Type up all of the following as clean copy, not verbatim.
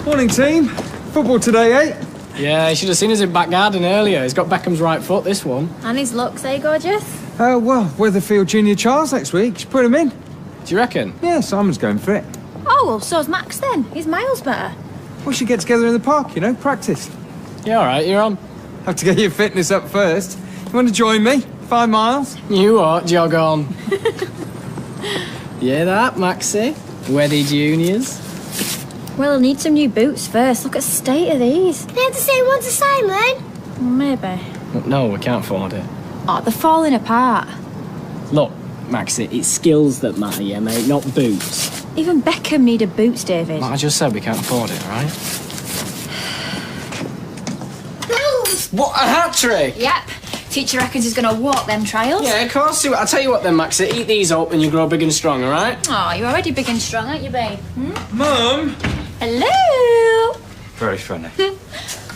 Morning, team. Football today, eh? Yeah, you should have seen us in back garden earlier. He's got Beckham's right foot, this one. And his looks, eh, gorgeous? Well, Weatherfield Junior Trials next week. Should put him in. Do you reckon? Yeah, Simon's going for it. Oh, well, so's Max then. He's miles better. We should get together in the park, you know, practice. Yeah, all right, you're on. Have to get your fitness up first. You want to join me? 5 miles? You what? Jog on. Yeah, that, Maxie? Wedded juniors. Well, he'll need some new boots first. Look at the state of these. They have the same ones as Simon? Well, maybe. No, we can't afford it. Oh, they're falling apart. Look, Maxie, it's skills that matter, yeah, mate, not boots. Even Beckham needed boots, David. Like I just said, we can't afford it, all right? What, a hat-trick? Yep. Teacher reckons he's going to walk them trials. Yeah, of course. I'll tell you what then, Maxie, eat these up and you grow big and strong, all right? Oh, you're already big and strong, aren't you, babe? Mum! Hello? Very funny.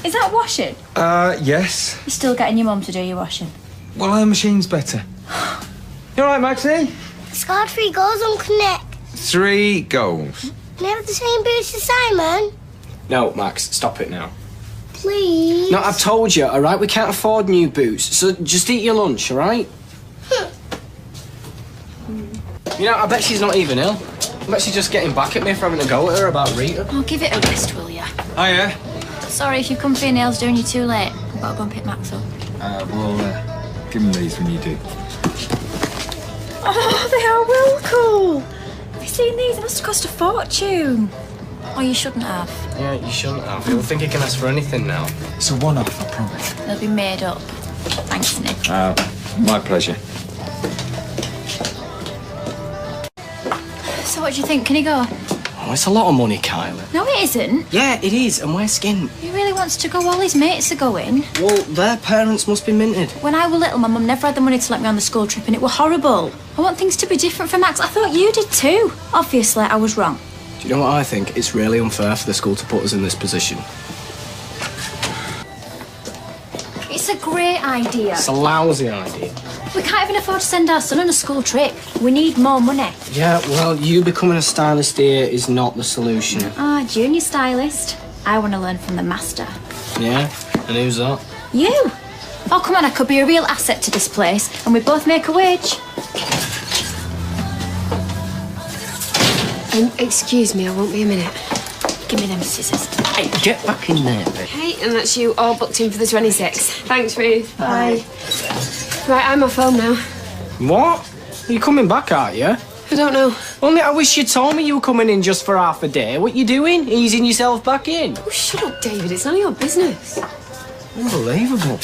Is that washing? Yes. You're still getting your mum to do your washing? Well, her machine's better. You all right, Maxie? Scored 3 goals on Connect. 3 goals. They have the same boots as Simon? No, Max, stop it now. Please? No, I've told you, all right? We can't afford new boots, so just eat your lunch, all right? You know, I bet she's not even ill. I bet she's just getting back at me for having a go at her about Rita. Oh, give it a rest, will ya? Hiya. Sorry if your comfy nails doing you too late. I've got to go and pick Max up. Give him these when you do. Oh, they are well cool. Have you seen these? They must have cost a fortune. Oh, you shouldn't have. Yeah, you shouldn't have. You'll think you can ask for anything now. It's a one-off, I promise. They'll be made up. Thanks, Nick. My pleasure. So what do you think? Can he go? Oh, it's a lot of money, Kylie. No, it isn't. Yeah, it is, and we're skint. He really wants to go. All his mates are going. Well, their parents must be minted. When I were little, my mum never had the money to let me on the school trip, and it were horrible. I want things to be different for Max. I thought you did too. Obviously, I was wrong. Do you know what I think? It's really unfair for the school to put us in this position. It's a great idea. It's a lousy idea. We can't even afford to send our son on a school trip. We need more money. Yeah, well, you becoming a stylist here is not the solution. Ah, junior stylist. I want to learn from the master. Yeah? And who's that? You. Oh, come on, I could be a real asset to this place, and we both make a wage. Excuse me, I won't be a minute. Give me them scissors. Hey, get back in there, babe. Hey, and that's you all booked in for the 26th. Thanks, Ruth. Bye. Right, I'm off home now. What? You coming back, aren't you? I don't know. Only I wish you told me you were coming in just for half a day. What you doing? Easing yourself back in? Oh, shut up, David. It's none of your business. Unbelievable.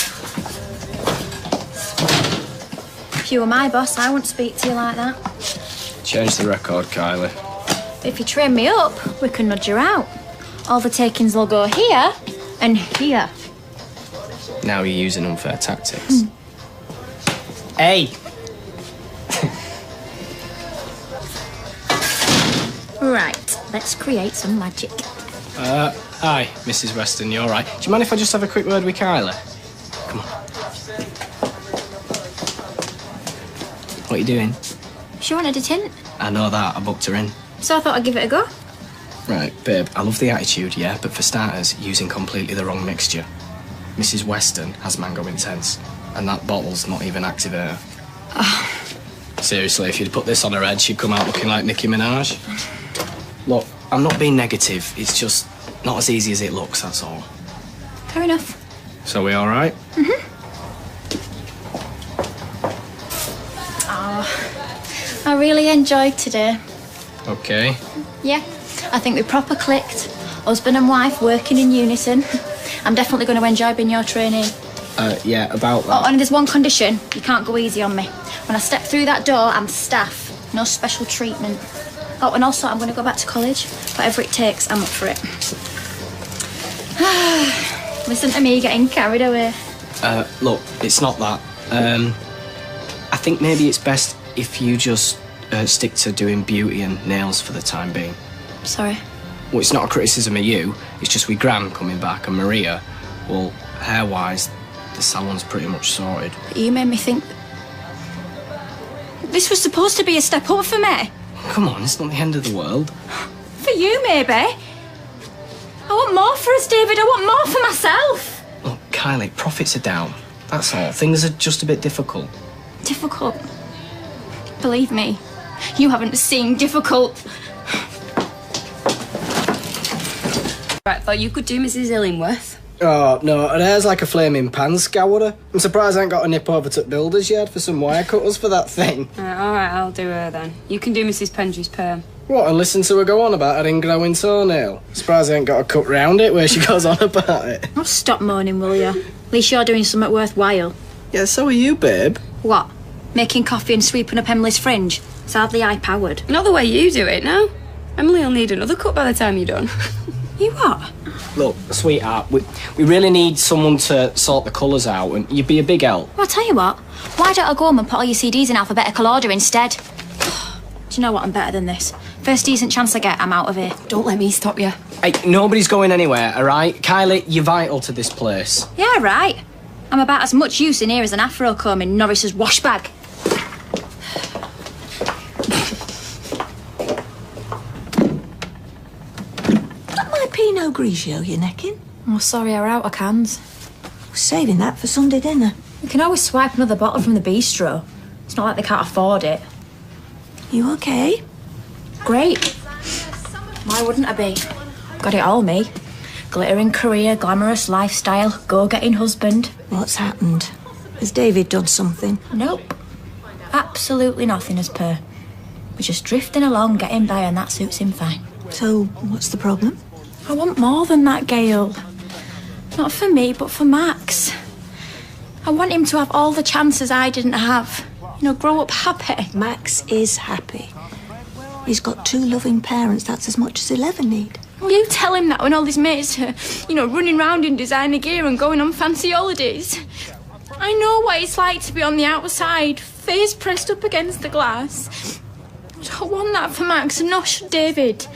If you were my boss, I wouldn't speak to you like that. Change the record, Kylie. If you train me up, we can nudge you out. All the takings will go here and here. Now you're using unfair tactics. Hey! Right, let's create some magic. Hi, Mrs. Weston, you all right? Do you mind if I just have a quick word with Kylie? Come on. What are you doing? She wanted a tint, I know that, I booked her in. so I thought I'd give it a go. Right, babe, I love the attitude, yeah, but for starters, using completely the wrong mixture. Mrs. Weston has Mango Intense, and that bottle's not even Activator. Seriously, if you'd put this on her head, she'd come out looking like Nicki Minaj. Look, I'm not being negative, it's just not as easy as it looks, that's all. Fair enough. So we all right? I really enjoyed today. Okay. Yeah, I think we proper clicked. Husband and wife working in unison. I'm definitely going to enjoy being your trainee. Yeah, about Oh, that. and there's one condition. You can't go easy on me. When I step through that door, I'm staff. No special treatment. Oh, and also, I'm going to go back to college. Whatever it takes, I'm up for it. Listen to me getting carried away. Look, it's not that. I think maybe it's best if you just stick to doing beauty and nails for the time being. Sorry. Well, it's not a criticism of you. It's just with Gran coming back and Maria, well, hair-wise, the salon's pretty much sorted. You made me think... This was supposed to be a step up for me. Come on, it's not the end of the world. For you, maybe. I want more for us, David. I want more for myself. Look, Kylie, profits are down. That's all. Things are just a bit difficult. Difficult? Believe me, you haven't seen difficult. Right, thought you could do Mrs. Illingworth. Oh, no, her hair's like a flaming pan scourer. I'm surprised I ain't got a nip over to Builder's Yard for some wire cutters for that thing. Alright, I'll do her then. You can do Mrs. Pendry's perm. What, and listen to her go on about her ingrowing toenail? Surprised I ain't got a cut round it where she goes on about it. Oh, stop moaning, will you? At least you're doing something worthwhile. Yeah, so are you, babe. What? Making coffee and sweeping up Emily's fringe? It's hardly high-powered. Not the way you do it, no? Emily'll need another cut by the time you're done. You what? Look, sweetheart, we really need someone to sort the colours out, and you'd be a big help. Well, I'll tell you what. Why don't I go home and put all your CDs in alphabetical order instead? Do you know what? I'm better than this. First decent chance I get, I'm out of here. Don't let me stop you. Hey, nobody's going anywhere, all right? Kylie, you're vital to this place. Yeah, right. I'm about as much use in here as an afro comb in Norris's wash bag. Pinot Grigio you're necking? Oh, sorry, we're out of cans. We're saving that for Sunday dinner. We can always swipe another bottle from the bistro. It's not like they can't afford it. You okay? Great. Why wouldn't I be? Got it all, me. Glittering career, glamorous lifestyle, go-getting husband. What's happened? Has David done something? Nope. Absolutely nothing as per. We're just drifting along, getting by, and that suits him fine. So, what's the problem? I want more than that, Gail. Not for me, but for Max. I want him to have all the chances I didn't have. You know, grow up happy. Max is happy. He's got 2 loving parents. That's as much as he'll ever need. Well, you tell him that when all his mates are, running round in designer gear and going on fancy holidays. I know what it's like to be on the outside, face pressed up against the glass. I don't want that for Max, and nor should David.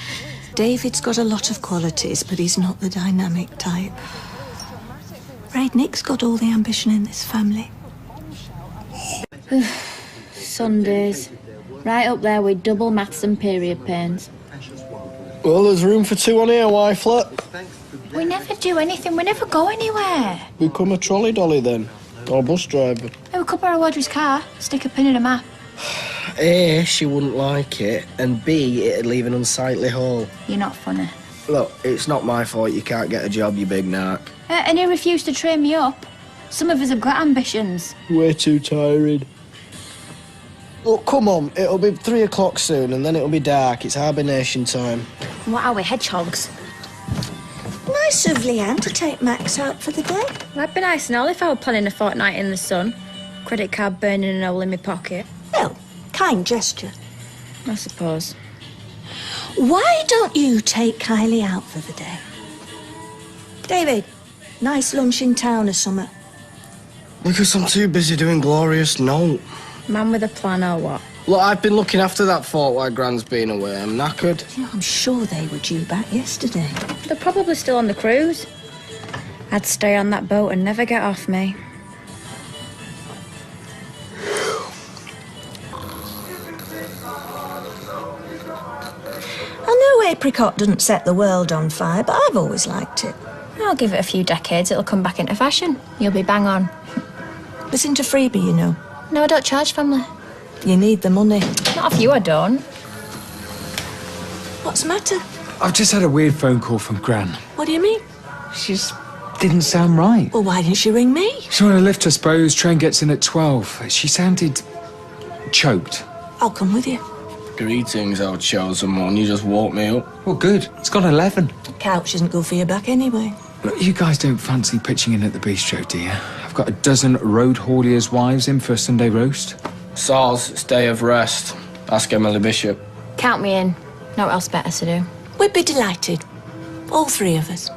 David's got a lot of qualities, but he's not the dynamic type. Right, Nick's got all the ambition in this family. Sundays. Right up there with double maths and period pains. Well, there's room for 2 on here, why, Platt? We never do anything, we never go anywhere. Become a trolley dolly then, or bus driver. We could borrow Audrey's car, stick a pin in a map. A, she wouldn't like it, and B, it'd leave an unsightly hole. You're not funny. Look, it's not my fault you can't get a job, you big narc. And he refused to train me up. Some of us have got ambitions. We're too tired. Look, come on, it'll be 3 o'clock soon, and then it'll be dark. It's hibernation time. What are we, hedgehogs? Nice of Leanne to take Max out for the day. That'd be nice and all if I were planning a fortnight in the sun. Credit card burning and a hole in my pocket. Well, kind gesture. I suppose. Why don't you take Kylie out for the day? David, nice lunch in town or something. Because I'm too busy doing glorious note. Man with a plan or what? Look, I've been looking after that fort while Gran's been away. I'm knackered. Yeah, I'm sure they were due back yesterday. They're probably still on the cruise. I'd stay on that boat and never get off me. I know apricot doesn't set the world on fire, but I've always liked it. I'll give it a few decades, it'll come back into fashion. You'll be bang on. Listen to Freebie, you know. No, I don't charge family. You need the money. Not if you, I don't. What's the matter? I've just had a weird phone call from Gran. What do you mean? She just didn't sound right. Well, why didn't she ring me? She's on a lift, I suppose. Train gets in at 12. She sounded choked. I'll come with you. Greetings, old chosen one. You just woke me up. Well, good. It's gone 11. Couch isn't good for your back anyway. Look, you guys don't fancy pitching in at the bistro, do you? I've got a dozen road hauliers' wives in for a Sunday roast. Soz, it's day of rest. Ask Emily Bishop. Count me in. No what else better to do. We'd be delighted. All 3 of us.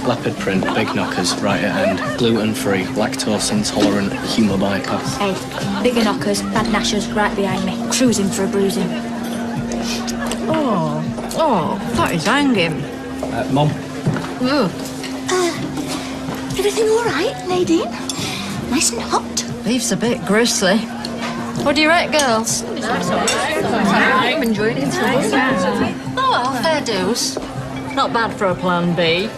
Leopard print, big knockers, right at end. Gluten-free, lactose-intolerant, humour bypass. Hey, bigger knockers, bad gnashers right behind me. Cruising for a bruising. Oh, that is hanging. Mum. Everything all right, Nadine? Nice and hot. Beef's a bit gristly. What do you rate, girls? I'm enjoying it. Oh, fair dues. Not bad for a plan B.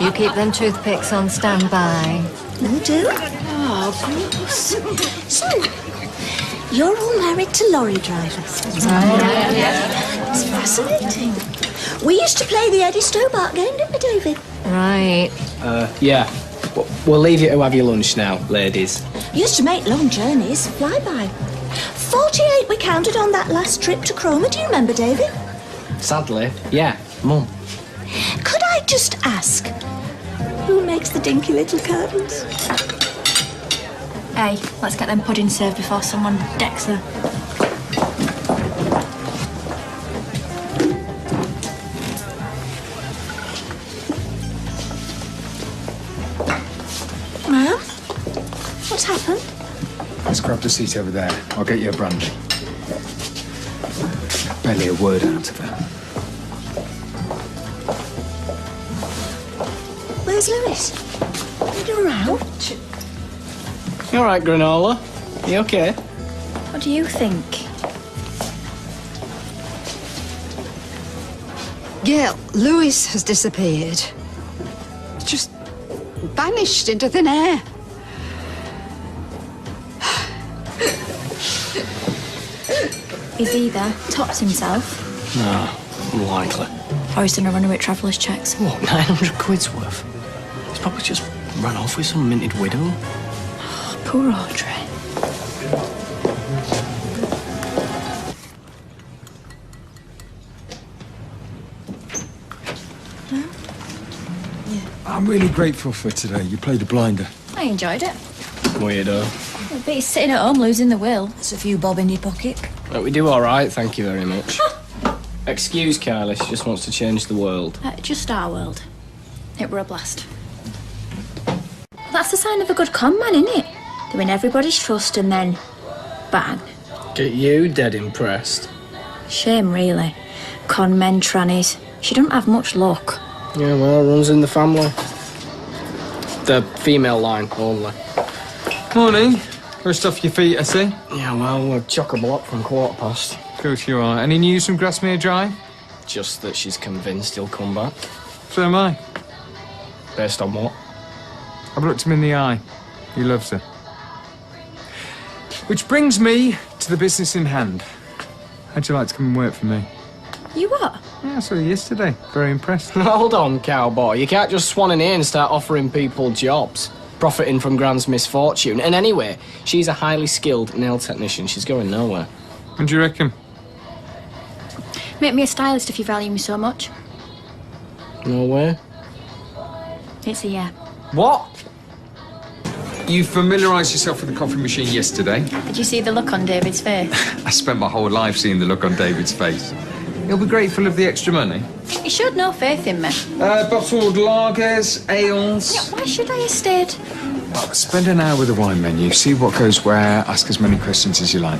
You keep them toothpicks on standby. Will do. Oh, gross. So, you're all married to lorry drivers. It's fascinating. We used to play the Eddie Stobart game, didn't we, David? Right. Yeah. We'll leave you to have your lunch now, ladies. Used to make long journeys, flyby. 48 we counted on that last trip to Cromer. Do you remember, David? Sadly, yeah, Mum. Could I just ask, who makes the dinky little curtains? Hey, let's get them puddings served before someone decks her. Ma'am? What's happened? Let's grab the seat over there. I'll get you a brandy. Barely a word out of her. Where's Lewis? Did a row? You all right, Granola? You okay? What do you think? Gail, Lewis has disappeared. Just vanished into thin air. He's either tops himself, No, unlikely. or he's done a runaway traveller's checks. What, 900 quid's worth? He's probably just run off with some minted widow. Poor Audrey. I'm really grateful for today. You played a blinder. I enjoyed it. Weirdo. But he's sitting at home losing the will. There's a few bob in your pocket. But we do all right, thank you very much. Excuse Kylie, she just wants to change the world. Just our world. It were a blast. That's the sign of a good con man, isn't it? They win everybody's trust and then bang. Get you dead impressed. Shame, really. Con men, trannies. She don't have much luck. Yeah, well, runs in the family. The female line only. Morning. Rest off your feet, I see. Yeah, well, we're chock-a-block from 15:15. Of course you are. Any news from Grasmere Drive? Just that she's convinced he'll come back. So am I. Based on what? I've looked him in the eye. He loves her. Which brings me to the business in hand. How'd you like to come and work for me? You what? Yeah, I saw you yesterday. Very impressed. Hold on, cowboy. You can't just swan in here and start offering people jobs, profiting from Gran's misfortune. And anyway, she's a highly skilled nail technician. She's going nowhere. What do you reckon? Make me a stylist if you value me so much. No way. It's a yeah. What? You familiarised yourself with the coffee machine yesterday. Did you see the look on David's face? I spent my whole life seeing the look on David's face. He'll be grateful of the extra money. You showed no faith in me. Bottled lagers, ales. Yeah, why should I have stayed? Spend an hour with the wine menu, see what goes where, ask as many questions as you like.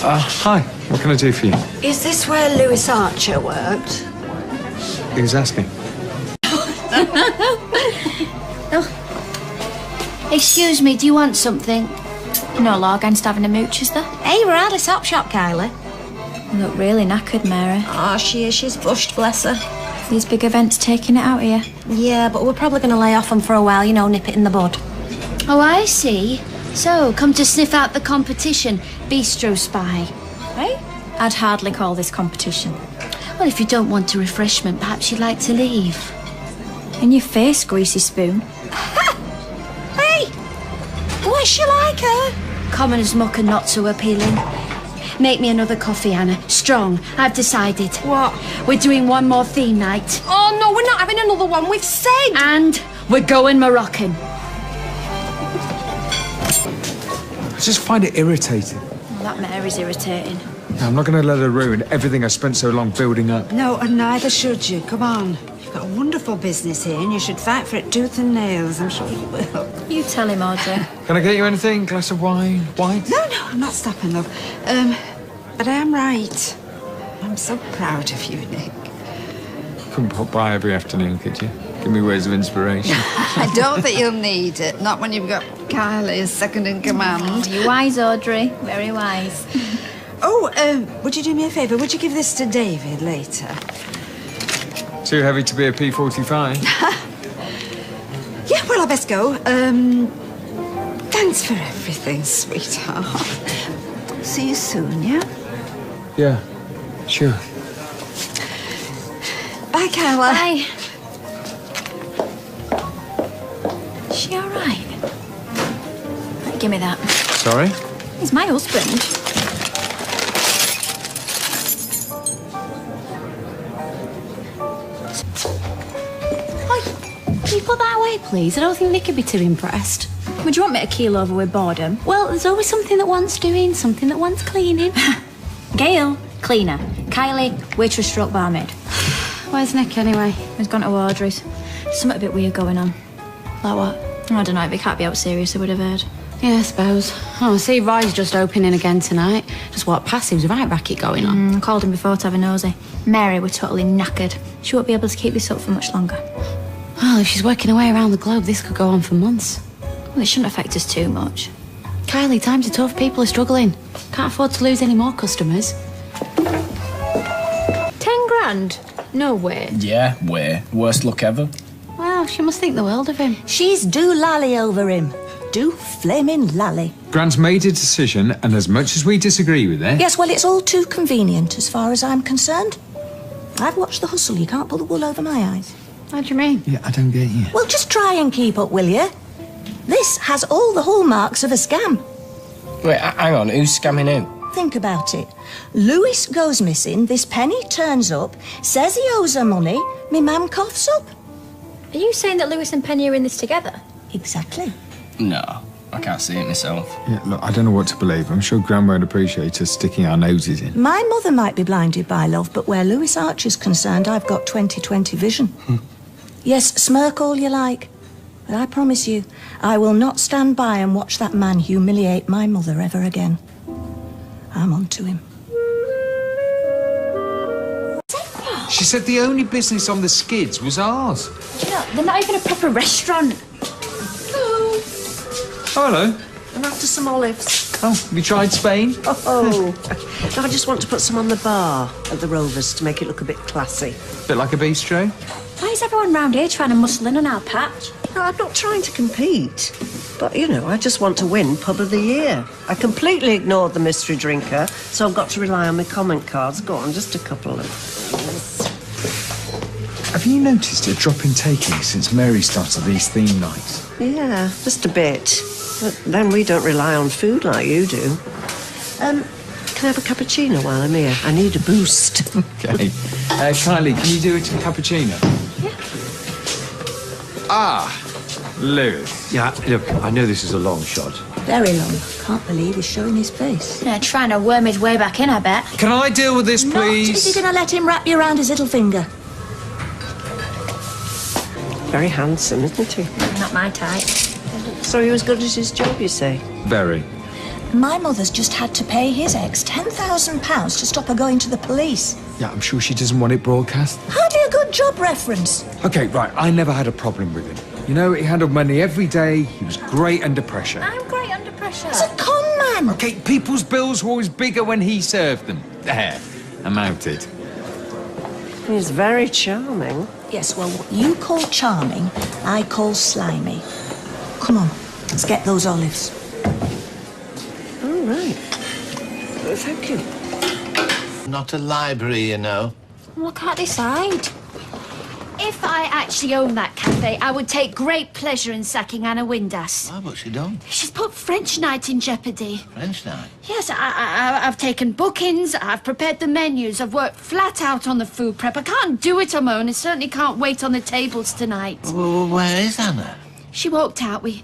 Hi, what can I do for you? Is this where Lewis Archer worked? Who's asking? Excuse me, do you want something? No law against having a mooch, is there? Hey, we're at a top shop, Kylie. You look really knackered, Mary. Oh, she is. She's flushed, bless her. These big events taking it out of you. Yeah, but we're probably going to lay off them for a while, you know, nip it in the bud. Oh, I see. So, come to sniff out the competition, Bistro Spy. Right? I'd hardly call this competition. Well, if you don't want a refreshment, perhaps you'd like to leave. In your face, greasy spoon. Hey! What's she like, her? Common as muck and not so appealing. Make me another coffee, Anna. Strong. I've decided. What? We're doing one more theme night. Oh, no, we're not having another one. We've said. And we're going Moroccan. I just find it irritating. Well, that Mary's irritating. I'm not going to let her ruin everything I spent so long building up. No, and neither should you. Come on. You've got a wonderful business here and you should fight for it tooth and nails. I'm sure you will. You tell him, Audrey. Can I get you anything? Glass of wine? White? No, I'm not stopping, love. But I am right. I'm so proud of you, Nick. Couldn't pop by every afternoon, could you? Give me words of inspiration. I don't think you'll need it. Not when you've got Kylie as second in command. You're wise, Audrey. Very wise. Oh, would you do me a favour? Would you give this to David later? Too heavy to be a P45. Yeah, well, I best go. Thanks for everything, sweetheart. See you soon, yeah? Yeah, sure. Bye, Carla. Bye. Is she all right? Give me that. Sorry? He's my husband. Can you put that away, please? I don't think Nick would be too impressed. Would you want me to keel over with boredom? Well, there's always something that wants doing, something that wants cleaning. Gail, cleaner. Kylie, waitress stroke barmaid. Where's Nick, anyway? He's gone to Audrey's. Something a bit weird going on. Like what? I don't know, if he can't be out serious, I would have heard. Yeah, I suppose. Oh, I see Roy's just opening again tonight. Just walked past, he was a right racket going on. I called him before to have a nosy. Mary, we're totally knackered. She won't be able to keep this up for much longer. Well, if she's working away around the globe, this could go on for months. Well, it shouldn't affect us too much. Kylie, times are tough. People are struggling. Can't afford to lose any more customers. 10 grand? No way. Yeah, way. Worst luck ever. Well, she must think the world of him. She's do lally over him. Do flaming lally. Grant's made a decision, and as much as we disagree with it... Yes, well, it's all too convenient as far as I'm concerned. I've watched the hustle. You can't pull the wool over my eyes. How do you mean? Yeah, I don't get you. Well, just try and keep up, will you? This has all the hallmarks of a scam. Wait, hang on. Who's scamming who? Think about it. Louis goes missing, this Penny turns up, says he owes her money, me mam coughs up. Are you saying that Lewis and Penny are in this together? Exactly. No, I can't see it myself. Yeah, look, I don't know what to believe. I'm sure Gran won't appreciate us sticking our noses in. My mother might be blinded by love, but where Louis Archer's concerned, I've got 20/20 vision. Yes, smirk all you like, but I promise you, I will not stand by and watch that man humiliate my mother ever again. I'm on to him. She said the only business on the skids was ours. You know, they're not even a proper restaurant. Oh, hello. I'm after some olives. Oh, have you tried Spain? Oh, no, I just want to put some on the bar at the Rovers to make it look a bit classy. Bit like a bistro? Why is everyone round here trying to muscle in on our patch? No, I'm not trying to compete. But, you know, I just want to win Pub of the Year. I completely ignored the mystery drinker, so I've got to rely on my comment cards. Go on, just a couple of... Have you noticed a drop in taking since Mary started these theme nights? Yeah, just a bit. But then we don't rely on food like you do. Can I have a cappuccino while I'm here? I need a boost. Okay. Kylie, can you do it in cappuccino? Yeah. Ah, Lewis. Yeah, look, I know this is a long shot. Very long. Can't believe he's showing his face. Yeah, trying to worm his way back in, I bet. Can I deal with this, please? Not if you're going to let him wrap you around his little finger. Very handsome, isn't he? Not my type. So he was good at his job, you say? Very. My mother's just had to pay his ex £10,000 to stop her going to the police. Yeah, I'm sure she doesn't want it broadcast. Hardly a good job reference. Okay, right, I never had a problem with him. You know, he handled money every day. He was great under pressure. I'm great under pressure. He's a con man. Okay, people's bills were always bigger when he served them. There, I'm outed. He's very charming. Yes, well, what you call charming, I call slimy. Come on, let's get those olives. All right. Thank you. Not a library, you know. Well, I can't decide. If I actually owned that cafe, I would take great pleasure in sacking Anna Windass. Why, what's she done? She's put French night in jeopardy. French night? Yes, I've taken bookings, I've prepared the menus, I've worked flat out on the food prep. I can't do it on my own, I certainly can't wait on the tables tonight. Well, where is Anna? She walked out. We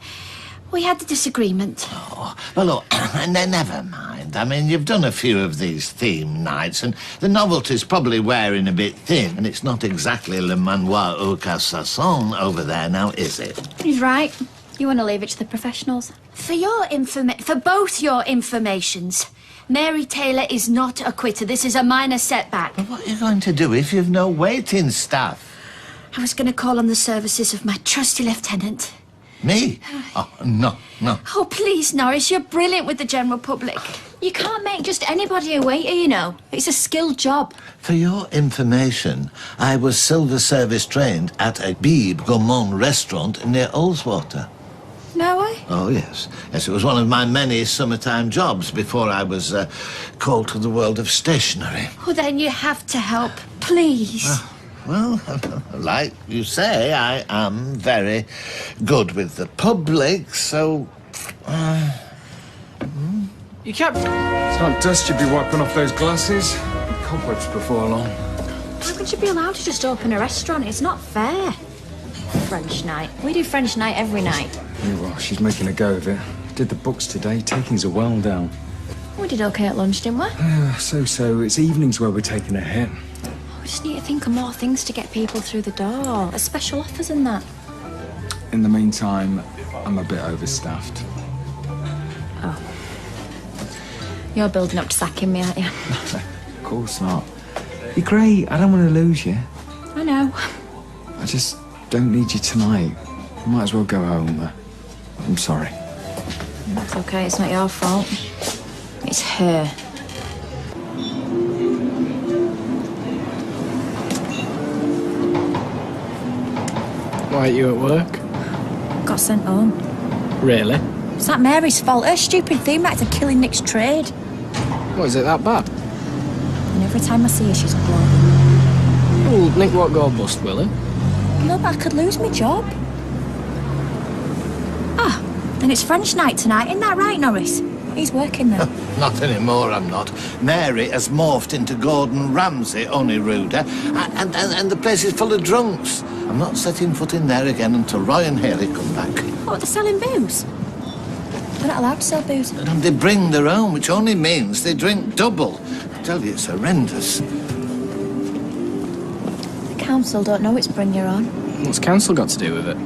had a disagreement. Oh, well, look, never mind. I mean, you've done a few of these theme nights, and the novelty's probably wearing a bit thin, and it's not exactly le manoir au cassasson over there now, is it? He's right. You want to leave it to the professionals. For both your informations, Mary Taylor is not a quitter. This is a minor setback. But what are you going to do if you've no waiting staff? I was going to call on the services of my trusty lieutenant. Me? Oh, no. Oh, please, Norris, you're brilliant with the general public. You can't make just anybody a waiter, you know. It's a skilled job. For your information, I was silver service trained at a Bib Gourmand restaurant near Ullswater. No way? Oh, yes. Yes, it was one of my many summertime jobs before I was called to the world of stationery. Oh, then you have to help, please. Well, like you say, I am very good with the public, so... You kept... It's not dust you'd be wiping off those glasses. Cobwebs before long. How could you be allowed to just open a restaurant? It's not fair. French night. We do French night every night. Yeah, well, she's making a go of it. Did the books today. Takings are well down. We did okay at lunch, didn't we? So. It's evenings where we're taking a hit. We just need to think of more things to get people through the door. Special offers and that. In the meantime, I'm a bit overstaffed. Oh. You're building up to sacking me, aren't you? Of course not. You're great. I don't want to lose you. I know. I just don't need you tonight. You might as well go home. I'm sorry. It's okay. It's not your fault. It's her. Why are you at work? Got sent home. Really? It's not Mary's fault. Her stupid theme nights are killing Nick's trade. What, is it that bad? And every time I see her, she's glowing. Well, Nick won't go bust, will he? No, but I could lose my job. Ah, then it's French night tonight. Isn't that right, Norris? He's working there. Not anymore, I'm not. Mary has morphed into Gordon Ramsay, only ruder, and the place is full of drunks. I'm not setting foot in there again until Roy and Haley come back. What, they're selling booze? They're not allowed to sell booze. And they bring their own, which only means they drink double. I tell you, it's horrendous. The council don't know it's bring your own. What's council got to do with it?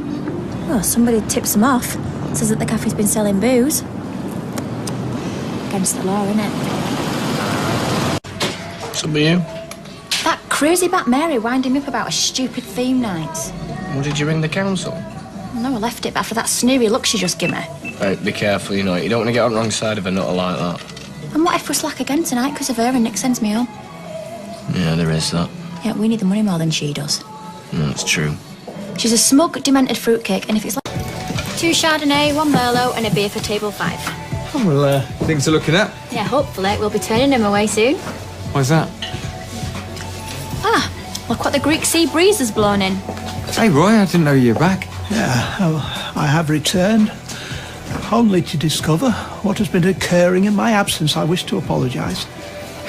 Well, somebody tips them off. Says that the cafe's been selling booze. Against the law, innit? So be you. That crazy bat Mary winding me up about a stupid theme night. Well, did you ring the council? No, I left it, but after that sneery look she just gave me. Right, be careful, you know. You don't want to get on the wrong side of a nutter like that. And what if we're slack again tonight because of her and Nick sends me home? Yeah, there is that. Yeah, we need the money more than she does. No, it's true. She's a smug, demented fruitcake, and if it's like 2 Chardonnay, 1 Merlot, and a beer for table 5. Oh, well, things are looking up. Yeah, hopefully we'll be turning him away soon. Why's that? Ah, look what the Greek sea breeze has blown in. Hey, Roy, I didn't know you were back. Yeah, I have returned, only to discover what has been occurring in my absence. I wish to apologise.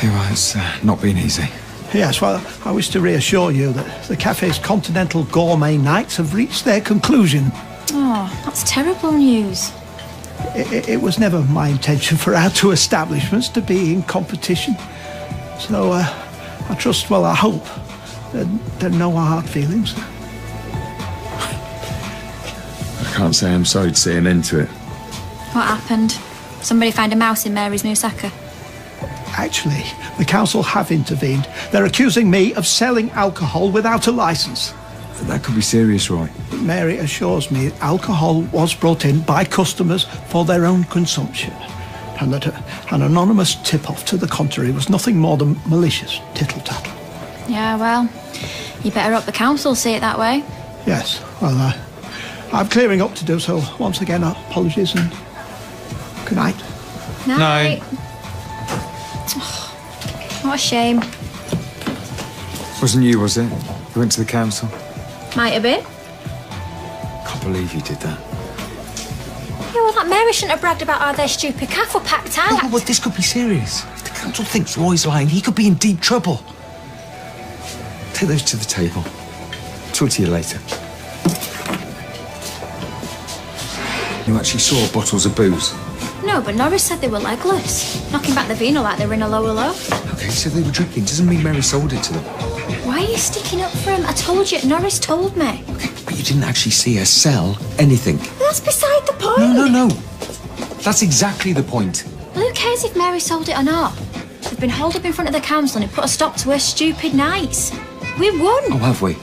Yeah, well, it's not been easy. Yes, well, I wish to reassure you that the cafe's continental gourmet nights have reached their conclusion. Oh, that's terrible news. It was never my intention for our 2 establishments to be in competition. So, I trust, well, I hope, that there are no hard feelings. I can't say I'm sorry to see an end to it. What happened? Somebody found a mouse in Mary's moussaka? Actually, the council have intervened. They're accusing me of selling alcohol without a licence. That could be serious, Roy. Mary assures me alcohol was brought in by customers for their own consumption, and that an anonymous tip-off to the contrary was nothing more than malicious tittle-tattle. Yeah, well, you better hope the council see it that way. Yes, well, I'm clearing up to do, so once again, apologies and good night. Night. Oh, what a shame. Wasn't you, was it? You went to the council? Might have been. Can't believe you did that. Yeah, well, that Mary shouldn't have bragged about how their stupid caff were packed out. No, but this could be serious. If the council thinks Roy's lying, he could be in deep trouble. Take those to the table. Talk to you later. You actually saw bottles of booze? No, but Norris said they were legless. Knocking back the vino like they were in a lower loaf. Okay, so they were drinking. Doesn't mean Mary sold it to them. Why are you sticking up for him? I told you. Norris told me. Okay, but you didn't actually see her sell anything. That's beside the point. No. That's exactly the point. Well, who cares if Mary sold it or not? They've been hauled up in front of the council and it put a stop to her stupid nights. We won. Oh, have we?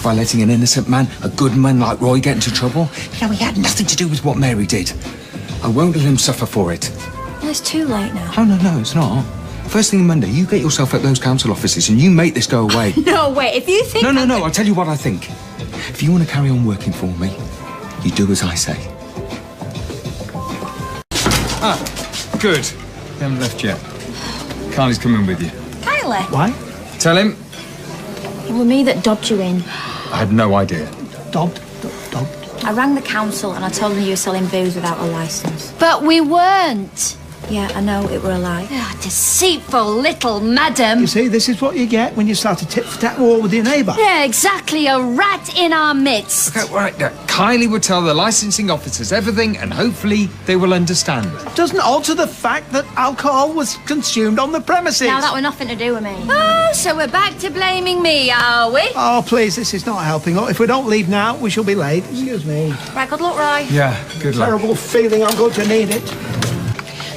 by letting an innocent man, a good man like Roy, get into trouble. You know, he had nothing to do with what Mary did. I won't let him suffer for it. Well, it's too late now. Oh, no, it's not. First thing Monday, you get yourself at those council offices and you make this go away. No, wait, if you think... No, I'll tell you what I think. If you want to carry on working for me, you do as I say. Ah, good. They haven't left yet. Kylie's coming with you. Kylie? Why? Tell him. It was me that dobbed you in. I had no idea. Dobbed? I rang the council and I told them you were selling booze without a licence. But we weren't. Yeah, I know, it were a lie. Ah, deceitful little madam. You see, this is what you get when you start a tit-for-tat war with your neighbour. Yeah, exactly, a rat in our midst. Okay, right, Kylie will tell the licensing officers everything and hopefully they will understand. Doesn't alter the fact that alcohol was consumed on the premises. Now that were nothing to do with me. Oh, so we're back to blaming me, are we? Oh, please, this is not helping. If we don't leave now, we shall be late. Excuse me. Right, good luck, Roy. Yeah, good luck. Terrible feeling I'm going to need it.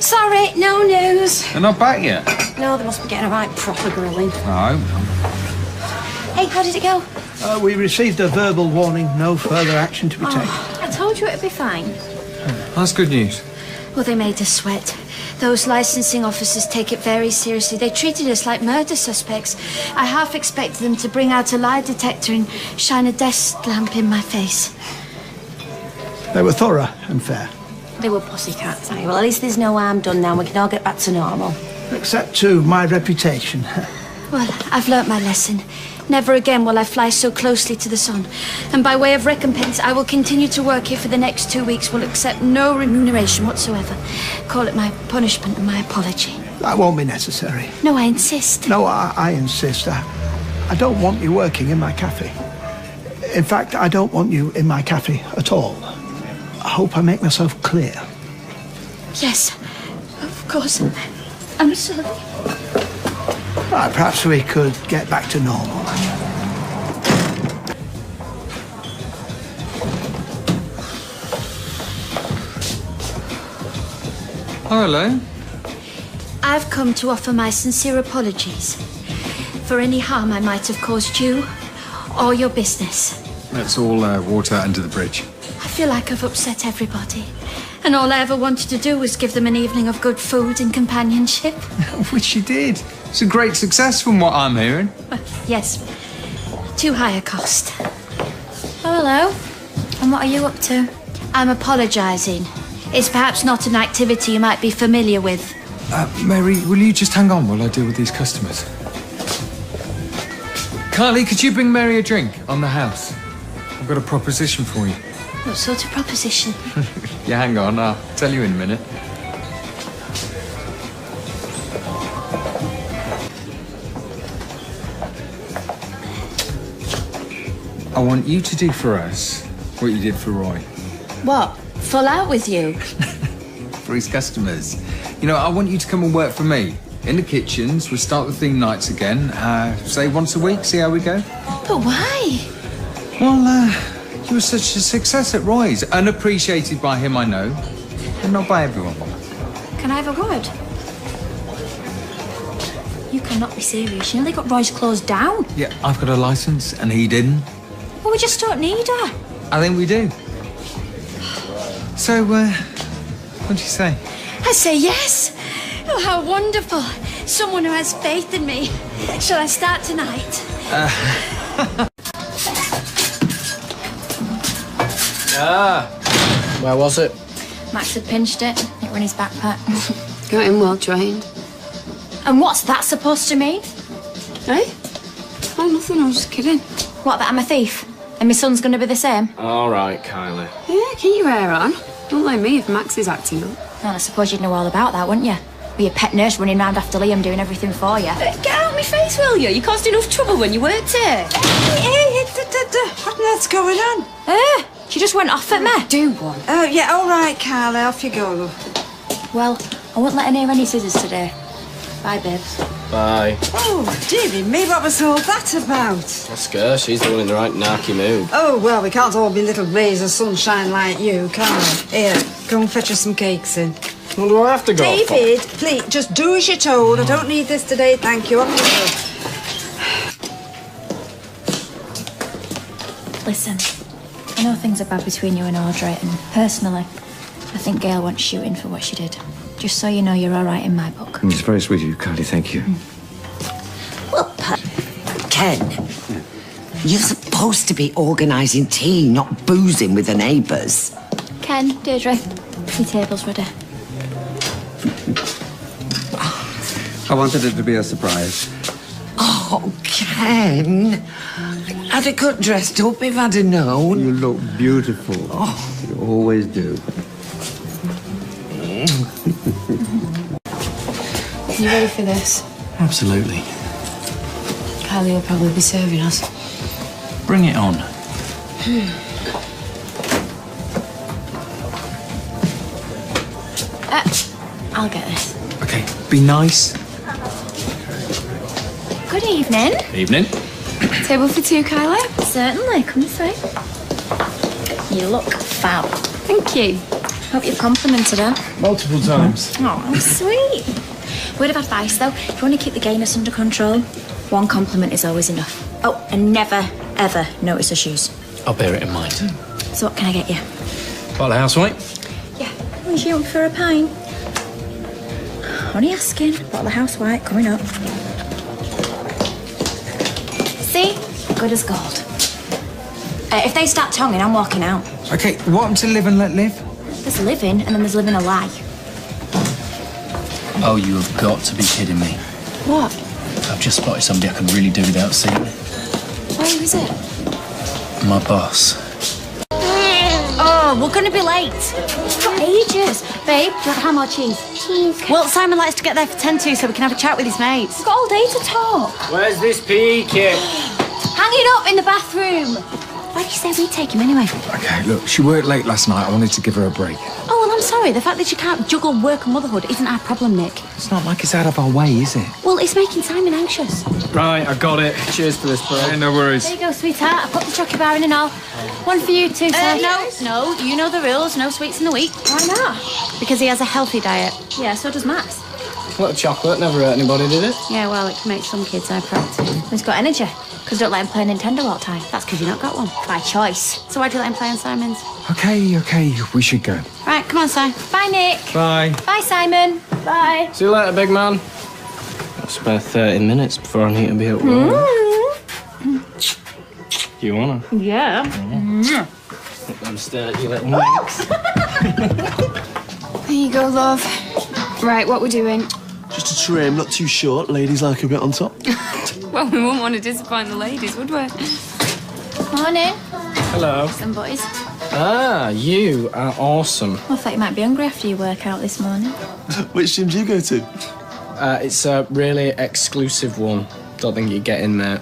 Sorry, no news. They're not back yet? No, they must be getting a right proper grilling. No. Hey, how did it go? We received a verbal warning, no further action to be taken. I told you it'd be fine. That's good news. Well, they made us sweat. Those licensing officers take it very seriously. They treated us like murder suspects. I half expected them to bring out a lie detector and shine a desk lamp in my face. They were thorough and fair. They were pussycats. Aye. Well, at least there's no harm done now. We can all get back to normal. Except to my reputation. Well, I've learnt my lesson. Never again will I fly so closely to the sun. And by way of recompense, I will continue to work here for the next 2 weeks. Will accept no remuneration whatsoever. Call it my punishment and my apology. That won't be necessary. No, I insist. No, I insist. I don't want you working in my cafe. In fact, I don't want you in my cafe at all. I hope I make myself clear. Yes, of course. I'm sorry. Right, perhaps we could get back to normal. Oh, hello. I've come to offer my sincere apologies for any harm I might have caused you or your business. That's all water under the bridge. I feel like I've upset everybody. And all I ever wanted to do was give them an evening of good food and companionship. Which you did. It's a great success from what I'm hearing. Well, yes. Too high a cost. Oh, hello. And what are you up to? I'm apologising. It's perhaps not an activity you might be familiar with. Mary, will you just hang on while I deal with these customers? Kylie, could you bring Mary a drink on the house? I've got a proposition for you. What sort of proposition? Yeah, hang on, I'll tell you in a minute. I want you to do for us what you did for Roy. What? Fall out with you? For his customers. You know, I want you to come and work for me. In the kitchens, we'll start the theme nights again. Say once a week, see how we go. But why? Well, you were such a success at Roy's. Unappreciated by him, I know. But not by everyone. Can I have a word? You cannot be serious. You know they got Roy's closed down. Yeah, I've got a licence and he didn't. Well, we just don't need her. I think we do. So, what do you say? I say yes. Oh, how wonderful. Someone who has faith in me. Shall I start tonight? Where was it? Max had pinched it. It were in his backpack. Got him well trained. And what's that supposed to mean? Eh? Oh, nothing. I was just kidding. What, that I'm a thief? And my son's going to be the same? All right, Kylie. Yeah, keep your hair on. Don't blame me if Max is acting up. Well, I suppose you'd know all about that, wouldn't you? With your pet nurse running round after Liam doing everything for you. Get out of my face, will you? You caused enough trouble when you worked here. What's going on? She just went off at me. Do one. Oh, yeah, all right, Kylie, off you go. Well, I won't let her near any scissors today. Bye, babes. Bye. Oh, dearie me, what was all that about? That's good. She's the one in the right narky mood. Oh, well, we can't all be little rays of sunshine like you, can we? Here, go and fetch us some cakes in. What do I have to go David, please, just do as you're told. I don't need this today, thank you. Off you go. Listen, I know things are bad between you and Audrey, and personally, I think Gail wants shooting for what she did. Just so you know, you're all right in my book. It's very sweet of you, Kylie, thank you. Well, Ken, you're supposed to be organising tea, not boozing with the neighbours. Ken, Deirdre, your table's ready. I wanted it to be a surprise. Oh, Ken, I'd have got dressed up if I'd have known. You look beautiful. Oh. You always do. Are you ready for this? Absolutely. Kylie will probably be serving us. Bring it on. I'll get this. Okay, be nice. Good evening. Evening. Table for two, Kylie? Certainly. Come this way. You look fab. Thank you. Hope you've complimented her. Multiple times. Oh, sweet. Word of advice, though, if you want to keep the gayness under control, one compliment is always enough. Oh, and never, ever notice her shoes. I'll bear it in mind. So what can I get you? Bottle of house white? Yeah. Was you up for a pint? Only asking. Bottle of house white coming up. See? Good as gold. If they start tonguing, I'm walking out. Okay, what happened to live and let live? There's living, and then there's living a lie. Oh, you have got to be kidding me. What? I've just spotted somebody I can really do without seeing. Where is it? My boss. Oh, we're going to be late. For ages. Babe, do you want ham or cheese? Cheese. Well, Simon likes to get there for 10 to, so we can have a chat with his mates. We've got all day to talk. Where's this PE kit? Hang it up in the bathroom. Like you said, we'd take him anyway. Okay, look, she worked late last night. I wanted to give her a break. Oh, well, I'm sorry. The fact that you can't juggle work and motherhood isn't our problem, Nick. It's not like it's out of our way, is it? Well, it's making Simon anxious. Right, I got it. Cheers for this, bro. Yeah, no worries. There you go, sweetheart. I've put the chocolate bar in and all. One for you too, sir. No, you know the rules. No sweets in the week. Why not? Because he has a healthy diet. Yeah, so does Max. A little chocolate never hurt anybody, did it? Yeah, well, it can make some kids hyperactive. He's got energy. Because don't let him play Nintendo all the time. That's because you've not got one. By choice. So why'd you let him play on Simon's? Okay, we should go. Right, come on, Si. Bye, Nick. Bye. Bye, Simon. Bye. See you later, big man. Got spare 30 minutes before I need to be at work. You wanna? Yeah. Let them stare at you little winks. There you go, love. Right, what we're doing? Just a trim, not too short. Ladies like a bit on top. Well, we wouldn't want to disappoint the ladies, would we? Morning. Hello. Some boys. Ah, you are awesome. I thought you might be hungry after your workout this morning. Which gym do you go to? It's a really exclusive one. Don't think you get in there.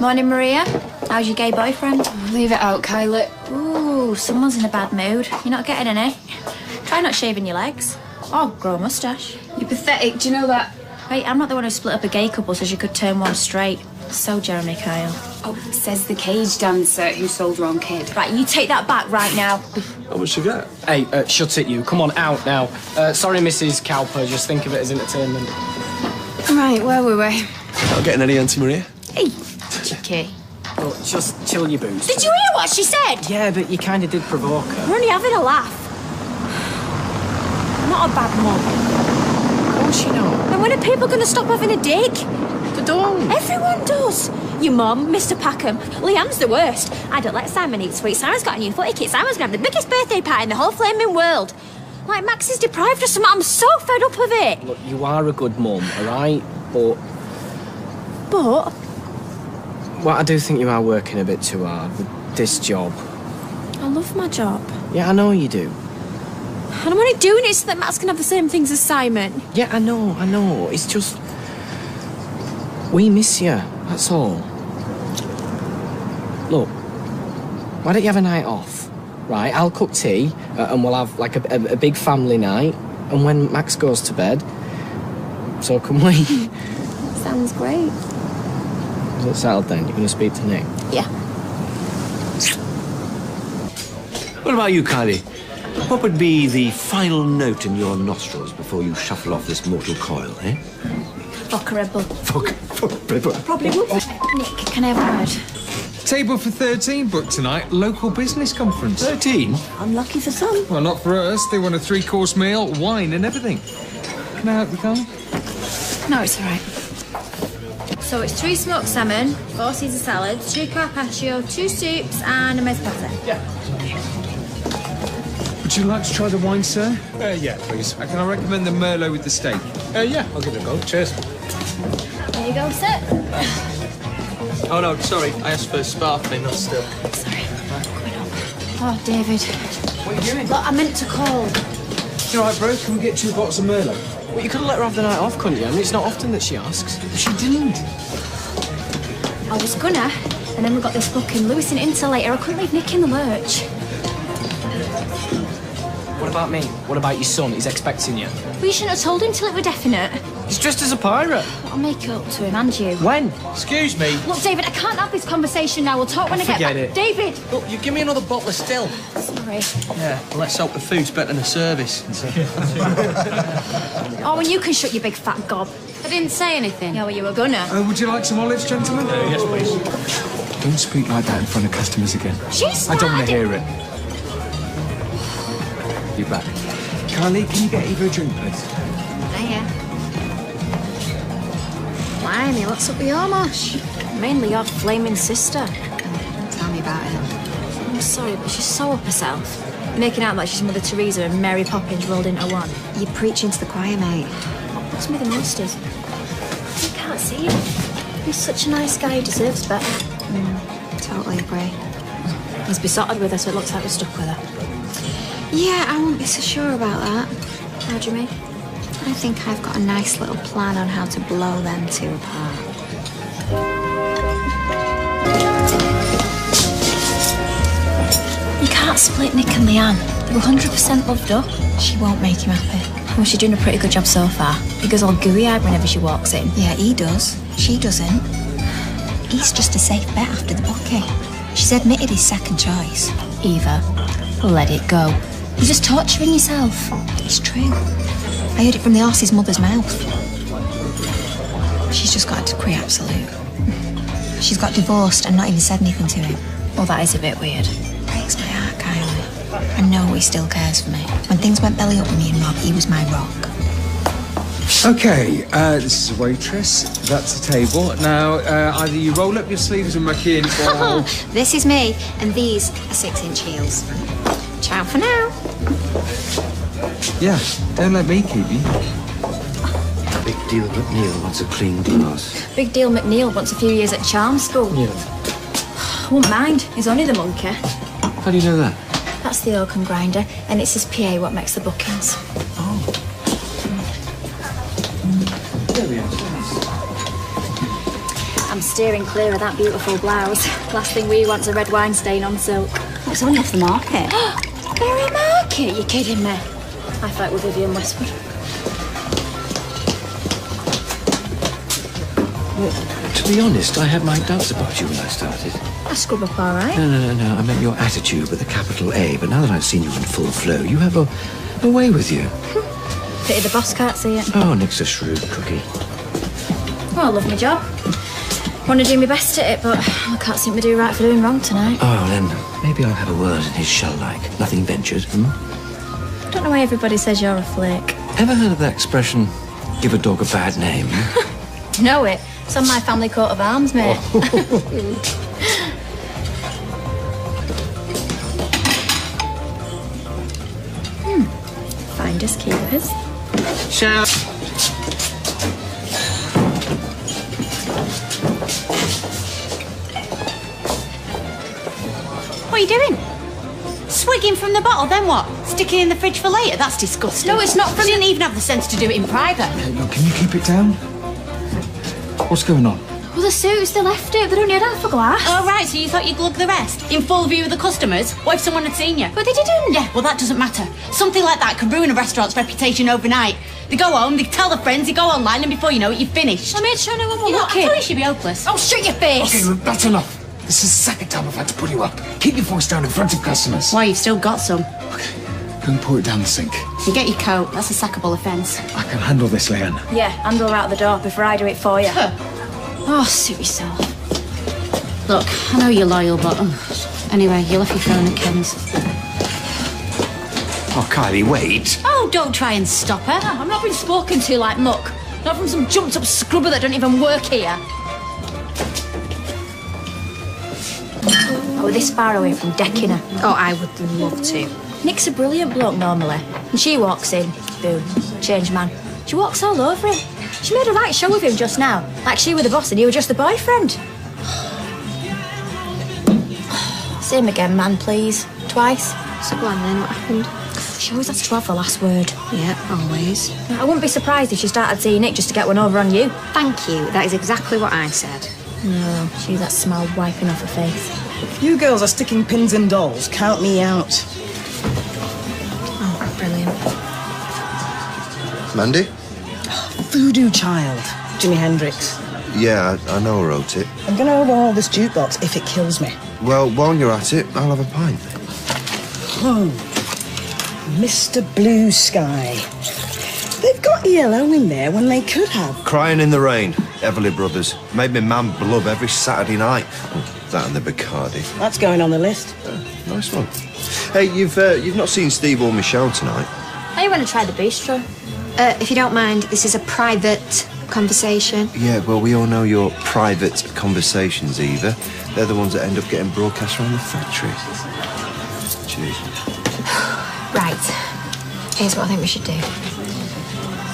Morning, Maria. How's your gay boyfriend? Leave it out, Kylie. Ooh, someone's in a bad mood. You're not getting any. Try not shaving your legs. Oh, grow a moustache. You're pathetic, do you know that? Wait, I'm not the one who split up a gay couple so she could turn one straight. So Jeremy Kyle. Oh, says the cage dancer who sold her own kid. Right, you take that back right now. How much you get? Hey, shut it, you. Come on, out now. Sorry, Mrs. Cowper. Just think of it as entertainment. Right, where were we? Not getting any Auntie Maria? Hey, cheeky. Look, just chill your boots. Did you hear what she said? Yeah, but you kind of did provoke her. We're only having a laugh. I'm not a bad mum. Of course you know. And when are people going to stop having a dig? They don't. Everyone does. Your mum, Mr. Packham. Leanne's the worst. I don't let Simon eat sweets. Simon's got a new footy kit. Simon's going to have the biggest birthday party in the whole flaming world. Like, Max is deprived of something. I'm so fed up of it. Look, you are a good mum, all right? But well, I do think you are working a bit too hard with this job. I love my job. Yeah, I know you do. And I'm only doing it so that Max can have the same things as Simon. Yeah, I know. It's just... we miss you, that's all. Look, why don't you have a night off, right? I'll cook tea, and we'll have, like, a big family night. And when Max goes to bed, so can we. Sounds great. Is it settled then? You're going to speak to Nick? Yeah. What about you, Kylie? What would be the final note in your nostrils before you shuffle off this mortal coil, eh? Vodka Red Bull. Vodka Red Bull. Probably would. Nick, can I have a word? Table for 13 booked tonight. Local business conference. 13? Unlucky for some. Well, not for us. They want a 3-course meal, wine and everything. Can I help you, Carl? No, it's all right. So it's 3 smoked salmon, 4 Caesar salads, 2 carpaccio, 2 soups and a mezz pasta. Yeah. Would you like to try the wine, sir? Yeah, please. Can I recommend the Merlot with the steak? Yeah, I'll give it a go. Cheers. There you go, sir. Oh, no, sorry. I asked for sparkling, not still. Sorry. Oh, David. What are you doing? Look, I meant to call. You all right, bro? Can we get 2 bottles of Merlot? Well, you could have let her have the night off, couldn't you? I mean, it's not often that she asks. She didn't. I was gonna, and then we got this booking. Lewis and Inter later. I couldn't leave Nick in the lurch. What about me? What about your son? He's expecting you. Well, you shouldn't have told him till it were definite. He's dressed as a pirate. I'll make it up to him and you. When? Excuse me. Look, David, I can't have this conversation now. We'll talk when I get back. Forget it. David! Look, you give me another bottle of still. Sorry. Yeah, well, let's hope the food's better than the service. Oh, and you can shut your big fat gob. I didn't say anything. Yeah, well, you were gonna. Would you like some olives, gentlemen? Yes, please. Don't speak like that in front of customers again. She's I don't want to mad. hear it. You back. Kylie, can you get Eva a drink, please? Hiya. Blimey, what's up with your mosh? Mainly your flaming sister. Don't tell me about it. I'm sorry, but she's so up herself. Making out like she's Mother Teresa and Mary Poppins rolled into one. You're preaching to the choir, mate. What's with the monsters? You can't see him. He's such a nice guy, he deserves better. Totally agree. He's besotted with her, so it looks like we're stuck with her. Yeah, I won't be so sure about that. How do you mean? I think I've got a nice little plan on how to blow them 2 apart. You can't split Nick and Leanne. They were 100% loved up. She won't make him happy. Well, she's doing a pretty good job so far. He goes all gooey-eyed whenever she walks in. Yeah, he does. She doesn't. He's just a safe bet after the bookie. She's admitted his second choice. Eva, let it go. You're just torturing yourself. It's true. I heard it from the horse's mother's mouth. She's just got a decree absolute. She's got divorced and not even said anything to him. Well, that is a bit weird. Breaks my heart, Kylie. I know he still cares for me. When things went belly up with me and Rob, he was my rock. Okay, this is a waitress. That's a table. Now, either you roll up your sleeves and muck in, or... This is me, and these are 6-inch heels. Ciao for now. Yeah, don't let me keep you. Big deal McNeil wants a clean glass. Big deal McNeil wants a few years at charm school. Yeah. I wouldn't mind. He's only the monkey. How do you know that? That's the oakum grinder, and it's his PA what makes the bookings. I'm steering clear of that beautiful blouse. Last thing we want's a red wine stain on silk. It's only off the market. Very market? You're kidding me. I fight with Vivian Westwood. Well, to be honest, I had my doubts about you when I started. I scrub up all right. No. I meant your attitude with a capital A, but now that I've seen you in full flow, you have a way with you. Pity the boss can't see it. Oh, Nick's a shrewd cookie. Well, I love my job. Want to do my best at it, but I can't seem to do right for doing wrong tonight. Oh, then maybe I'll have a word in his shell-like. Nothing ventured, I don't know why everybody says you're a flake. Ever heard of that expression, give a dog a bad name? Know it. It's on my family coat of arms, mate. Finders keepers. Ciao. What are you doing? Swigging from the bottle, then what? Stick it in the fridge for later? That's disgusting. No, it's not from... You didn't even have the sense to do it in private. Hey, look, can you keep it down? What's going on? Well, the suits, they left it. They don't need half a glass. Oh, right, so you thought you'd glug the rest? In full view of the customers? What if someone had seen you? But they didn't. Yeah, well, that doesn't matter. Something like that could ruin a restaurant's reputation overnight. They go home, they tell their friends, they go online, and before you know it, you've finished. I made sure no one will You know, look I in. thought you should be hopeless. Oh, shut your face. Okay, look, that's enough. This is the second time I've had to pull you up. Keep your voice down in front of customers. Why, you've still got some. Okay, go and pour it down the sink. You get your coat. That's a sackable offence. I can handle this, Leanne. Yeah, handle her out the door before I do it for you. Oh, suit yourself. Look, I know you're loyal, but... anyway, you'll have your phone at Ken's. Oh, Kylie, wait. Oh, don't try and stop her. I'm not being spoken to like muck. Not from some jumped-up scrubber that don't even work here. Oh, we're this far away from decking her. Oh, I would love to. Nick's a brilliant bloke normally. And she walks in, boom, changed man. She walks all over him. She made a right show of him just now. Like she were the boss and he were just the boyfriend. Say him again, man, please. Twice. So go on then, what happened? She always has to have the last word. Yeah, always. I wouldn't be surprised if she started seeing Nick just to get one over on you. Thank you. That is exactly what I said. No, she's that smile wiping off her face. You girls are sticking pins in dolls. Count me out. Oh, brilliant. Mandy? Voodoo Child. Jimi Hendrix. Yeah, I know I wrote it. I'm going to overhaul this jukebox if it kills me. Well, while you're at it, I'll have a pint. Mr. Blue Sky. They've got ELO in there when they could have. Crying in the Rain, Everly Brothers. Made me man blub every Saturday night. That and the Bacardi. That's going on the list. Nice one. Hey, you've not seen Steve or Michelle tonight? How you want to try the bistro? If you don't mind, this is a private conversation. Yeah, well, we all know your private conversations, Eva. They're the ones that end up getting broadcast around the factory. Cheers. Right. Here's what I think we should do.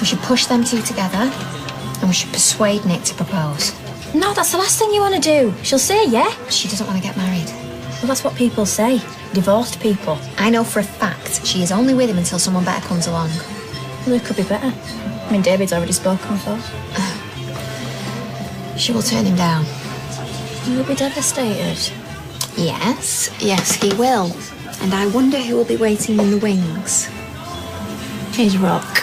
We should push them two together and we should persuade Nick to propose. No, that's the last thing you want to do. She'll say yeah. She doesn't want to get married. Well, that's what people say. Divorced people. I know for a fact she is only with him until someone better comes along. Well, it could be better. I mean, David's already spoken for. She will turn him down. He'll be devastated. Yes, he will. And I wonder who will be waiting in the wings. He's Rock.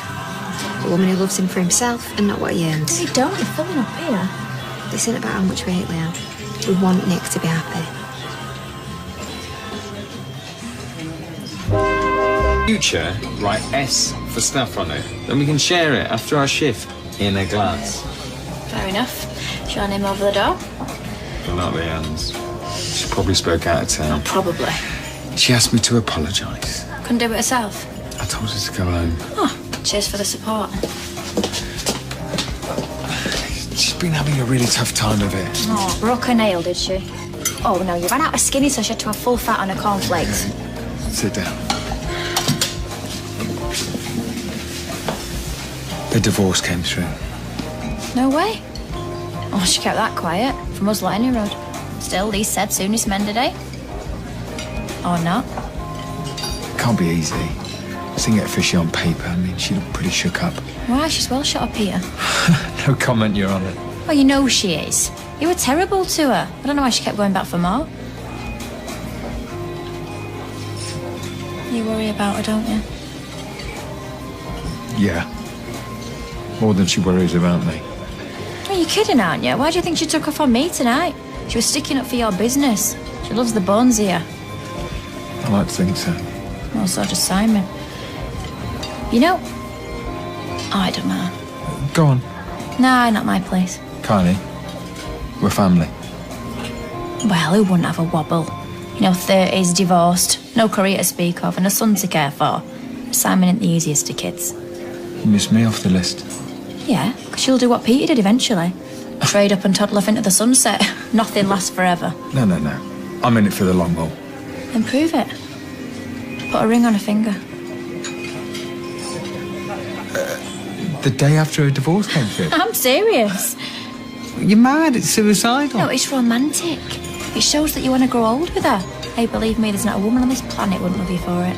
A woman who loves him for himself and not what he earns. You don't, you're filling up here. This isn't about how much we hate Leanne. We want Nick to be happy. Future, write S for stuff on it. Then we can share it after our shift in a glass. Fair enough. Shall I name over the door? Well, not Leanne's. She probably spoke out of turn. Probably. She asked me to apologise. Couldn't do it herself. I told her to go home. Oh, cheers for the support. She's been having a really tough time of it. Oh, broke her nail, did she? Oh, no, you ran out of skinny, so she had to have full fat on her cornflakes. Sit down. The divorce came through. No way. Oh, she kept that quiet. From us lot any road. Still, Lee said soonest mend a day. Or not. Can't be easy. Seeing it officially on paper, I mean, she looked pretty shook up. Why? She's well shut up here. No comment, Your Honour. Well, you know she is. You were terrible to her. I don't know why she kept going back for more. You worry about her, don't you? Yeah. More than she worries about me. Well, you're kidding, aren't you? Why do you think she took off on me tonight? She was sticking up for your business. She loves the bones here. I like to think so. Well, so does Simon. You know... Oh, I don't know. Go on. Nah, not my place. Kylie, we're family. Well, who wouldn't have a wobble? You know, 30's divorced, no career to speak of, and a son to care for. Simon ain't the easiest of kids. You missed me off the list. Yeah, because she'll do what Peter did eventually. Trade up and toddle off into the sunset. Nothing lasts forever. No. I'm in it for the long haul. Then prove it. Put a ring on her finger. The day after a divorce came through? I'm serious. You're mad, it's suicidal. No, it's romantic. It shows that you want to grow old with her. Hey, believe me, there's not a woman on this planet wouldn't love you for it.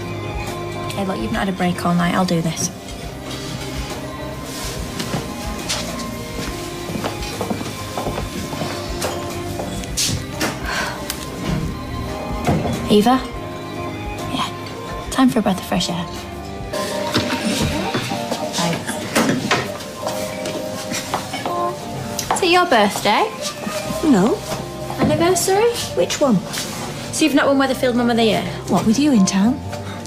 Hey, look, you've not had a break all night. I'll do this. Eva? Yeah. Time for a breath of fresh air. Is it your birthday? No. Anniversary? Which one? So you've not won Weatherfield Mum of the Year? What, with you in town?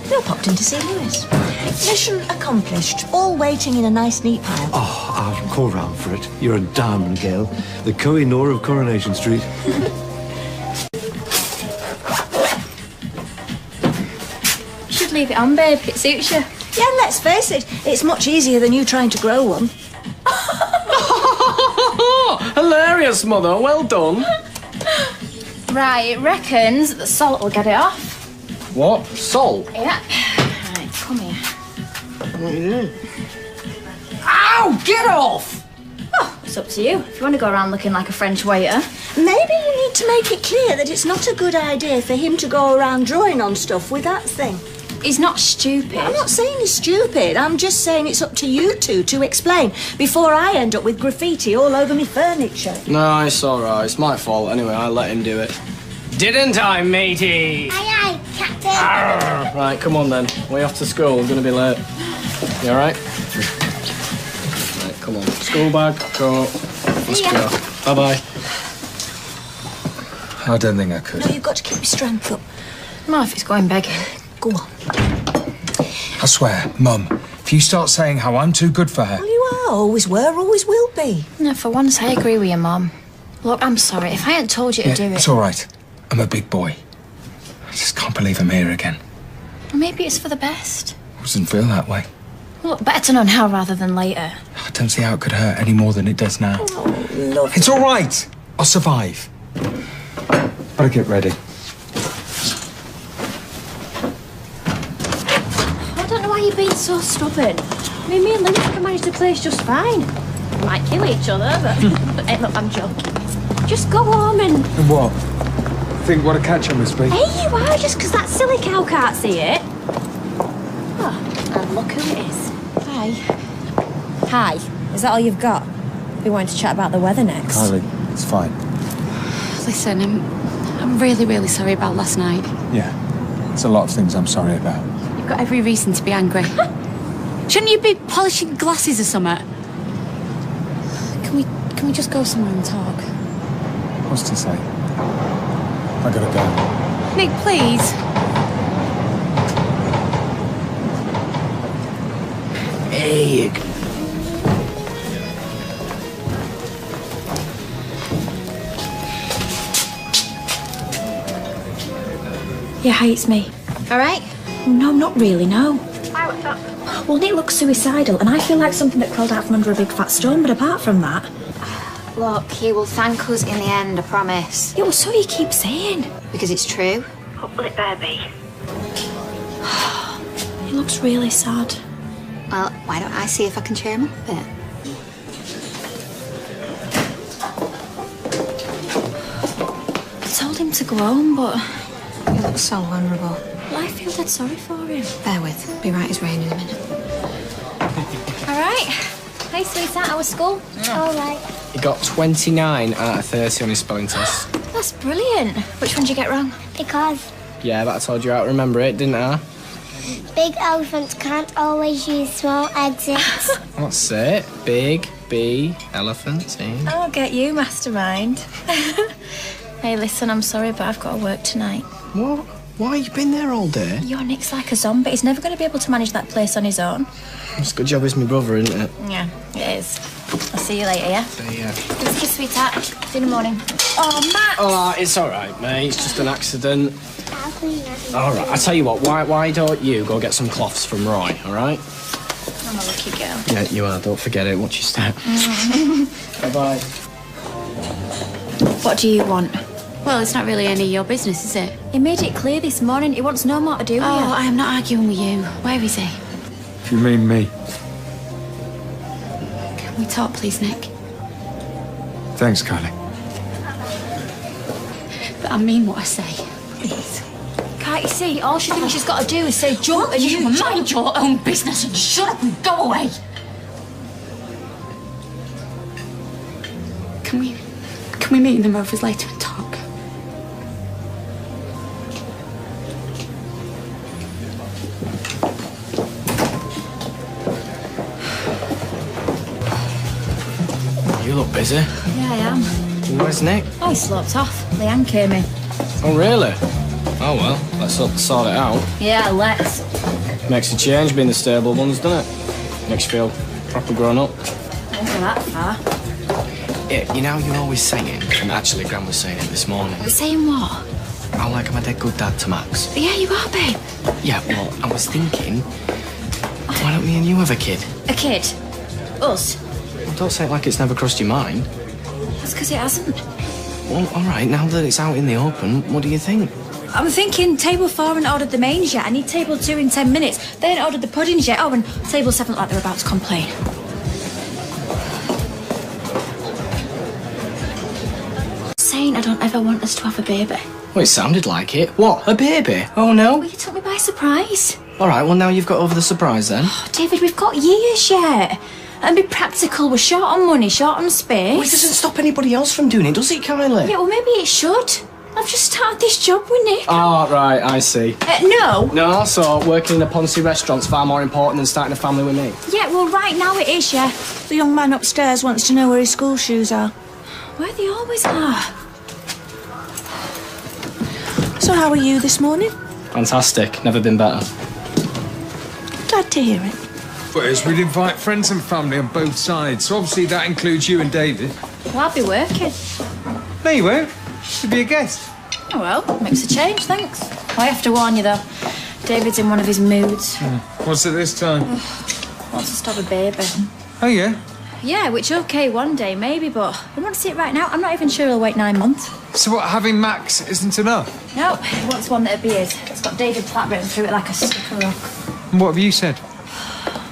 No, popped in to see Lewis. Mission accomplished. All waiting in a nice, neat pile. Oh, I'll call round for it. You're a diamond girl. The Koh-i-Noor of Coronation Street. Leave it on, babe. It suits you. Yeah, and let's face it, it's much easier than you trying to grow one. Hilarious, Mother. Well done. Right, it reckons that salt will get it off. What? Salt? Yeah. Right, come here. What are you doing? Ow! Get off! Oh, it's up to you. If you want to go around looking like a French waiter. Maybe you need to make it clear that it's not a good idea for him to go around drawing on stuff with that thing. He's not stupid. I'm not saying he's stupid. I'm just saying it's up to you two to explain before I end up with graffiti all over me furniture. No, it's all right. It's my fault. Anyway, I let him do it. Didn't I, matey? Aye, aye, Captain. Right, come on then. Way off to school. We're going to be late. You all right? Right, come on. School bag, go. Let's go. Bye-bye. I don't think I could. No, you've got to keep your strength up. Well, if it's going begging. Go on. I swear, Mum, if you start saying how I'm too good for her... Well, you are. Always were, always will be. No, for once, I agree with you, Mum. Look, I'm sorry. If I hadn't told you to do it... It's all right. I'm a big boy. I just can't believe I'm here again. Well, maybe it's for the best. It doesn't feel that way. Look, better to know now rather than later. I don't see how it could hurt any more than it does now. Oh, love. It's all right. I'll survive. Better get ready. I don't know why you're being so stubborn. I mean, me and Linda can manage the place just fine. We might kill each other, but hey, look, I'm joking. Just go home and... And what? Think what a catch I must be? Hey, you are, just because that silly cow can't see it. Oh, and look who it is. Hi. Hi. Is that all you've got? We wanted to chat about the weather next. Kylie, it's fine. Listen, I'm really, really sorry about last night. Yeah, there's a lot of things I'm sorry about. You've got every reason to be angry. Shouldn't you be polishing glasses or something? Can we just go somewhere and talk? What's to say? I gotta go. Nick, please. Hey. Yeah, hi, it's me. All right? No, not really, no. Why, what's up? Well, Nick looks suicidal, and I feel like something that crawled out from under a big fat stone, but apart from that... Look, he will thank us in the end, I promise. Yeah, well, so you keep saying. Because it's true. What will it be? He looks really sad. Well, why don't I see if I can cheer him up a bit? I told him to go home, but... You look so vulnerable. Well, I feel dead sorry for him. Bear with. Be right as rain in a minute. All right. Hey, sweetheart, how was school? All right. He got 29 out of 30 on his spelling test. That's brilliant. Which one did you get wrong? Because Yeah, but I told you how to remember it, didn't I? big elephants can't always use small exits. That's it. Big B elephant. See? I'll get you, mastermind. Hey, listen, I'm sorry, but I've got to work tonight. What? Why? You've been there all day. Your Nick's like a zombie. He's never going to be able to manage that place on his own. It's a good job he's my brother, isn't it? Yeah, it is. I'll see you later, yeah? See ya. Thank you, sweetheart. See you in the morning. Oh, Max! Oh, it's all right, mate. It's just an accident. All right, I tell you what. Why don't you go get some cloths from Roy? All right? I'm a lucky girl. Yeah, you are. Don't forget it. Watch your step. Bye bye. What do you want? Well, it's not really any of your business, is it? He made it clear this morning he wants no more to do with you. Oh, I am not arguing with you. Where is he? If you mean me. Can we talk, please, Nick? Thanks, Kylie. But I mean what I say. Please. Can't you see? All she thinks she's got to do is say jump and you mind your own business and shut up and go away. Can we meet in the Rovers later and talk? You look busy. Yeah, I am. Where's Nick? Oh, he sloped off. Leanne came in. Oh, really? Oh, well, let's sort it out. Yeah, let's. Makes a change being the stable ones, doesn't it? Makes you feel proper grown up. Don't go that far. Yeah, you know, you're always saying, and actually Gran was saying it this morning. Saying what? how like I'm a dead good dad to Max. Yeah, you are, babe. Yeah, well, I was thinking, why don't me and you have a kid? A kid? Us? Well, don't say it like it's never crossed your mind. That's because it hasn't. Well, all right, now that it's out in the open, what do you think? I'm thinking table 4 ain't ordered the mains yet. I need table 2 in 10 minutes. They ain't ordered the puddings yet. Oh, and table 7 like they're about to complain. Saying I don't ever want us to have a baby. Well, it sounded like it. What, a baby? Oh, no? Well, you took me by surprise. All right, well, now you've got over the surprise, then. Oh, David, we've got years yet. And be practical, we're short on money, short on space. Well, it doesn't stop anybody else from doing it, does it, Kylie? Yeah, well, maybe it should. I've just started this job with Nick. Oh, right, I see. No. No, so working in a Ponzi restaurant's far more important than starting a family with me. Yeah, well, right now it is, yeah. The young man upstairs wants to know where his school shoes are. Where they always are. So how are you this morning? Fantastic, never been better. Glad to hear it. Whereas we'd invite friends and family on both sides, so obviously that includes you and David. Well, I'll be working. No, you won't. You'll be a guest. Oh, well, makes a change, thanks. I have to warn you, though. David's in one of his moods. What's it this time? Wants to stop a baby. Oh, yeah? Yeah, which, OK, one day, maybe, but I want to see it right now. I'm not even sure he'll wait 9 months. So what, having Max isn't enough? No, he wants one that'd be his. It's got David Platt written through it like a stick of rock. And what have you said?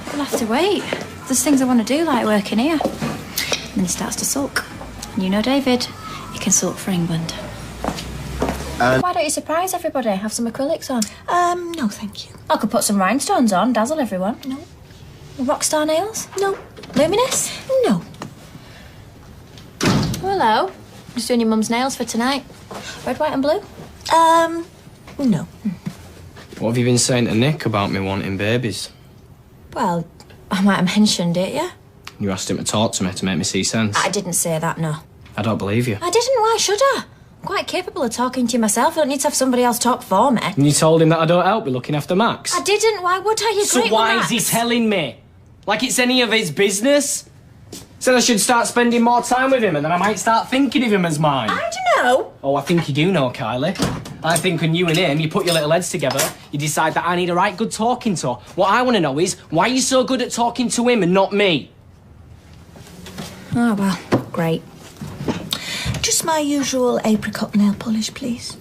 We'll have to wait. There's things I want to do, like working here. And then he starts to sulk. And you know David, he can sulk for England. Why don't you surprise everybody? Have some acrylics on? No, thank you. I could put some rhinestones on, dazzle everyone. No. Rockstar nails? No. Luminous? No. Oh, hello. Just doing your mum's nails for tonight. Red, white and blue? No. What have you been saying to Nick about me wanting babies? Well, I might have mentioned it, yeah? You asked him to talk to me to make me see sense. I didn't say that, no. I don't believe you. I didn't, why should I? I'm quite capable of talking to myself. I don't need to have somebody else talk for me. And you told him that I don't help with looking after Max? I didn't, why would I? You're So great why with is he Max. telling me? Like it's any of his business? Said I should start spending more time with him and then I might start thinking of him as mine. I don't know. Oh, I think you do know, Kylie. I think when you and him, you put your little heads together, you decide that I need a right good talking to. What I want to know is, why are you so good at talking to him and not me? Oh, well, great. Just my usual apricot nail polish, please.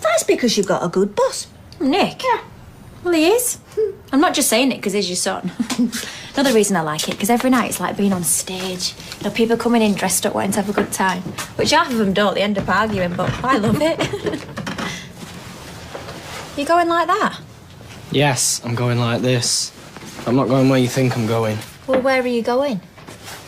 That's because you've got a good boss. Nick? Yeah. Well, he is. I'm not just saying it because he's your son. Another reason I like it, because every night it's like being on stage. You know, people coming in dressed up wanting to have a good time. Which half of them don't, they end up arguing, but I love it. You going like that? Yes, I'm going like this. I'm not going where you think I'm going. Well, where are you going?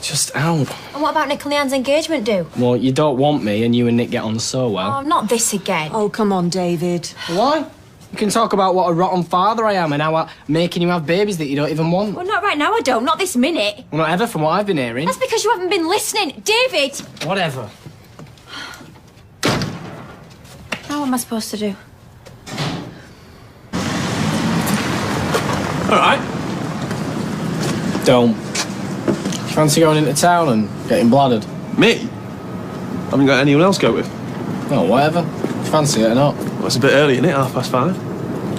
Just out. And what about Nick and Leanne's engagement do? Well, you don't want me and you and Nick get on so well. Oh, not this again. Oh, come on, David. Why? You can talk about what a rotten father I am and how I'm making you have babies that you don't even want. Well, not right now, I don't. Not this minute. Well, not ever from what I've been hearing. That's because you haven't been listening. David! Whatever. Now what am I supposed to do? All right. Don't. Fancy going into town and getting bladdered? Me? I haven't got anyone else to go with. Oh, whatever. Fancy it or not. Well, it's a bit early, isn't it? 5:30.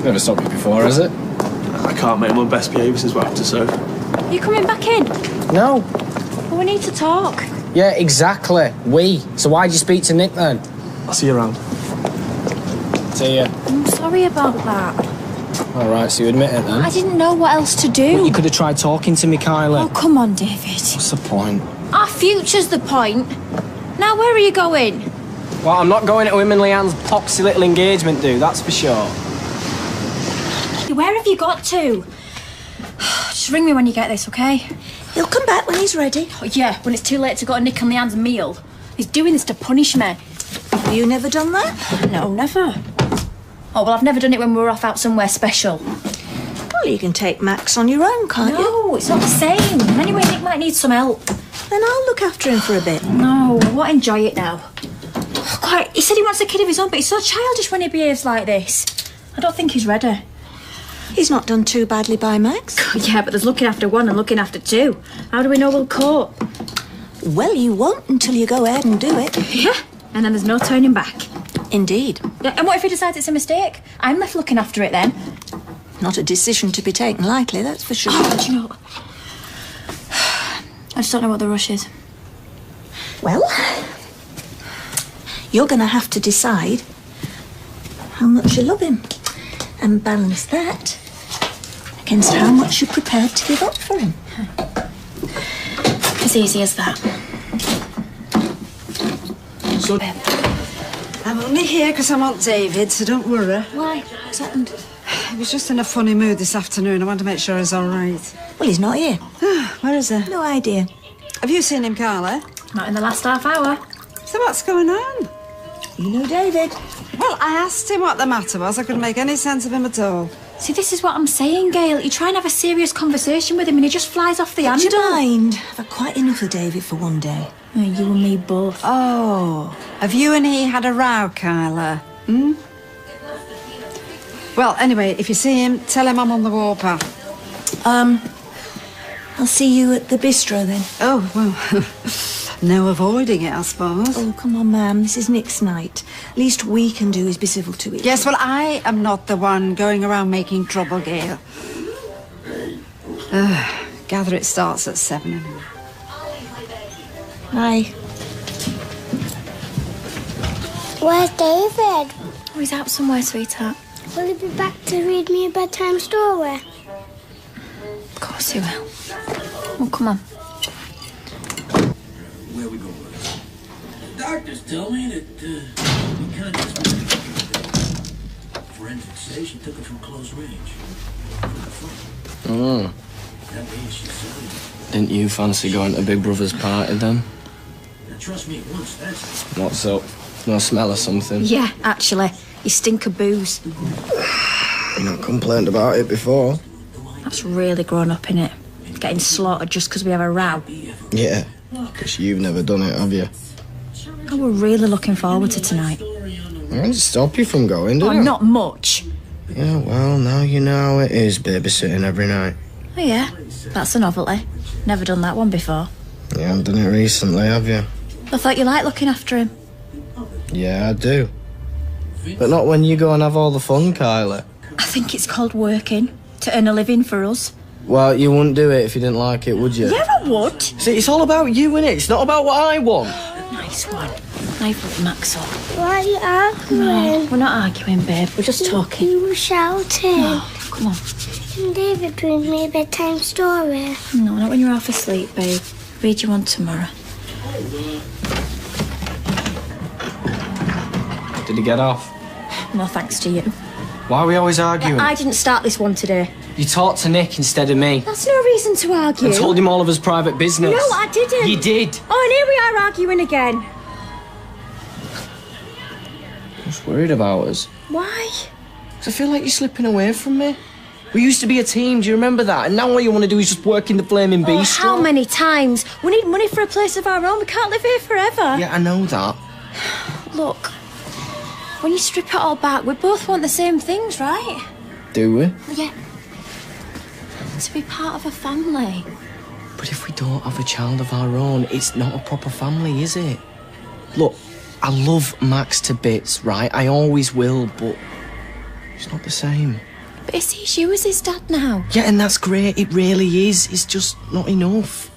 Never stopped me before, has it? I can't make my best behaviour since we're after so. Are you coming back in? No. Well, we need to talk. Yeah, exactly. We. So why'd you speak to Nick then? I'll see you around. See ya. I'm sorry about that. All right, so you admit it then? I didn't know what else to do. Well, you could have tried talking to me, Kylie. Oh, come on, David. What's the point? Our future's the point. Now, where are you going? Well, I'm not going to him and Leanne's poxy little engagement do, that's for sure. Where have you got to? Just ring me when you get this, OK? He'll come back when he's ready. Oh, yeah, when it's too late to go to Nick and Leanne's meal. He's doing this to punish me. Have you never done that? No, never. Oh, well, I've never done it when we were off out somewhere special. Well, you can take Max on your own, can't you? No, it's not the same. Anyway, Nick might need some help. Then I'll look after him for a bit. No, I won't enjoy it now. Oh, quite. He said he wants a kid of his own, but he's so childish when he behaves like this. I don't think he's ready. He's not done too badly by Max. Yeah, but there's looking after one and looking after two. How do we know we'll cope? Well, you won't until you go ahead and do it. Yeah, And then there's no turning back. Indeed. Yeah, and what if he decides it's a mistake? I'm left looking after it then. Not a decision to be taken lightly, that's for sure. Oh, do you know what? I just don't know what the rush is. Well, you're going to have to decide how much you love him and balance that against how much you're prepared to give up for him. As easy as that. So, I'm only here because I want David, so don't worry. Why? What's happened? He was just in a funny mood this afternoon. I wanted to make sure he's all right. Well, he's not here. Where is he? No idea. Have you seen him, Kylie? Not in the last half hour. So what's going on? You know David. Well, I asked him what the matter was. I couldn't make any sense of him at all. See, this is what I'm saying, Gail. You try and have a serious conversation with him and he just flies off the handle. Do you mind? I've had quite enough of David for one day. Oh, you and me both. Oh, have you and he had a row, Kyla? Hmm? Well, anyway, if you see him, tell him I'm on the warpath. I'll see you at the bistro then. Oh, well, no avoiding it, I suppose. Oh, come on, ma'am. This is Nick's night. Least we can do is be civil to each other. Yes, well, I am not the one going around making trouble, Gail. Gather it starts at 7 anyway. Hi. Where's David? Oh, he's out somewhere, sweetheart. Will he be back to read me a bedtime story? Of course he will. Oh, come on. Where are we going with this? Doctors tell me that we can't just... Forensics say she took it from close range. Oh. That means she's silly. Didn't you fancy going to Big Brother's party then? Now trust me once, that's... What's up? No smell or something? Yeah, actually. You stink of booze. You not complained about it before? That's really grown up, innit? Getting slaughtered just because we have a row. Yeah, because you've never done it, have you? I were really looking forward to tonight. I didn't stop you from going, did I? Not much. Yeah, well, now you know how it is babysitting every night. Oh, yeah. That's a novelty. Never done that one before. You haven't done it recently, have you? I thought you liked looking after him. Yeah, I do. But not when you go and have all the fun, Kylie. I think it's called working. To earn a living for us. Well, you wouldn't do it if you didn't like it, would you? Yeah, I would. See, it's all about you, innit? It's not about what I want. Nice one. Now you've got Max up. Why are you arguing? No, we're not arguing, babe. We're just talking. You were shouting. No, come on. Can David read me a bedtime story? No, not when you're half asleep, babe. Read you one tomorrow. Did he get off? No thanks to you. Why are we always arguing? I didn't start this one today. You talked to Nick instead of me. That's no reason to argue. I told him all of his private business. No, I didn't. You did. Oh, and here we are arguing again. I was worried about us. Why? Because I feel like you're slipping away from me. We used to be a team, do you remember that? And now all you want to do is just work in the flaming bistro. How many times? We need money for a place of our own. We can't live here forever. Yeah, I know that. Look, when you strip it all back, we both want the same things, right? Do we? Yeah. To be part of a family. But if we don't have a child of our own, it's not a proper family, is it? Look, I love Max to bits, right? I always will, but it's not the same. But he sees you as his dad now. Yeah, and that's great. It really is. It's just not enough.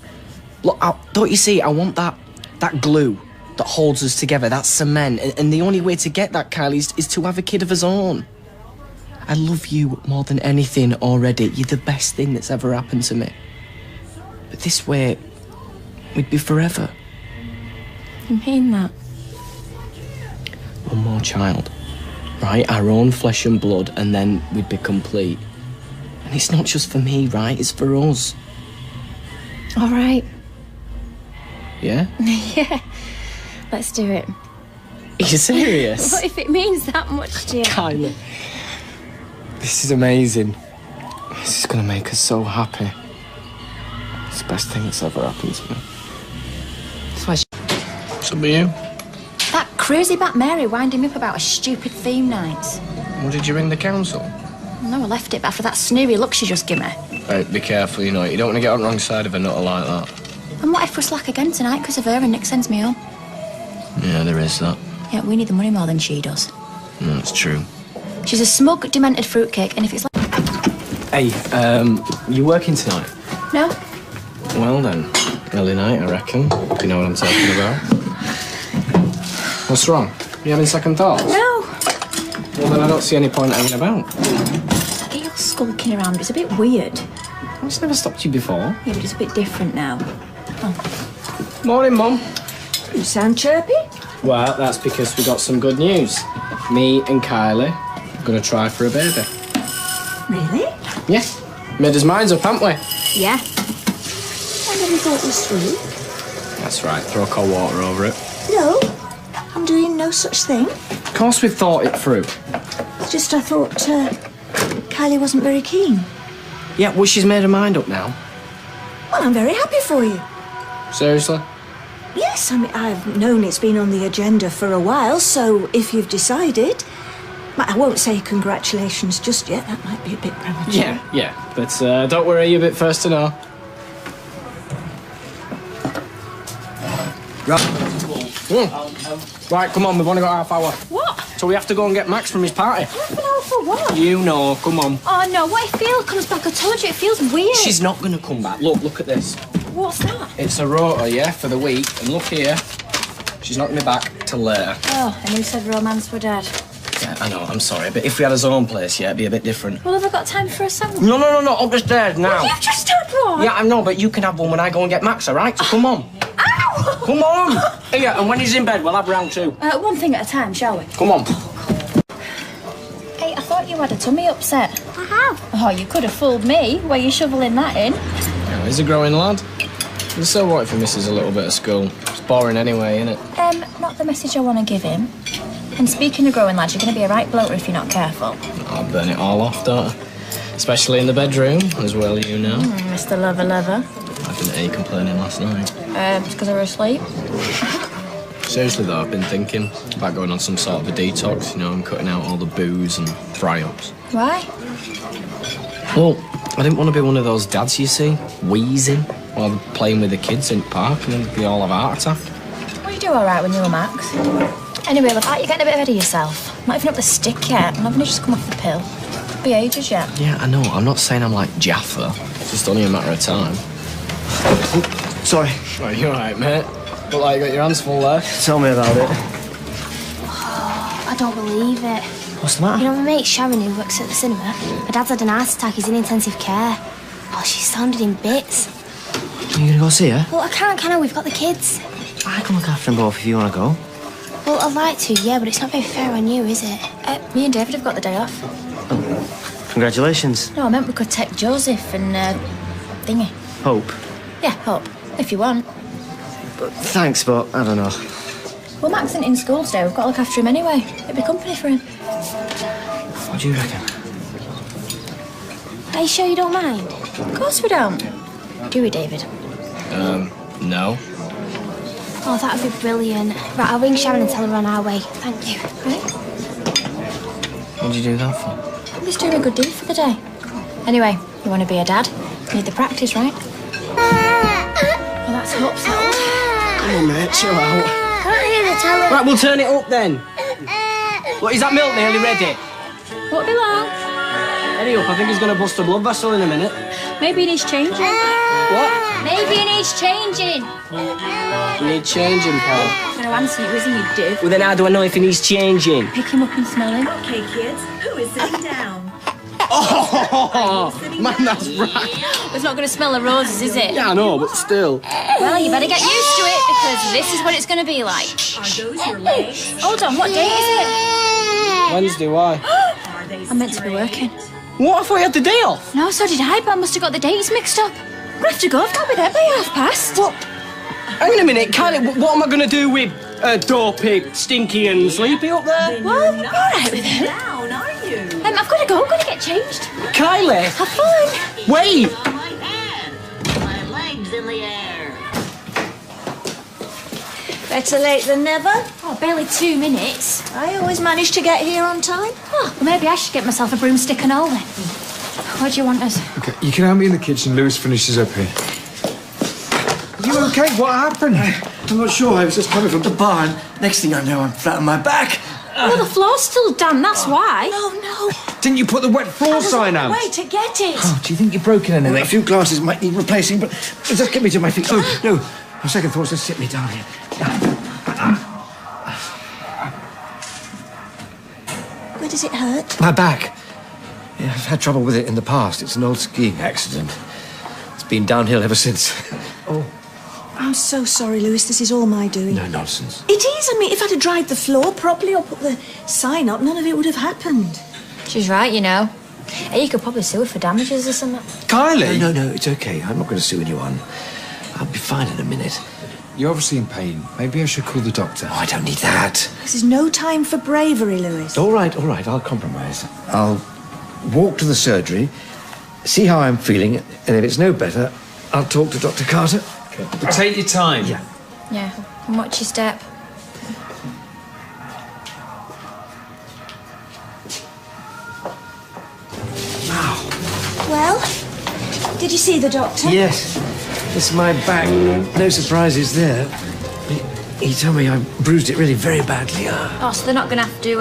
Look, don't you see? I want that glue that holds us together, that cement. And the only way to get that, Kylie, is to have a kid of his own. I love you more than anything already. You're the best thing that's ever happened to me. But this way, we'd be forever. You mean that? One more child, right? Our own flesh and blood, and then we'd be complete. And it's not just for me, right? It's for us. All right. Yeah? Yeah. Let's do it. Are you serious? What if it means that much to you? Kylie. This is amazing. This is going to make us so happy. It's the best thing that's ever happened to me. What's up with you? That crazy bat Mary winding me up about a stupid theme night. What, did you ring the council? No, I left it after that sneery look she just gave me. Right, be careful, you know. You don't want to get on the wrong side of a nutter like that. And what if we're slack again tonight because of her and Nick sends me home? Yeah, there is that. Yeah, we need the money more than she does. No, it's true. She's a smug, demented fruitcake, and if it's like... Hey, you working tonight? No? Well then, early night, I reckon. You know what I'm talking about. What's wrong? You having second thoughts? No. Well, then I don't see any point hanging about. You're skulking around. It's a bit weird. It's never stopped you before. Yeah, but it's a bit different now. Oh. Morning, Mum. You sound chirpy. Well, that's because we got some good news. Me and Kylie are going to try for a baby. Really? Yeah. Made his minds up, haven't we? Yeah. I never thought this through. That's right. Throw cold water over it. No, I'm doing no such thing. Of course we thought it through. It's just I thought Kylie wasn't very keen. Yeah, well, she's made her mind up now. Well, I'm very happy for you. Seriously? Yes, I mean, I've known it's been on the agenda for a while, so if you've decided... I won't say congratulations just yet, that might be a bit premature. Yeah, but don't worry, you're a bit first to know. Right, come on, we've only got half hour. What? So we have to go and get Max from his party. Half an hour for what? You know, come on. Oh, no, what if Phil comes back? I told you, it feels weird. She's not going to come back. Look at this. What's that? It's a rota, yeah, for the week. And look here, she's not going to be back till later. Oh, and who said romance were dead? Yeah, I know, I'm sorry, but if we had his own place, yeah, it'd be a bit different. Well, have I got time for a song? No, up the stairs now. Well, you've just had one. Yeah, I know, but you can have one when I go and get Max, all right? So come on. Ow! Come on! Here, and when he's in bed, we'll have round two. One thing at a time, shall we? Come on. Hey, I thought you had a tummy upset. I have. Oh, you could have fooled me. Why are you shoveling that in? Yeah, he's a growing lad. And so what if he misses a little bit of school? It's boring anyway, isn't it? Not the message I want to give him. And speaking of growing lads, you're going to be a right bloater if you're not careful. I'll burn it all off, don't I? Especially in the bedroom, as well, you know. Mr. Lover. I didn't hear you complaining last night. It's because I were asleep. Seriously, though, I've been thinking about going on some sort of a detox, you know, and cutting out all the booze and fry-ups. Why? Well, I didn't want to be one of those dads, you see, wheezing while they're playing with the kids in the park and then they all have a heart attack. Well, you do all right when you were Max. Anyway, look, you're getting a bit ahead of yourself. I'm not even up the stick yet, and I've only just come off the pill. It'll be ages yet. Yeah, I know. I'm not saying I'm like Jaffa. It's just only a matter of time. Oh, sorry. Right, you all right, mate? Look like you got your hands full there. Tell me about it. Oh, I don't believe it. What's the matter? You know, my mate Sharon, who works at the cinema, my dad's had an heart attack. He's in intensive care. Oh, she sounded in bits. Are you going to go see her? Well, I can't, can I? We've got the kids. I can look after them both if you want to go. Well, I'd like to, yeah, but it's not very fair on you, is it? Me and David have got the day off. Oh, congratulations. No, I meant we could take Joseph and, thingy. Hope. Yeah, Hope. If you want. Thanks, but I don't know. Well, Max isn't in school today. We've got to look after him anyway. It'd be company for him. What do you reckon? Are you sure you don't mind? Of course we don't. Do we, David? No. Oh, that would be brilliant. Right, I'll ring Sharon and tell her we're on our way. Thank you. Right? What'd you do that for? I'm just doing a good deed for the day. Anyway, you want to be a dad? You need the practice, right? Well, that's Hope settled. Come on, mate, chill out. Can't hear the television. Right, we'll turn it up then. Look, is that milk nearly ready? Won't be long. Hurry up, I think he's going to bust a blood vessel in a minute. Maybe he needs changing. What? Maybe he needs changing. You need changing, pal. I'm going to answer you, isn't you, div? Well, then how do I know if he needs changing? Pick him up and smell him. Okay, kids, who is sitting down? Oh, man, that's right. It's not going to smell of roses, is it? Yeah, I know, but still. Well, you better get used to it, because this is what it's going to be like. Are those your legs? Hold on, what date is it? Wednesday, why? I'm meant to be working. What? I thought you had the day off. No, so did I, but I must have got the dates mixed up. I'm going to have to go. I've got to be there by past. What? Hang on a minute, Kylie, what am I going to do with dopey, stinky and sleepy up there? Well, you're all right with it. Down, are you? I've got to go. I've got to get changed. Kylie! Have fun. Wait! My legs in the air. Better late than never. Oh, barely 2 minutes. I always manage to get here on time. Oh, well, maybe I should get myself a broomstick and all then. What do you want us? Okay, you can help me in the kitchen. Lewis finishes up here. You okay? What happened? I'm not sure. I was just coming from the bar, and next thing I know, I'm flat on my back. Well, the floor's still damp, that's why. No. Didn't you put the wet floor sign out? Wait to get it. Oh, do you think you've broken anything? A few glasses might need replacing, but just get me to my feet. Oh, no. My second thought's just sit me down here. Where does it hurt? My back. Yeah, I've had trouble with it in the past. It's an old skiing accident. It's been downhill ever since. Oh. I'm so sorry, Lewis. This is all my doing. No nonsense. It is. I mean, if I'd have dried the floor properly or put the sign up, none of it would have happened. She's right, you know. Hey, you could probably sue her for damages or something. Kylie? No, it's okay. I'm not going to sue anyone. I'll be fine in a minute. You're obviously in pain. Maybe I should call the doctor. Oh, I don't need that. This is no time for bravery, Lewis. All right. I'll compromise. I'll walk to the surgery, see how I'm feeling, and if it's no better, I'll talk to Dr. Carter. But take your time. Yeah. Yeah, and watch your step. Well, did you see the doctor? Yes. It's my back. No surprises there. He told me I bruised it really very badly. Oh, so they're not going to have to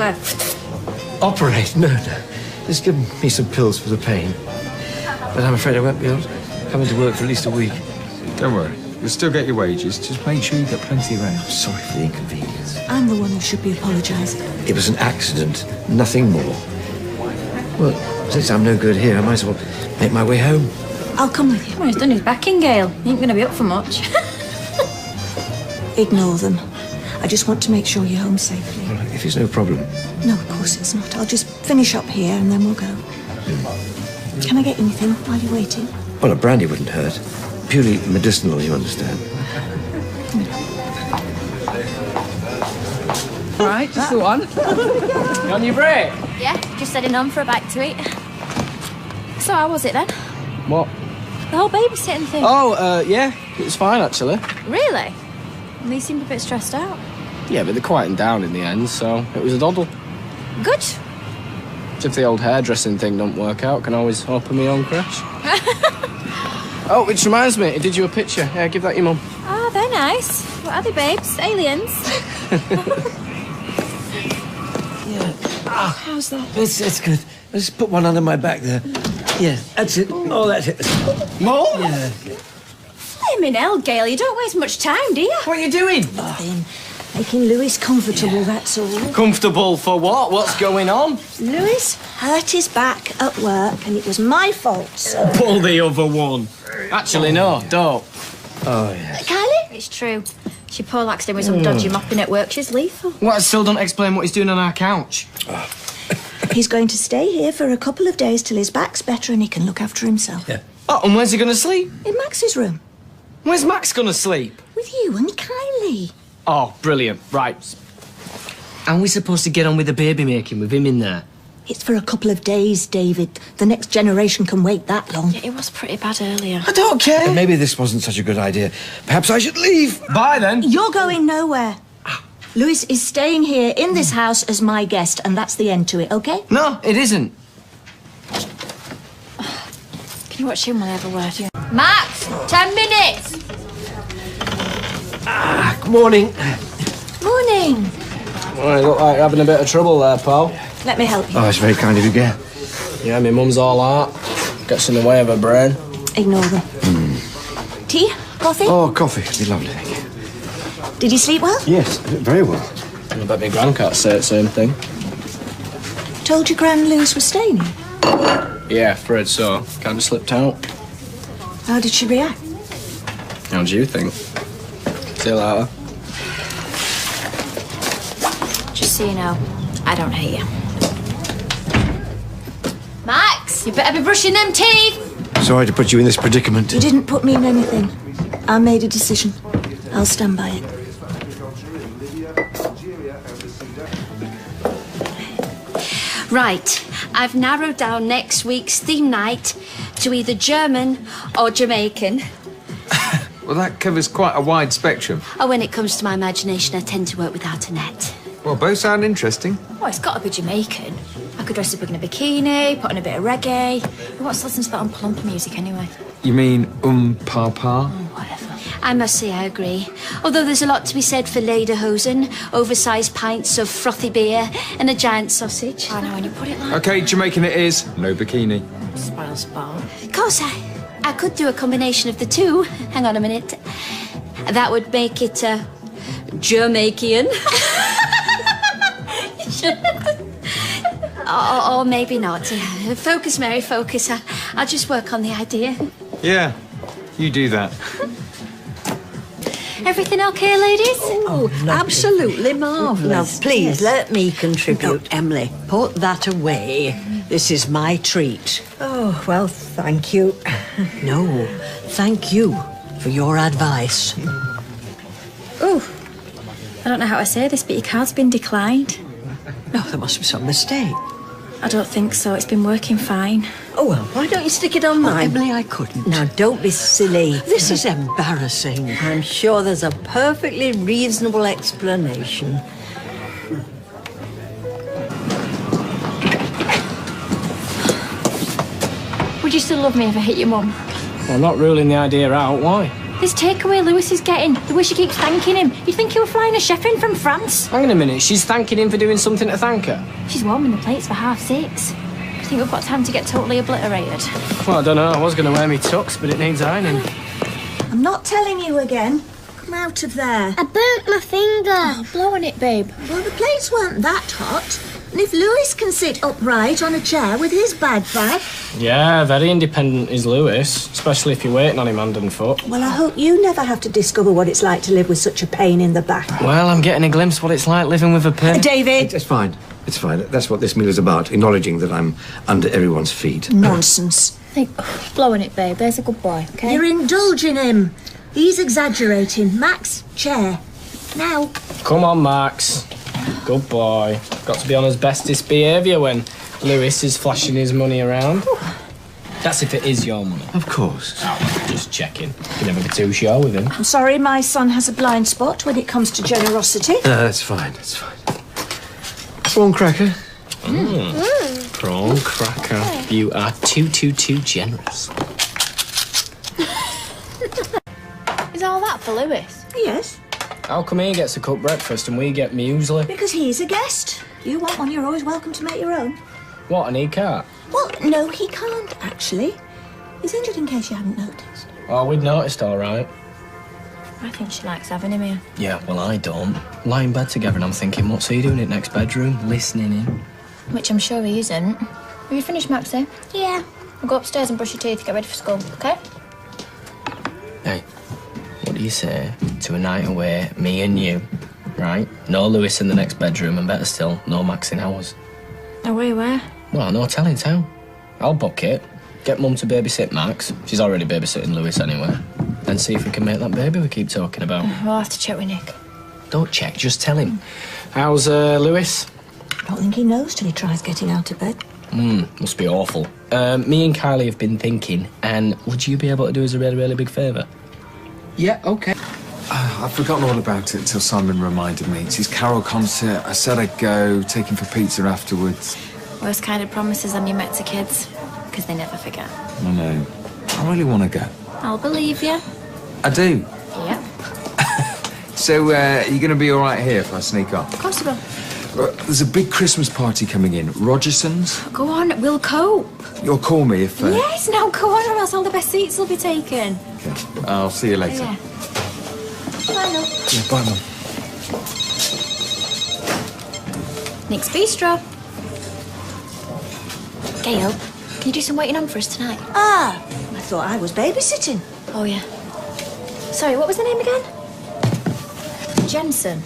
Operate? No. Just give me some pills for the pain. But I'm afraid I won't be able to come into work for at least a week. Don't worry. You'll still get your wages. Just make sure you get plenty of rest. I'm sorry for the inconvenience. I'm the one who should be apologising. It was an accident. Nothing more. Well, since I'm no good here, I might as well make my way home. I'll come with you. Well, he's done his backing, Gail. He ain't going to be up for much. Ignore them. I just want to make sure you're home safely. All right, if it's no problem. No, of course it's not. I'll just finish up here and then we'll go. Can I get anything while you're waiting? Well, a brandy wouldn't hurt. Purely medicinal, you understand. All right, just the one. You on your break? Yeah, just heading on for a bite to eat. So how was it then? What? The whole babysitting thing. Oh, yeah, it was fine actually. Really? And they seemed a bit stressed out. Yeah, but they're quieting down in the end, so it was a doddle. Good. If the old hairdressing thing don't work out, can always open my own crash. Oh, which reminds me, I did you a picture. Yeah, give that your mum. Ah, they're nice. What are they, babes? Aliens? Yeah. How's that? It's good. Let's put one under my back there. Yeah, that's it. Oh, that's it. More? Yeah. Blimmin' hell, Gail, you don't waste much time, do you? What are you doing? Nothing. Making Lewis comfortable, that's all. Comfortable for what? What's going on? Lewis hurt his back at work and it was my fault, so... Pull the other one. Actually, no, don't. Oh, yeah. Kylie? It's true. She poleaxed him with some dodgy mopping at work. She's lethal. Well, I still don't explain what he's doing on our couch. He's going to stay here for a couple of days till his back's better and he can look after himself. Yeah. Oh, and where's he going to sleep? In Max's room. Where's Max going to sleep? With you and Kylie. Oh, brilliant. Right. Aren't we supposed to get on with the baby making with him in there? It's for a couple of days, David. The next generation can wait that long. Yeah, it was pretty bad earlier. I don't care. And maybe this wasn't such a good idea. Perhaps I should leave. Bye, then. You're going nowhere. Lewis is staying here in this house as my guest, and that's the end to it, OK? No, it isn't. Can you watch him while I have a word? Yeah. Max, 10 minutes. Good morning. Morning. Well, you look like you're having a bit of trouble there, pal. Let me help you. Oh, it's very kind of you, Gail. Yeah, my mum's all art. Gets in the way of her brain. Ignore them. Tea? Coffee? Oh, coffee. It'd be lovely, thank you. Did you sleep well? Yes, very well. I bet my gran can't say the same thing. Told your Gran Lewis was staying here? Yeah, afraid so. Kind of slipped out. How did she react? How do you think? See you later. Just so you know, I don't hate you. Max, you better be brushing them teeth. Sorry to put you in this predicament. You didn't put me in anything. I made a decision. I'll stand by it. Right, I've narrowed down next week's theme night to either German or Jamaican. Well, that covers quite a wide spectrum. Oh, when it comes to my imagination, I tend to work without a net. Well, both sound interesting. Oh, it's got to be Jamaican. I could dress up in a bikini, put on a bit of reggae. Who wants to listen to that unplumper music anyway? You mean papa? Whatever. I must say I agree. Although there's a lot to be said for lederhosen, oversized pints of frothy beer, and a giant sausage. I know when you put it like Okay, Jamaican it is. No bikini. spoil sport. Of course, I could do a combination of the two. Hang on a minute. That would make it Jamaican. or maybe not. Focus, Mary, focus. I'll just work on the idea. Yeah, you do that. Everything okay, ladies? Oh, absolutely marvellous. Now, please, Yes. let me contribute. No, Emily, put that away. This is my treat. Oh, well, thank you. No, thank you for your advice. Oh, I don't know how to say this, but your card's been declined. No, there must be some mistake. I don't think so. It's been working fine. Oh, well, why don't you stick it on mine? Emily, I couldn't. Now, don't be silly. This is embarrassing. I'm sure there's a perfectly reasonable explanation. Would you still love me if I hit your mum? Well, I'm not ruling the idea out. Why? This takeaway Lewis is getting, the way she keeps thanking him. You'd think he were flying a chef in from France. Hang on a minute. She's thanking him for doing something to thank her. She's warming the plates for 6:30. I think we've got time to get totally obliterated. Well, I don't know. I was going to wear me tux, but it needs ironing. I'm not telling you again. Come out of there. I burnt my finger. Oh, blow on it, babe. Well, the plates weren't that hot. And if Lewis can sit upright on a chair with his bag bag... Yeah, very independent is Lewis, especially if you're waiting on him hand and foot. Well, I hope you never have to discover what it's like to live with such a pain in the back. Well, I'm getting a glimpse of what it's like living with a pain. David! It's fine. It's fine. That's what this meal is about, acknowledging that I'm under everyone's feet. Nonsense. Blow on it, babe. There's a good boy, okay? You're indulging him. He's exaggerating. Max, chair. Now. Come on, Max. Good boy. Got to be on his bestest behaviour when Lewis is flashing his money around. That's if it is your money. Of course. Oh, just checking. You can never be too sure with him. I'm sorry, my son has a blind spot when it comes to generosity. That's fine. That's fine. Prawn cracker. Prawn cracker. You are too generous. Is all that for Lewis? Yes, How come he gets a cooked breakfast and we get muesli? because he's a guest. You want one, you're always welcome to make your own. What, and he can't? Well, no, he can't, actually. He's injured in case you haven't noticed. Oh, we'd noticed, all right. I think she likes having him here. Yeah, well, I don't. Lie in bed together and I'm thinking, what's he doing in the next bedroom? Listening in. Which I'm sure he isn't. Have you finished, Maxie? Yeah. We'll go upstairs and brush your teeth, get ready for school, okay? Hey, what do you say to a night away, me and you, right? No Lewis in the next bedroom, and better still, no Max in ours. Away where? Well, no telling town. I'll book it. Get Mum to babysit Max. She's already babysitting Lewis anyway. Then see if we can make that baby we keep talking about. We'll have to check with Nick. Don't check, just tell him. How's Lewis? I don't think he knows till he tries getting out of bed. Must be awful. Me and Kylie have been thinking, and would you be able to do us a really big favour? Yeah, okay. I've forgotten all about it until Simon reminded me. It's his carol concert. I said I'd go, take him for pizza afterwards. Worst kind of promises on your met to kids, because they never forget. I know. I really want to go. I'll believe you. I do. Yep. So, are you going to be all right here if I sneak off? Of course you will. There's a big Christmas party coming in. Rogerson's. Go on, we'll cope. You'll call me if... Yes, now go on, or else all the best seats will be taken. Okay. I'll see you later. Yeah. Bye, love. Yeah, bye, Mum. Nick's Bistro. Gail, can you do some waiting on for us tonight? Ah, I thought I was babysitting. Oh, yeah. Sorry, what was the name again? Jensen.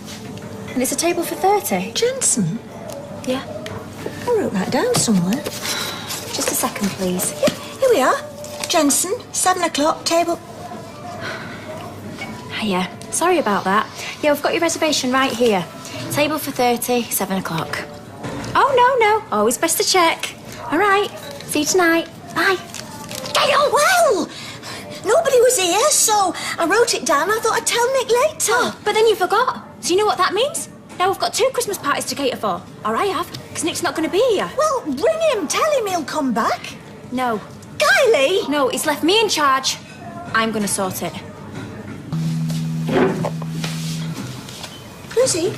And it's a table for 30. Jensen? Yeah. I wrote that down somewhere. Just a second, please. Yeah, here we are. Jensen, 7 o'clock, table... Hiya. Sorry about that. Yeah, we've got your reservation right here. Table for 30, 7 o'clock. Oh, no. Always best to check. All right. See you tonight. Bye. Gail, well, nobody was here, so I wrote it down. I thought I'd tell Nick later. Oh, but then you forgot. So you know what that means? Now we've got 2 Christmas parties to cater for. Or I have, because Nick's not going to be here. Well, ring him. Tell him he'll come back. No. Kylie! No, he's left me in charge. I'm going to sort it. Who's he?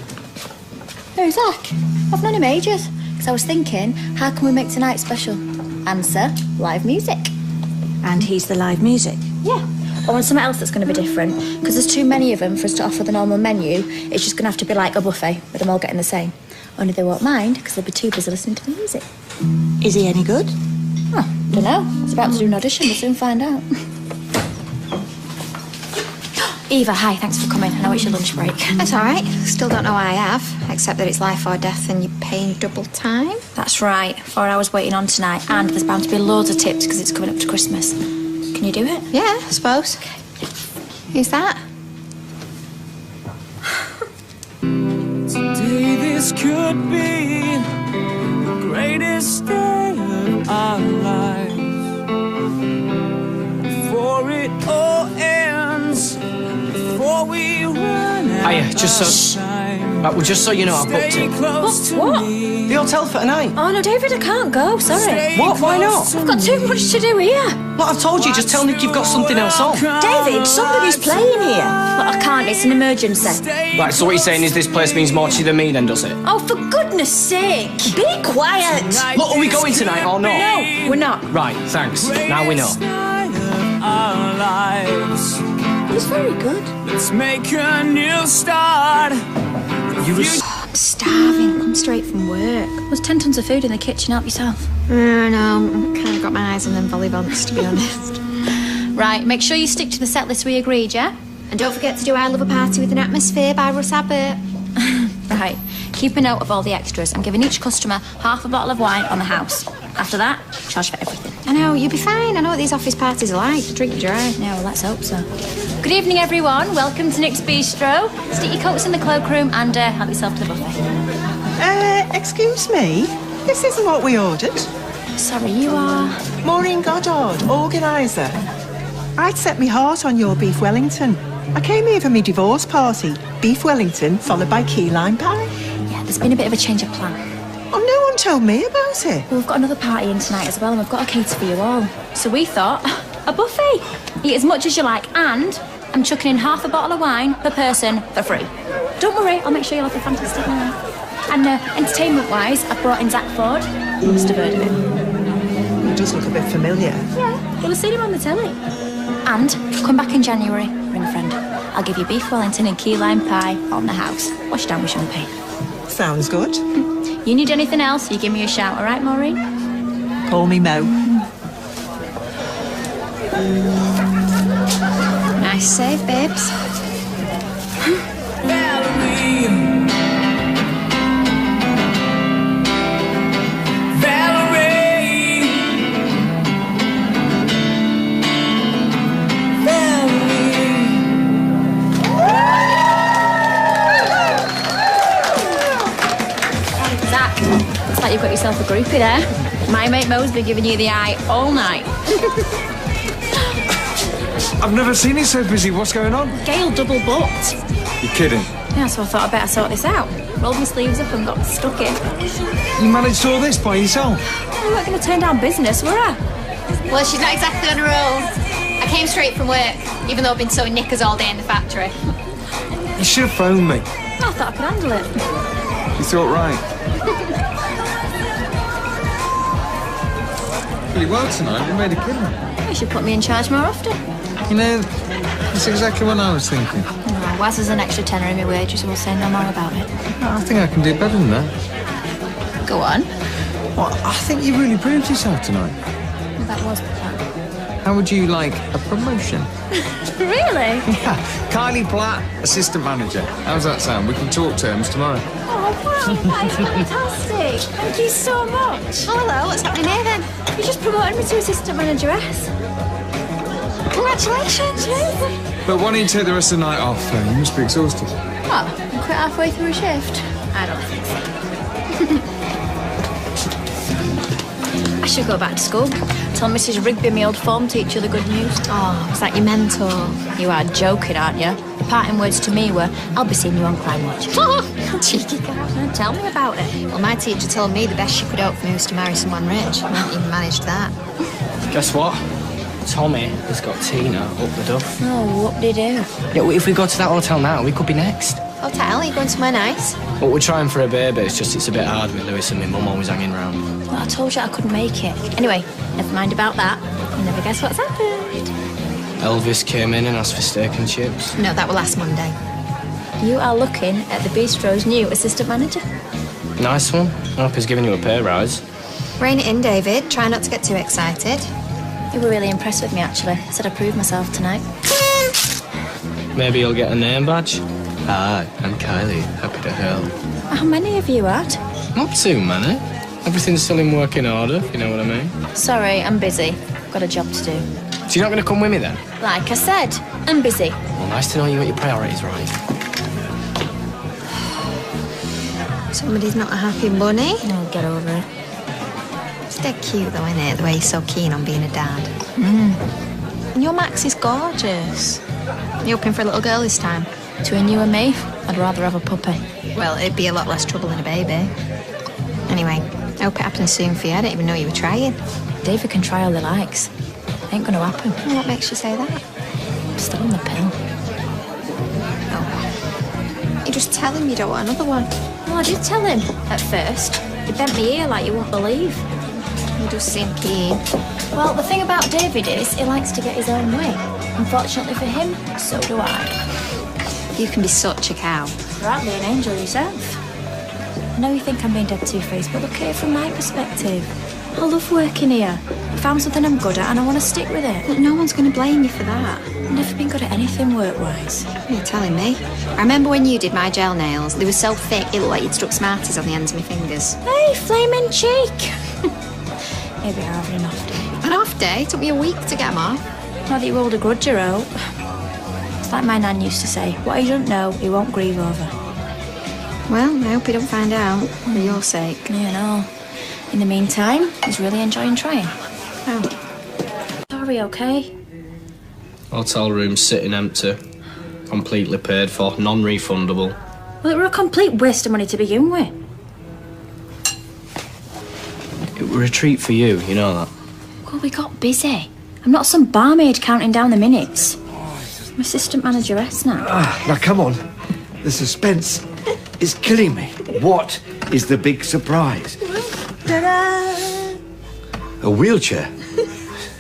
Who's Zach? I've known him ages. Because I was thinking, how can we make tonight special? Answer, live music. And he's the live music? Yeah. I want something else that's going to be different. Because there's too many of them for us to offer the normal menu. It's just going to have to be like a buffet, with them all getting the same. Only they won't mind, because they'll be too busy listening to the music. Is he any good? Oh, don't know. I was about to do an audition. We'll soon find out. Eva, hi. Thanks for coming. I know it's your lunch break. That's all right. Still don't know why I have, except that it's life or death and you're paying double time. That's right. 4 hours waiting on tonight, and there's bound to be loads of tips because it's coming up to Christmas. Can you do it? Yeah, I suppose. Okay. Who's that? Today this could be the greatest day of our lives. Before it all ends, before we run out Just so you know, I've booked it. What? The hotel for tonight. Oh, no, David, I can't go. Sorry. What? Why not? I've got too much to do here. Look, I've told you, just tell Nick you've got something else on. David, somebody's playing here. Look, I can't. It's an emergency. Right, so what you're saying is this place means more to you than me, then, does it? Oh, for goodness sake. Be quiet. Look, are we going tonight or not? No, we're not. Right, thanks. Now we know. Our lives. He's very good. Let's make a new start. I'm starving. Come straight from work. There's 10 tons of food in the kitchen. Help yourself. No, I've kind of got my eyes on them volleyballers, to be honest. Right, make sure you stick to the set list we agreed, yeah? And don't forget to do I Love a Party with an Atmosphere by Russ Abbott. Right, keep a note of all the extras. I'm giving each customer half a bottle of wine on the house. After that, charge for everything. I know, you'll be fine. I know what these office parties are like. Drink you dry. Yeah, well, let's hope so. Good evening, everyone. Welcome to Nick's Bistro. Stick your coats in the cloakroom and help yourself to the buffet. Excuse me? This isn't what we ordered. Sorry, you are? Maureen Goddard, organiser. I'd set me heart on your beef Wellington. I came here for me divorce party. Beef Wellington followed by key lime pie. Yeah, there's been a bit of a change of plan. Oh, no one told me about it. Well, we've got another party in tonight as well, and we've got a cater for you all. So we thought, a buffet. Eat as much as you like, and I'm chucking in half a bottle of wine per person for free. Don't worry, I'll make sure you'll have a fantastic night. And entertainment-wise, I've brought in Zach Ford. You must have heard of him. He does look a bit familiar. Yeah, you'll have seen him on the telly. And come back in January, bring a friend. I'll give you beef Wellington and key lime pie on the house. Wash down with champagne. Sounds good. You need anything else, you give me a shout, all right, Maureen? Call me Mo. Nice save, babes. Looks like you've got yourself a groupie there. My mate Mo's been giving you the eye all night. I've never seen you so busy. What's going on? Gail double booked. You're kidding. Yeah, so I thought I'd better sort this out. Rolled my sleeves up and got stuck in. You managed all this by yourself? We weren't going to turn down business, were I? Well, she's not exactly on her own. I came straight from work, even though I've been sewing knickers all day in the factory. You should have phoned me. I thought I could handle it. You thought right. Really well tonight. You made a killing. You should put me in charge more often. You know, that's exactly what I was thinking. Oh, Waz has an extra tenner in my wages, so we'll say no more about it. I think I can do better than that. Go on. Well, I think you really proved yourself tonight. Well, that was the plan. How would you like a promotion? Really? Yeah. Kylie Platt, assistant manager. How's that sound? We can talk terms tomorrow. Oh, wow, that is fantastic. Thank you so much. Oh, hello, what's happening here then? You just promoted me to assistant manageress. Congratulations. But why don't you take the rest of the night off? You must be exhausted. What? You quit halfway through a shift? I don't think so. I should go back to school. Tell Mrs. Rigby, my old form teacher, the good news. Oh, is that your mentor? You are joking, aren't you? The parting words to me were, I'll be seeing you on Crime Watch. Cheeky girl. Tell me about it. Well, my teacher told me the best she could hope for me was to marry someone rich. I haven't even managed that. Guess what? Tommy has got Tina up the duff. Oh, what did he do? Yeah, well, if we go to that hotel now, we could be next. Hotel? Are you going somewhere nice? But we're trying for a baby, it's a bit hard with Lewis and my mum always hanging round. Well, I told you I couldn't make it. Anyway, never mind about that. You'll never guess what's happened. Elvis came in and asked for steak and chips. No, that will last Monday. You are looking at the bistro's new assistant manager. Nice one. I hope he's giving you a pay rise. Rein it in, David. Try not to get too excited. You were really impressed with me, actually. Said I proved myself tonight. Maybe you'll get a name badge. Hi, I'm Kylie. Happy to help. How many have you had? Not too many. Everything's still in working order, if you know what I mean. Sorry, I'm busy. Got a job to do. So you're not going to come with me then? Like I said, I'm busy. Well, nice to know you got your priorities right. Somebody's not a happy bunny. No, get over it. It's dead cute though, isn't it? The way he's so keen on being a dad. And your Max is gorgeous. You hoping for a little girl this time? Between you and me, I'd rather have a puppy. Well, it'd be a lot less trouble than a baby. Anyway, I hope it happens soon for you. I didn't even know you were trying. David can try all he likes. Ain't gonna happen. Well, what makes you say that? I'm still on the pill. Oh. You just tell him you don't want another one. Well, I did tell him at first. He bent me ear like you won't believe. You just seem keen. Well, the thing about David is he likes to get his own way. Unfortunately for him, so do I. You can be such a cow. You're hardly an angel yourself. I know you think I'm being dead two-faced, but look at it from my perspective. I love working here. I found something I'm good at and I want to stick with it. But no one's going to blame you for that. I've never been good at anything work-wise. You're telling me. I remember when you did my gel nails. They were so thick, it looked like you'd stuck Smarties on the ends of my fingers. Hey, flaming cheek! Maybe you're having an off day. An off day? It took me a week to get them off. Not that you hold a grudge, you're out. It's like my nan used to say, what he doesn't know, he won't grieve over. Well, I hope you don't find out, for your sake. Yeah, no. In the meantime, he's really enjoying trying. Oh. Sorry, okay? Hotel room sitting empty. Completely paid for, non-refundable. Well, it were a complete waste of money to begin with. It were a treat for you, you know that. Well, we got busy. I'm not some barmaid counting down the minutes. I'm assistant manageress now. Now, come on. The suspense is killing me. What is the big surprise? Ta-da! A wheelchair?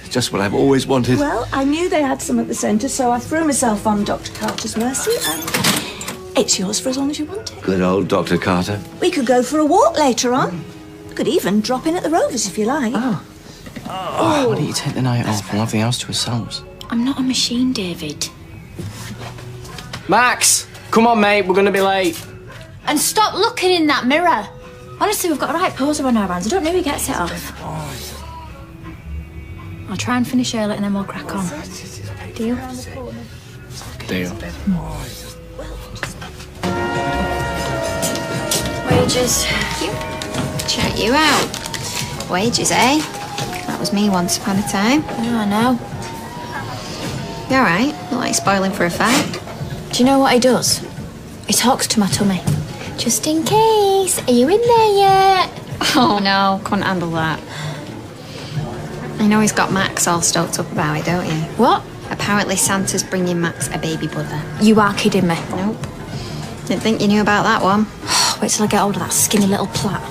Just what I've always wanted. Well, I knew they had some at the centre, so I threw myself on Dr. Carter's mercy, and it's yours for as long as you want it. Good old Dr. Carter. We could go for a walk later on. We could even drop in at the Rovers if you like. Oh, why don't you take the night off and have the house to ourselves? I'm not a machine, David. Max! Come on, mate, we're going to be late. And stop looking in that mirror. Honestly, we've got a right poser on our hands. I don't know who gets it off. I'll try and finish early and then we'll crack on. Deal? Deal. Wages. Check you out. Wages, eh? That was me once upon a time. Yeah, I know. You alright? Not like spoiling for a fight. Do you know what he does? He talks to my tummy. Just in case. Are you in there yet? Oh no, couldn't handle that. I know he's got Max all stoked up about it, don't you? What? Apparently Santa's bringing Max a baby brother. You are kidding me. Nope. Didn't think you knew about that one. Wait till I get hold of that skinny little Platt.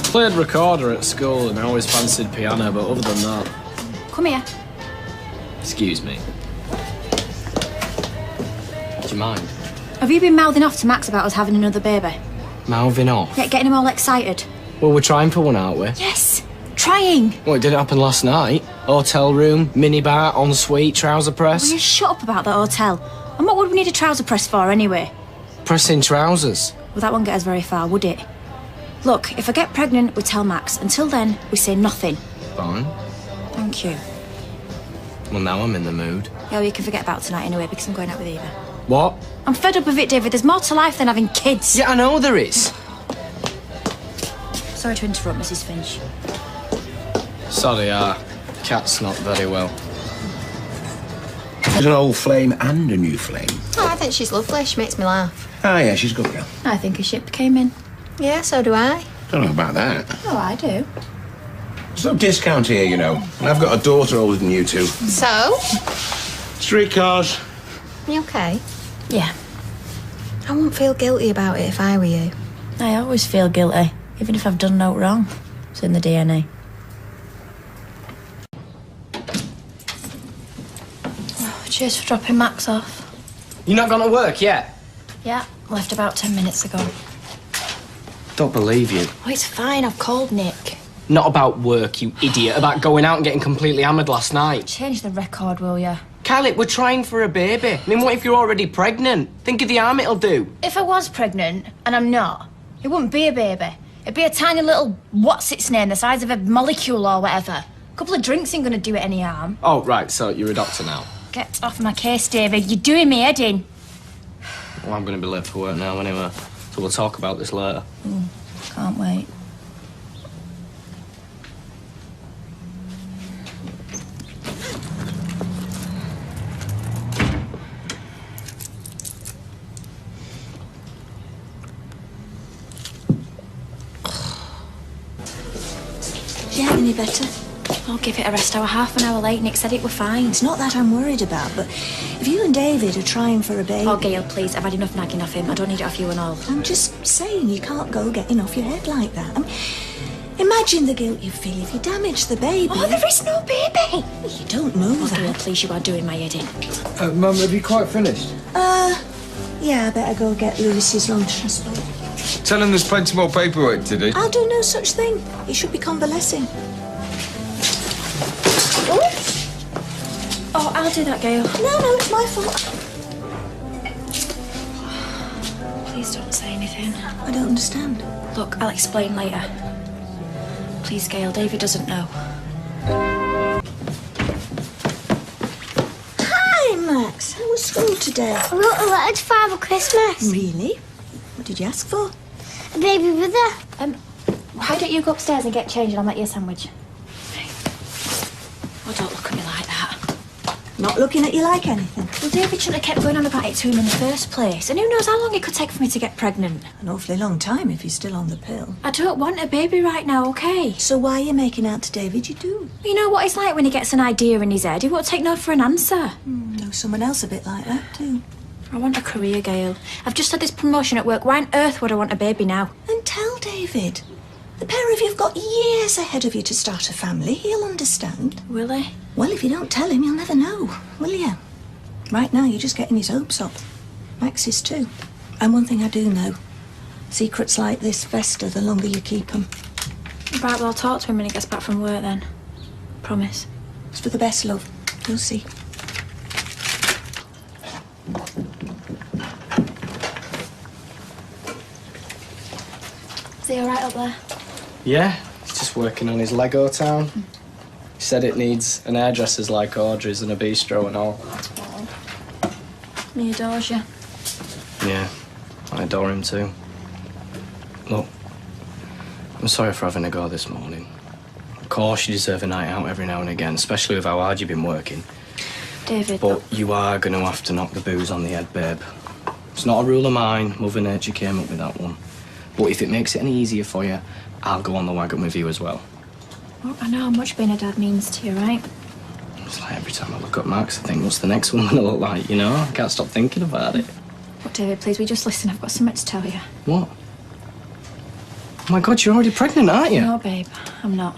Played recorder at school and I always fancied piano, but other than that... Come here. Excuse me. Do you mind? Have you been mouthing off to Max about us having another baby? Mouthing off? Yeah, getting him all excited. Well, we're trying for one, aren't we? Yes, trying. Well, it didn't happen last night. Hotel room, minibar, ensuite, trouser press. Will you shut up about the hotel? And what would we need a trouser press for anyway? Pressing trousers. Well, that won't get us very far, would it? Look, if I get pregnant, we tell Max. Until then, we say nothing. Fine. Thank you. Well, now I'm in the mood. Yeah, well, you can forget about tonight anyway, because I'm going out with Eva. What? I'm fed up of it, David. There's more to life than having kids. Yeah, I know there is. Sorry to interrupt, Mrs. Finch. Sorry, our cat's not very well. She's an old flame and a new flame. Oh, I think she's lovely. She makes me laugh. Oh, yeah, she's a good girl. I think a ship came in. Yeah, so do I. Don't know about that. Oh, I do. There's no discount here, you know. And I've got a daughter older than you two. So? Streetcars. You okay? Yeah. I wouldn't feel guilty about it if I were you. I always feel guilty, even if I've done no wrong. It's in the DNA. Oh, cheers for dropping Max off. You not gone to work yet? Yeah, left about 10 minutes ago. Don't believe you. Oh, it's fine, I've called Nick. Not about work, you idiot. About going out and getting completely hammered last night. Change the record, will ya? Kylie, we're trying for a baby. I mean, what if you're already pregnant? Think of the harm it'll do. If I was pregnant, and I'm not, it wouldn't be a baby. It'd be a tiny little what's-its-name, the size of a molecule or whatever. A couple of drinks ain't gonna do it any harm. Oh, right, so you're a doctor now. Get off my case, David. You're doing me head in. Well, I'm gonna be late for work now anyway. So we'll talk about this later. Can't wait. Do you have any better? I'll give it a rest. I were half an hour late. Nick said it were fine. It's not that I'm worried about, but if you and David are trying for a baby... Oh, Gail, please. I've had enough nagging off him. I don't need it off you and all. I'm just saying you can't go getting off your head like that. I mean, imagine the guilt you feel if you damage the baby. Oh, there is no baby. You don't know that. Gail, please, you are doing my head in. Mum, have you quite finished? Yeah, I better go get Lewis's lunch, I suppose. Tell him there's plenty more paperwork to do. I'll do no such thing. He should be convalescing. Oh, I'll do that, Gail. No, it's my fault. Please don't say anything. I don't understand. Look, I'll explain later. Please, Gail, David doesn't know. Hi, Max. How was school today? I wrote a letter to Father Christmas. Really? What did you ask for? A baby brother. Why don't you go upstairs and get changed and I'll make you a sandwich? Oh, don't look at me like that. Not looking at you like anything. Well, David shouldn't have kept going on about it to him in the first place. And who knows how long it could take for me to get pregnant. An awfully long time if you're still on the pill. I don't want a baby right now, okay? So why are you making out to David you do? You know what it's like when he gets an idea in his head. He won't take no for an answer. Know someone else a bit like that, too. I want a career, Gail. I've just had this promotion at work. Why on earth would I want a baby now? Then tell David. The pair of you have got years ahead of you to start a family. He'll understand. Will he? Well, if you don't tell him, you'll never know, will you? Right now, you're just getting his hopes up. Max is too. And one thing I do know. Secrets like this fester the longer you keep them. Right, well, I'll talk to him when he gets back from work then. Promise. It's for the best, love. You'll see. Is he all right up there? Yeah, he's just working on his Lego town. He said it needs an hairdresser's like Audrey's and a bistro and all. He adores you. Yeah, I adore him too. Look, I'm sorry for having to go this morning. Of course you deserve a night out every now and again, especially with how hard you've been working. David... But you are going to have to knock the booze on the head, babe. It's not a rule of mine. Mother Nature came up with that one. But if it makes it any easier for you, I'll go on the wagon with you as well. Oh, I know how much being a dad means to you, right? It's like every time I look at Max, I think, what's the next one going to look like, you know? I can't stop thinking about it. But David, please, will you just listen? I've got something to tell you. What? Oh my God, you're already pregnant, aren't you? No, babe, I'm not.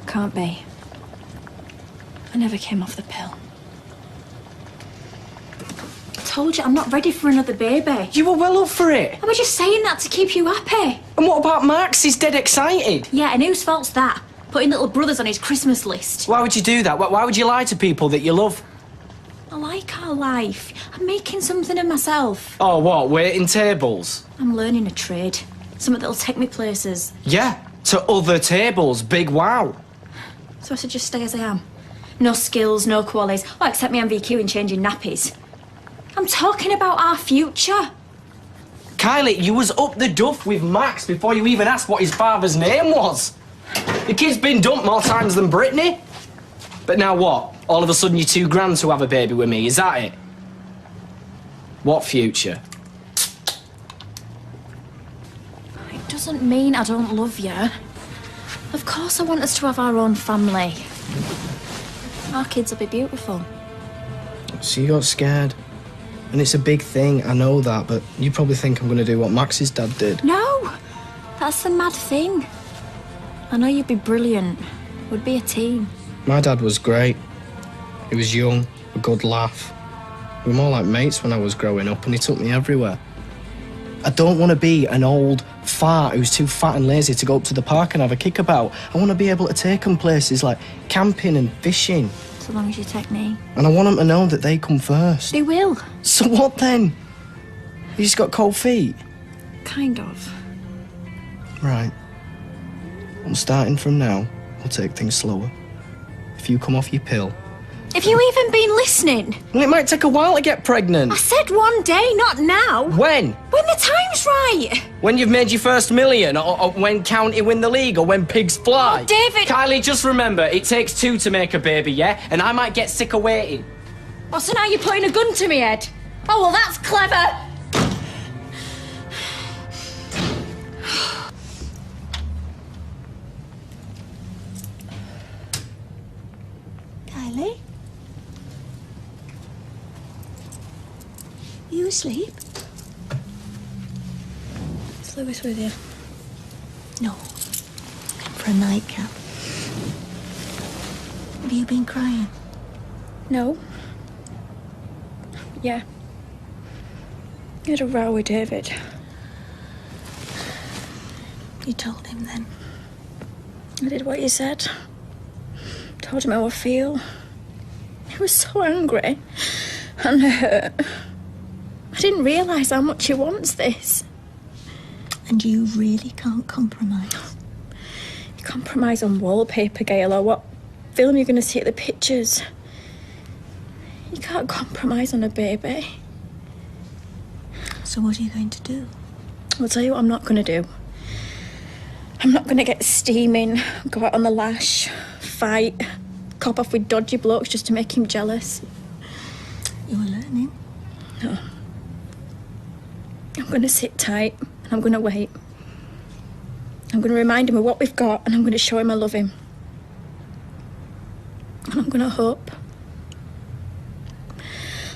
Can't be. I never came off the pill. I told you, I'm not ready for another baby. You were well up for it. I was just saying that to keep you happy. And what about Max? He's dead excited. Yeah, and whose fault's that? Putting little brothers on his Christmas list. Why would you do that? Why would you lie to people that you love? I like our life. I'm making something of myself. Oh, what? Waiting tables? I'm learning a trade. Something that'll take me places. Yeah, to other tables. Big wow. So I should just stay as I am. No skills, no qualities. Oh, except me MVQ in changing nappies. I'm talking about our future. Kylie, you was up the duff with Max before you even asked what his father's name was. The kid's been dumped more times than Brittany. But now what? All of a sudden you're too grand to have a baby with me, is that it? What future? It doesn't mean I don't love you. Of course I want us to have our own family. Our kids will be beautiful. So you're scared? And it's a big thing, I know that, but you probably think I'm going to do what Max's dad did. No! That's the mad thing. I know you'd be brilliant. We'd be a team. My dad was great. He was young, a good laugh. We were more like mates when I was growing up, and he took me everywhere. I don't want to be an old fart who's too fat and lazy to go up to the park and have a kickabout. I want to be able to take them places like camping and fishing. So long as you take me. And I want them to know that they come first. They will. So what then? You just got cold feet? Kind of. Right. I'm starting from now. We'll take things slower. If you come off your pill... Have you even been listening? Well, it might take a while to get pregnant. I said one day, not now. When? When the time's right. When you've made your first million, or when County win the league, or when pigs fly. Oh, David! Kylie, just remember, it takes two to make a baby, yeah? And I might get sick of waiting. Oh, so now you're putting a gun to me head? Oh, well, that's clever. Kylie? Are you asleep? Is Lewis with you? No. For a nightcap. Have you been crying? No. Yeah. I had a row with David. You told him then? I did what you said. Told him how I feel. He was so angry and hurt. I didn't realise how much he wants this. And you really can't compromise? You compromise on wallpaper, Gail, or what film you're going to see at the pictures. You can't compromise on a baby. So what are you going to do? I'll tell you what I'm not going to do. I'm not going to get steaming, go out on the lash, fight, cop off with dodgy blokes just to make him jealous. You're learning. No. I'm going to sit tight and I'm going to wait. I'm going to remind him of what we've got and I'm going to show him I love him. And I'm going to hope.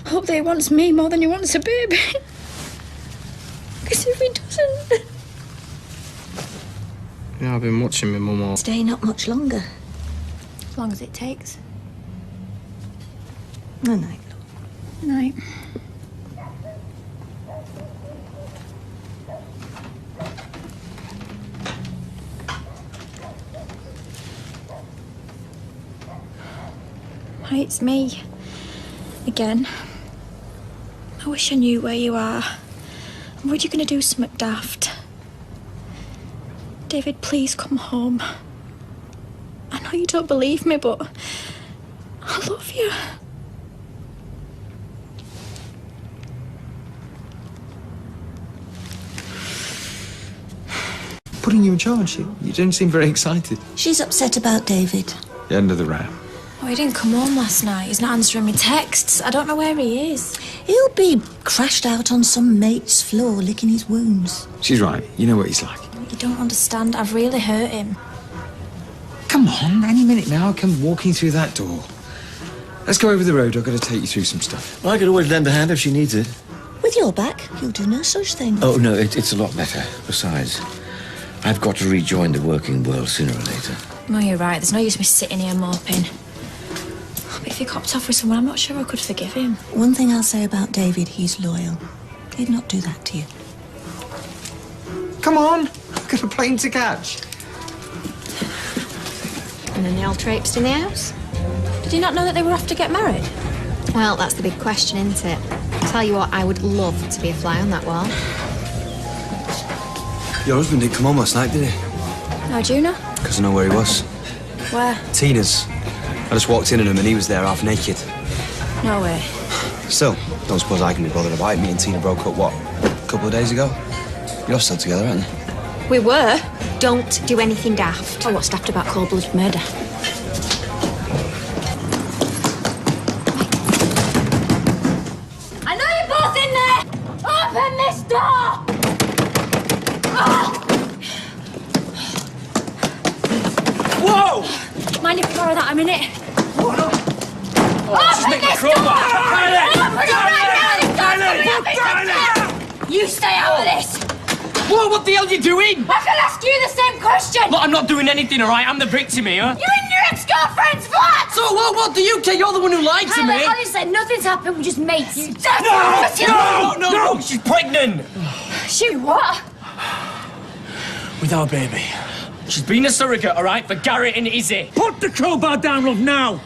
Hope that he wants me more than he wants a baby. Because if he doesn't... Yeah, I've been watching my mum all... Stay not much longer. As long as it takes. Good night. Good night. Hi, it's me. Again. I wish I knew where you are. I'm worried you're going to do something daft. David, please come home. I know you don't believe me, but I love you. Putting you in charge, you don't seem very excited. She's upset about David. The end of the round. Oh, he didn't come home last night. He's not answering me texts. I don't know where he is. He'll be crashed out on some mate's floor, licking his wounds. She's right. You know what he's like. You don't understand. I've really hurt him. Come on, any minute now I'll come walking through that door. Let's go over the road. I've got to take you through some stuff. I could always lend a hand if she needs it. With your back, you'll do no such thing. Oh, no, it's a lot better. Besides, I've got to rejoin the working world sooner or later. No, you're right. There's no use me sitting here moping. But if he copped off with someone, I'm not sure I could forgive him. One thing I'll say about David, he's loyal. He'd not do that to you. Come on, I've got a plane to catch. And then they all traipsed in the house. Did you not know that they were off to get married? Well, that's the big question, isn't it? Tell you what, I would love to be a fly on that wall. Your husband didn't come home last night, did he? How'd you know? Because I know where he was. Where? Tina's. I just walked in on him and he was there half naked. No way. Still, don't suppose I can be bothered about it. Me and Tina broke up, what, a couple of days ago? You're still together, aren't you? We were. Don't do anything daft. Oh, what's daft about cold-blooded murder? I know you're both in there! Open this door! Oh! Whoa! Mind if we borrow that a minute? Open this door! Open it right now! You stay out of this! Whoa, what the hell are you doing? I can ask you the same question! Look, I'm not doing anything, all right? I'm the victim here. You're in your ex-girlfriend's flat! So what do you care? You're the one who lied to me. Honestly, nothing's happened. We're just mates. No, she's pregnant. She what? With our baby. She's been a surrogate, all right, for Garrett and Izzy. Put the crowbar down, love, now.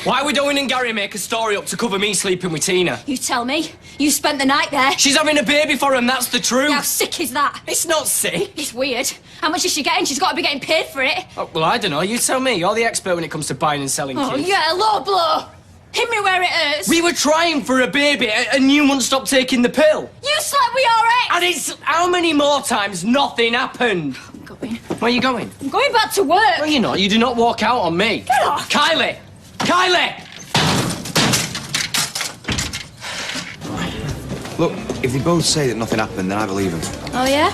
Why would Owen and Gary make a story up to cover me sleeping with Tina? You tell me. You spent the night there. She's having a baby for him, that's the truth. How sick is that? It's not sick. It's weird. How much is she getting? She's got to be getting paid for it. Oh, well, I don't know. You tell me. You're the expert when it comes to buying and selling kids. Oh, yeah, low blow. Hit me where it hurts. We were trying for a baby and you wouldn't stop taking the pill. You slept with your ex. And it's how many more times nothing happened? I'm going. Where are you going? I'm going back to work. No, you're not. You do not walk out on me. Get off. Kylie! Kylie! Look, if they both say that nothing happened, then I believe them. Oh, yeah?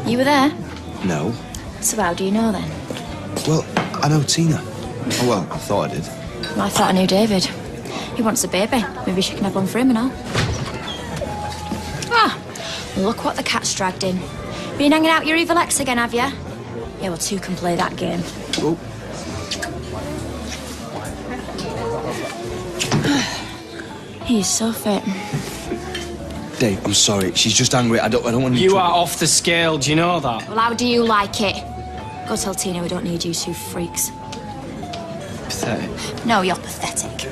You were there? No. So how do you know, then? Well, I know Tina. Oh, well, I thought I did. Well, I thought I knew David. He wants a baby. Maybe she can have one for him and all. Ah, look what the cat's dragged in. Been hanging out your evil ex again, have you? Yeah, well, two can play that game. Oh. He's so fit. Dave, I'm sorry. She's just angry. I don't want to... You are off the scale. Do you know that? Well, how do you like it? Go tell Tina we don't need you two freaks. Pathetic. No, you're pathetic.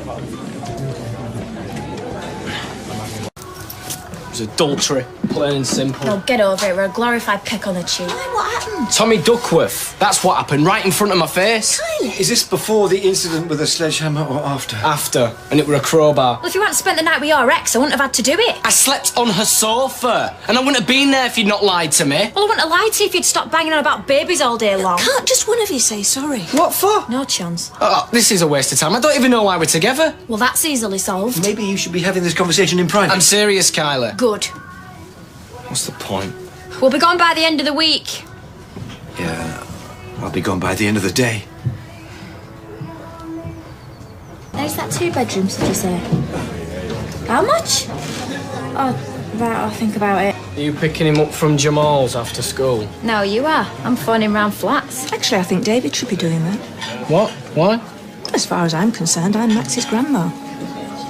It was adultery, plain and simple. No, get over it. We're a glorified peck on the cheek. What happened? Tommy Duckworth. That's what happened, right in front of my face. Kylie! Is this before the incident with the sledgehammer or after? After, and it were a crowbar. Well, if you hadn't spent the night with your ex, I wouldn't have had to do it. I slept on her sofa, and I wouldn't have been there if you'd not lied to me. Well, I wouldn't have lied to you if you'd stopped banging on about babies all day long. Can't just one of you say sorry? What for? No chance. Oh, this is a waste of time. I don't even know why we're together. Well, that's easily solved. Maybe you should be having this conversation in private. I'm serious, Kylie. Good. What's the point? We'll be gone by the end of the week. Yeah, I'll be gone by the end of the day. There's that 2 bedrooms, did you say? How much? Oh, right, I'll think about it. Are you picking him up from Jamal's after school? No, you are. I'm phoning round flats. Actually, I think David should be doing that. What? Why? As far as I'm concerned, I'm Max's grandma.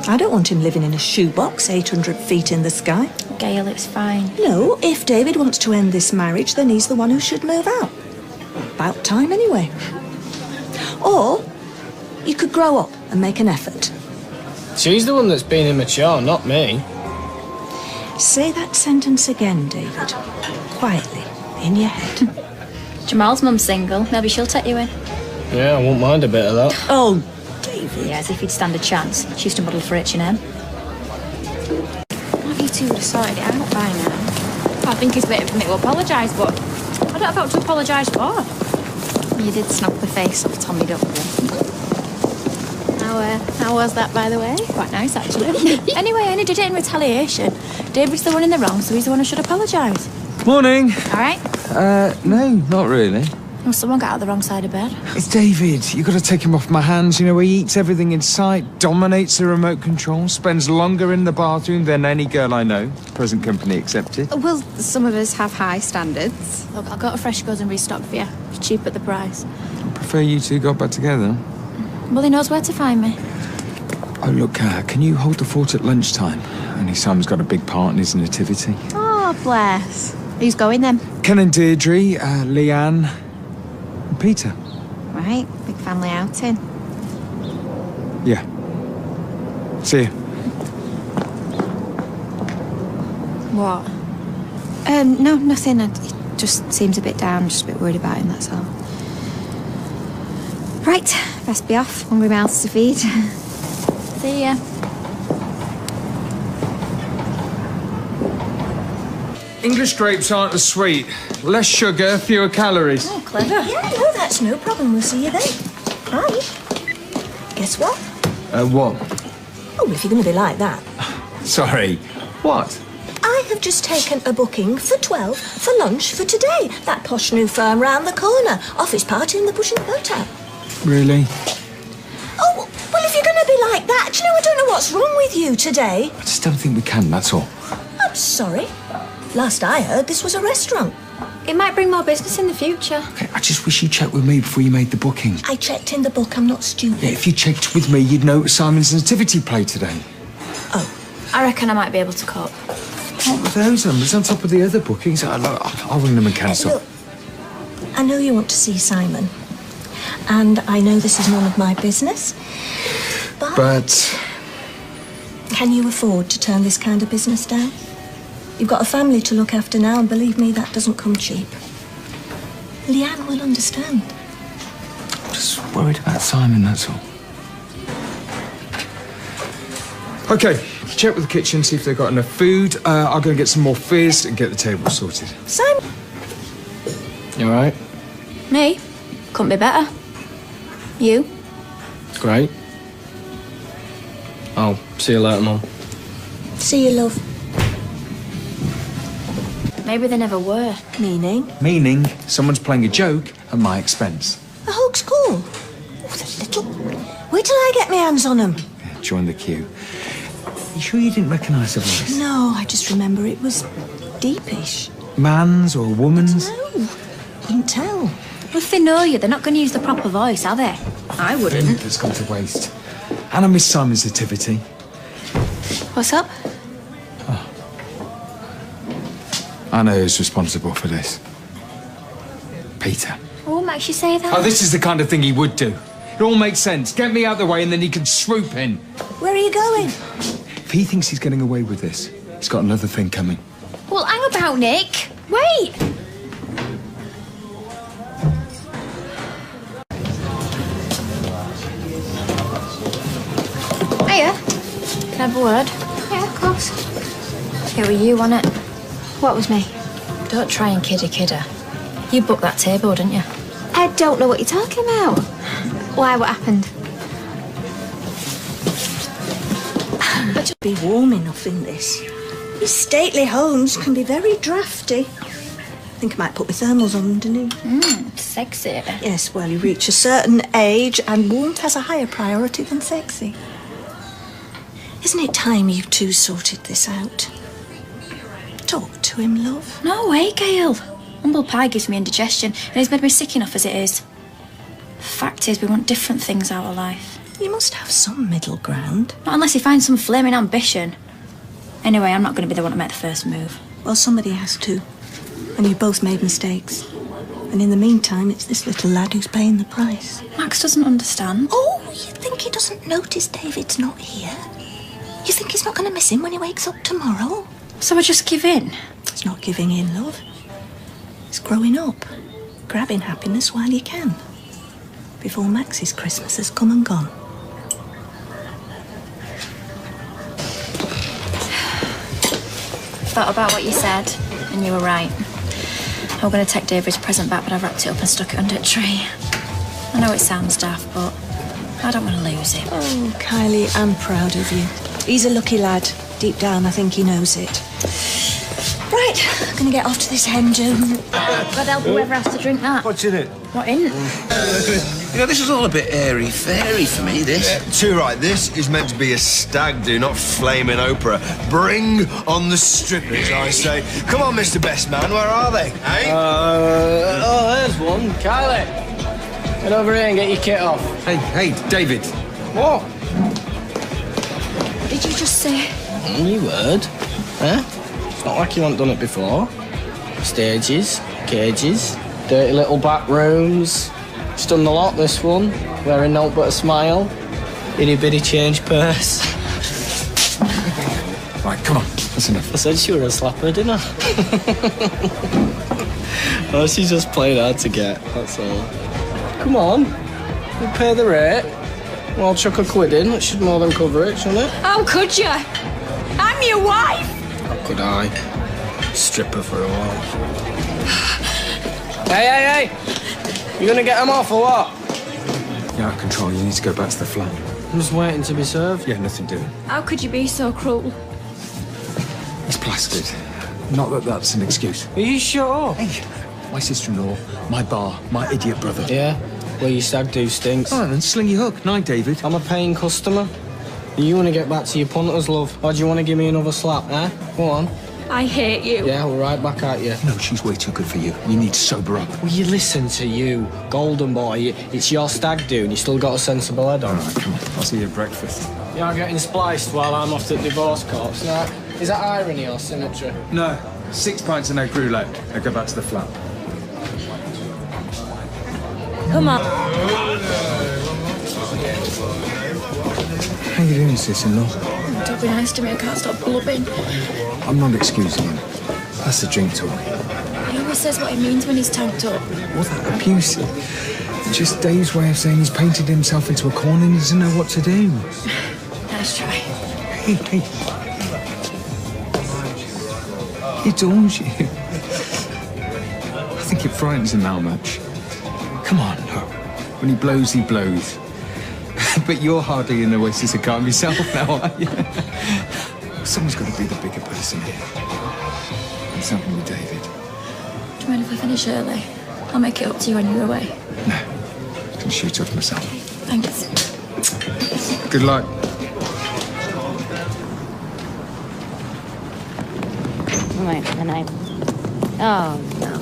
I don't want him living in a shoebox 800 feet in the sky. Gail, it's fine. No, if David wants to end this marriage, then he's the one who should move out. About time, anyway. Or you could grow up and make an effort. She's the one that's been immature, not me. Say that sentence again, David. Quietly, in your head. Jamal's mum's single. Maybe she'll take you in. Yeah, I won't mind a bit of that. Oh, David. Yeah, as if you'd stand a chance. She used to model for H&M. You two would have sorted it out by now. I think it's a bit of me to apologise, but I don't know what to apologise for. You did snap the face off Tommy Duckworth. How was that, by the way? Quite nice, actually. Anyway, I only did it in retaliation. David's the one in the wrong, so he's the one who should apologise. Morning. All right? No, not really. Well, someone got out the wrong side of bed. It's David. You've got to take him off my hands. You know, he eats everything in sight, dominates the remote control, spends longer in the bathroom than any girl I know, present company accepted. Well, some of us have high standards. Look, I'll go to Fresh Goods and restock for you. It's cheap at the price. I prefer you two got back together. Well, he knows where to find me. Oh, look, can you hold the fort at lunchtime? Only Sam's got a big part in his nativity. Oh, bless. Who's going then? Ken and Deirdre, Leanne, and Peter. Right, big family outing. Yeah. See you. What? No, nothing. It just seems a bit down, just a bit worried about him, that's all. Right, best be off. Hungry mouths to feed. See ya. English grapes aren't as sweet. Less sugar, fewer calories. Oh, clever. Yeah, no, that's no problem. We'll see you then. Hi. Guess what? What? Oh, if you're going to be like that. Sorry. What? I have just taken a booking for 12 for lunch for today. That posh new firm round the corner. Office party in the Bush and Boat Out. Really? Oh, well, if you're going to be like that. Do you know, I don't know what's wrong with you today. I just don't think we can, that's all. I'm sorry. Last I heard, this was a restaurant. It might bring more business in the future. Okay, I just wish you checked with me before you made the booking. I checked in the book, I'm not stupid. Yeah, if you checked with me, you'd know it was Simon's nativity play today. Oh, I reckon I might be able to cope. What with those numbers on top of the other bookings? I'll ring them and cancel. Look, I know you want to see Simon, and I know this is none of my business, But... Can you afford to turn this kind of business down? You've got a family to look after now, and believe me, that doesn't come cheap. Leanne will understand. I'm just worried about Simon, that's all. OK, check with the kitchen, see if they've got enough food. I'll go and get some more fizz and get the table sorted. Simon! You all right? Me? Couldn't be better. You? Great. I'll see you later, Mum. See you, love. Maybe they never were. Meaning? Meaning, someone's playing a joke at my expense. The whole school? Oh, the little... Wait till I get my hands on them. Yeah, join the queue. You sure you didn't recognise the voice? No, I just remember it was deepish. Man's or woman's? No, couldn't tell. Well, if they know you, they're not going to use the proper voice, are they? I wouldn't. It's gone to waste. And I miss Simon's nativity. What's up? I know who's responsible for this. Peter. What makes you say that? Oh, this is the kind of thing he would do. It all makes sense. Get me out of the way and then he can swoop in. Where are you going? If he thinks he's getting away with this, he's got another thing coming. Well, hang about, Nick. Wait. Hiya. Can I have a word? Yeah, of course. It were you, wasn't it? What was me? Don't try and kid her. You booked that table, didn't you? I don't know what you're talking about. Why, what happened? But to be warm enough in this. These stately homes can be very drafty. I think I might put my thermals on underneath. Sexy. Yes, well, you reach a certain age and warmth has a higher priority than sexy. Isn't it time you two sorted this out? Talk to him, love. No way, Gail. Humble pie gives me indigestion, and he's made me sick enough as it is. The fact is, we want different things out of life. You must have some middle ground. Not unless he finds some flaming ambition. Anyway, I'm not going to be the one to make the first move. Well, somebody has to. And you both made mistakes. And in the meantime, it's this little lad who's paying the price. Max doesn't understand. Oh, you think he doesn't notice David's not here? You think he's not going to miss him when he wakes up tomorrow? So I just give in? It's not giving in, love. It's growing up. Grabbing happiness while you can. Before Max's Christmas has come and gone. Thought about what you said, and you were right. I was going to take David's present back, but I wrapped it up and stuck it under a tree. I know it sounds daft, but I don't want to lose him. Oh, Kylie, I'm proud of you. He's a lucky lad. Deep down, I think he knows it. Right, I'm going to get off to this hen do. God help whoever has to drink that. What's in it? What in? You know, this is all a bit airy-fairy for me, this. Too right, this is meant to be a stag do, not flaming Oprah. Bring on the strippers, I say. Come on, Mr. Best Man, where are they, eh? Oh, there's one. Kylie, get over here and get your kit off. Hey, David. What? What did you just say? You heard. Eh? It's not like you haven't done it before. Stages, cages, dirty little back rooms. She's done the lot, this one. Wearing naught but a smile. Itty bitty change purse. Right, come on. That's enough. I said she were a slapper, didn't I? Oh, she's just playing hard to get, that's all. Come on. We'll pay the rate. Well, I'll chuck a quid in. It should more than cover it, shouldn't it? How could you? I'm your wife! How could I? Stripper for a while. Hey! You gonna get them off or what? You're out of control. You need to go back to the flat. I'm just waiting to be served. Yeah, nothing doing. How could you be so cruel? He's plastered. Not that that's an excuse. Are you sure? Hey, my sister-in-law, my bar, my idiot brother. Yeah? Well, your stag do stinks. All right, then, sling your hook. Night, David. I'm a paying customer. You want to get back to your punters, love? Or do you want to give me another slap, eh? Go on. I hate you. Yeah, we're right back at you. No, she's way too good for you. You need to sober up. Will you listen to you? Golden boy, it's your stag do and you still got a sensible head on. All right, come on. I'll see you at breakfast. You're getting spliced while I'm off to the divorce courts. Now, is that irony or symmetry? No. 6 pints and no crew left. Now go back to the flat. Come on. How you doing, sister-in-law? Don't be nice to me, I can't stop blubbing. I'm not excusing him. That's the drink talk. He always says what he means when he's tanked up. Well, that abusive. It's just Dave's way of saying he's painted himself into a corner and he doesn't know what to do. Nice try. Hey. He adores you. I think it frightens him how much. Come on, look. When he blows, he blows. But you're hardly an oasis of calm yourself now, are you? Someone's got to be the bigger person here. It's happened with David. Do you mind if I finish early? I'll make it up to you when you're away. No. I can shoot off myself. Thanks. Good luck. Right, then Oh, no.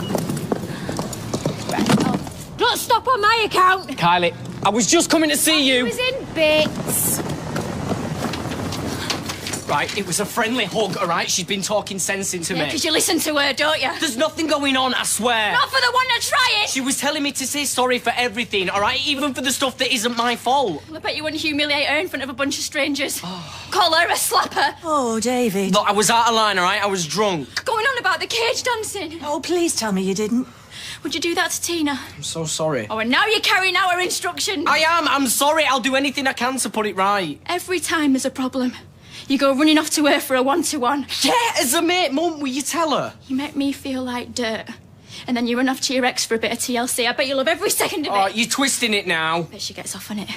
Don't stop on my account! Kylie, I was just coming to see you. I was in bits. Right, it was a friendly hug, all right? She's been talking sense into me. Because you listen to her, don't you? There's nothing going on, I swear. Not for the one that's trying! She was telling me to say sorry for everything, all right? Even for the stuff that isn't my fault. Well, I bet you wouldn't humiliate her in front of a bunch of strangers. Call her a slapper. Oh, David. Look, I was out of line, all right? I was drunk. Going on about the cage dancing. Oh, please tell me you didn't. Would you do that to Tina? I'm so sorry. Oh, and now you're carrying out her instructions. I am. I'm sorry. I'll do anything I can to put it right. Every time there's a problem, you go running off to her for a one-to-one. Yeah, as a mate, Mum, will you tell her? You make me feel like dirt. And then you run off to your ex for a bit of TLC. I bet you love every second of it. Oh, you're twisting it now. Bet she gets off on it.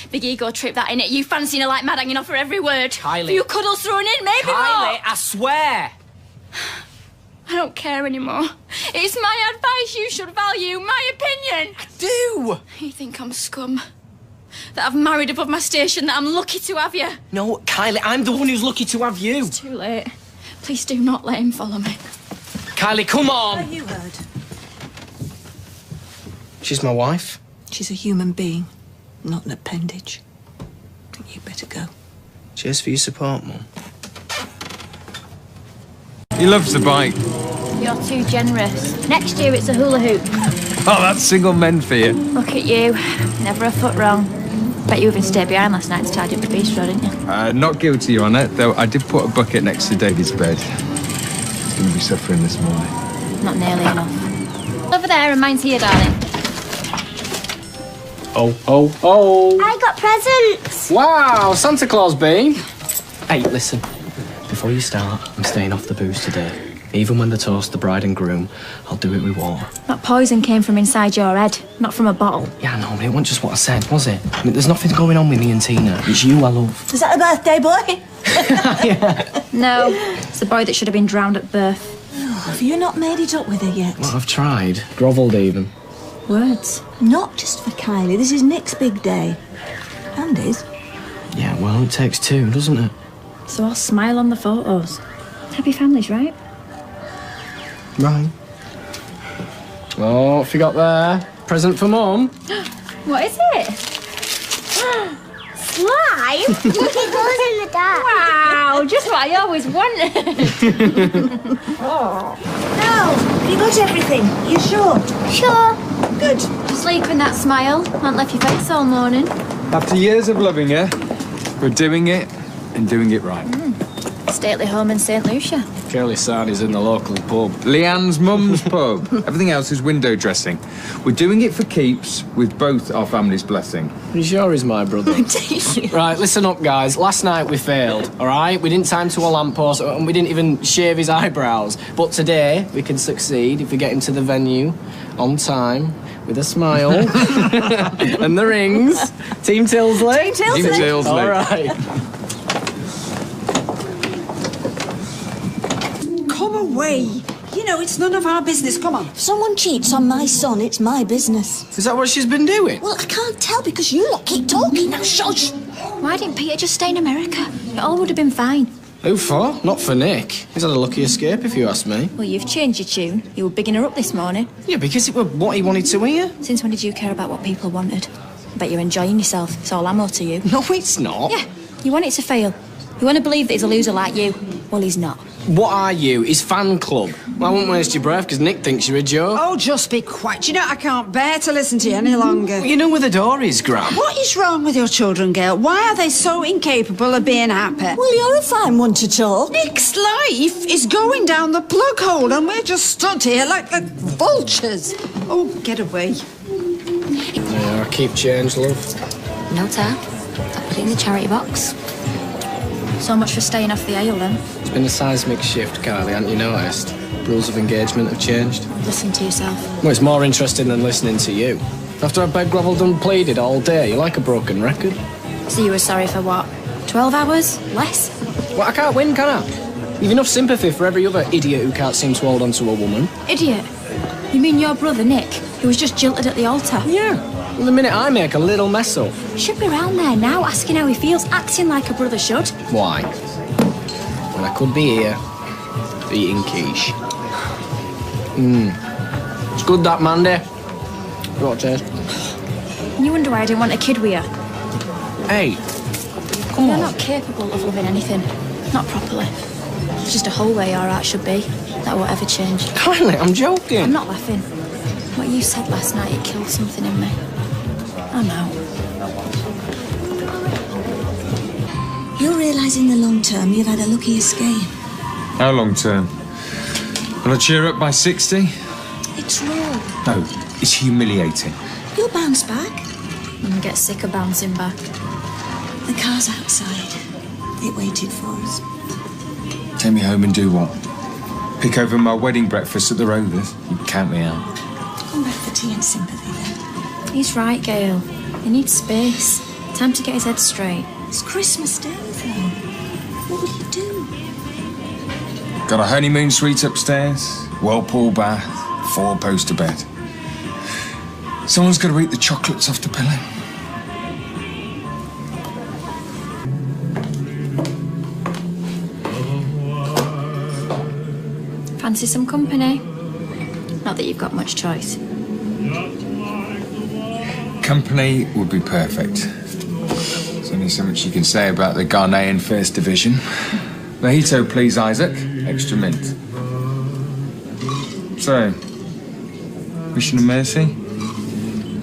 Big ego trip, that, innit? You fancying her like mad, hanging off her every word. Kylie. A few cuddles thrown in, maybe more. Kylie, I swear. I don't care anymore. It's my advice. You should value my opinion. I do. You think I'm scum? That I've married above my station, that I'm lucky to have you? No, Kylie, I'm the one who's lucky to have you. It's too late. Please do not let him follow me. Kylie, come on. Oh, you heard. She's my wife. She's a human being, not an appendage. I think you'd better go. Cheers for your support, Mum. He loves the bike. You're too generous. Next year it's a hula hoop. Oh, that's single men for you. Look at you. Never a foot wrong. Bet you even stayed behind last night to tidy up the bistro, didn't you? Not guilty, Your Honour, though I did put a bucket next to David's bed. He's going to be suffering this morning. Not nearly enough. Over there and mine's here, darling. Oh. I got presents. Wow, Santa Claus bean. Hey, listen. Before you start, I'm staying off the booze today. Even when they toast the bride and groom, I'll do it with water. That poison came from inside your head, not from a bottle. Yeah, I know, but it wasn't just what I said, was it? I mean, there's nothing going on with me and Tina. It's you I love. Is that a birthday boy? No, it's the boy that should have been drowned at birth. Oh, have you not made it up with her yet? Well, I've tried. Grovelled even. Words. Not just for Kylie. This is Nick's big day. And his. Yeah, well, it takes two, doesn't it? So I'll smile on the photos. Happy families, right? Right. Oh, what have you got there? Present for Mum. What is it? Slime? Look, it goes in the dark. Wow, just what I always wanted. Oh. No, you got everything. You sure? Sure. Good. Sleep in that smile. Won't left your face all morning. After years of loving her, we're doing it and doing it right. Stately home in St. Lucia. Curly Sardi's in the local pub. Leanne's mum's pub. Everything else is window dressing. We're doing it for keeps with both our family's blessing. He sure is my brother. Right, listen up, guys. Last night we failed, all right? We didn't time to a lamppost and we didn't even shave his eyebrows. But today we can succeed if we get into the venue on time with a smile and the rings. Team Tilsley. Team Tilsley. All right. Come away. You know, it's none of our business. Come on. If someone cheats on my son, it's my business. Is that what she's been doing? Well, I can't tell because you lot keep talking. Now, shush. Why didn't Peter just stay in America? It all would have been fine. Who for? Not for Nick. He's had a lucky escape, if you ask me. Well, you've changed your tune. You were bigging her up this morning. Yeah, because it was what he wanted to hear. Since when did you care about what people wanted? I bet you're enjoying yourself. It's all ammo to you. No, it's not. Yeah, you want it to fail. You want to believe that he's a loser like you. Well, he's not. What are you? His fan club. Well, I won't waste your breath because Nick thinks you're a joke. Oh, just be quiet. You know, I can't bear to listen to you any longer. Well, you know where the door is, Gran. What is wrong with your children, Gail? Why are they so incapable of being happy? Well, you're a fine one to talk. Nick's life is going down the plug hole and we're just stood here like the vultures. Oh, get away. Yeah, I keep change, love. No, Tar. I'll put it in the charity box. So much for staying off the ale, then. It's been a seismic shift, Kylie, haven't you noticed? Rules of engagement have changed. Listen to yourself. Well, it's more interesting than listening to you. After I've begged, grovelled and pleaded all day, you're like a broken record. So you were sorry for what? 12 hours? Less? Well, I can't win, can I? You've enough sympathy for every other idiot who can't seem to hold on to a woman. Idiot? You mean your brother, Nick, who was just jilted at the altar? Yeah. Well, the minute I make a little mess up... You should be around there now, asking how he feels, acting like a brother should. Why? When I could be here, eating quiche. It's good, that, Mandy. What taste? And you wonder why I didn't want a kid with you? Hey, come You're on. not capable of loving anything. Not properly. It's just a whole way your heart should be. That won't ever change. Kylie, I'm joking. I'm not laughing. What you said last night, it killed something in me. I know. You'll realise in the long term you've had a lucky escape. How long term? Will I cheer up by 60? It's raw. No, it's humiliating. You'll bounce back. And get sick of bouncing back. The car's outside. It waited for us. Take me home and do what? Pick over my wedding breakfast at the Rovers? You count me out. Come back for tea and sympathy then. He's right, Gail. He needs space. Time to get his head straight. It's Christmas Day, though. What will you do? Got a honeymoon suite upstairs, whirlpool bath, 4-poster bed. Someone's got to eat the chocolates off the pillow. Fancy some company? Not that you've got much choice. Company would be perfect. There's only so much you can say about the Ghanaian First Division. Mojito, please, Isaac. Extra mint. So, mission of mercy?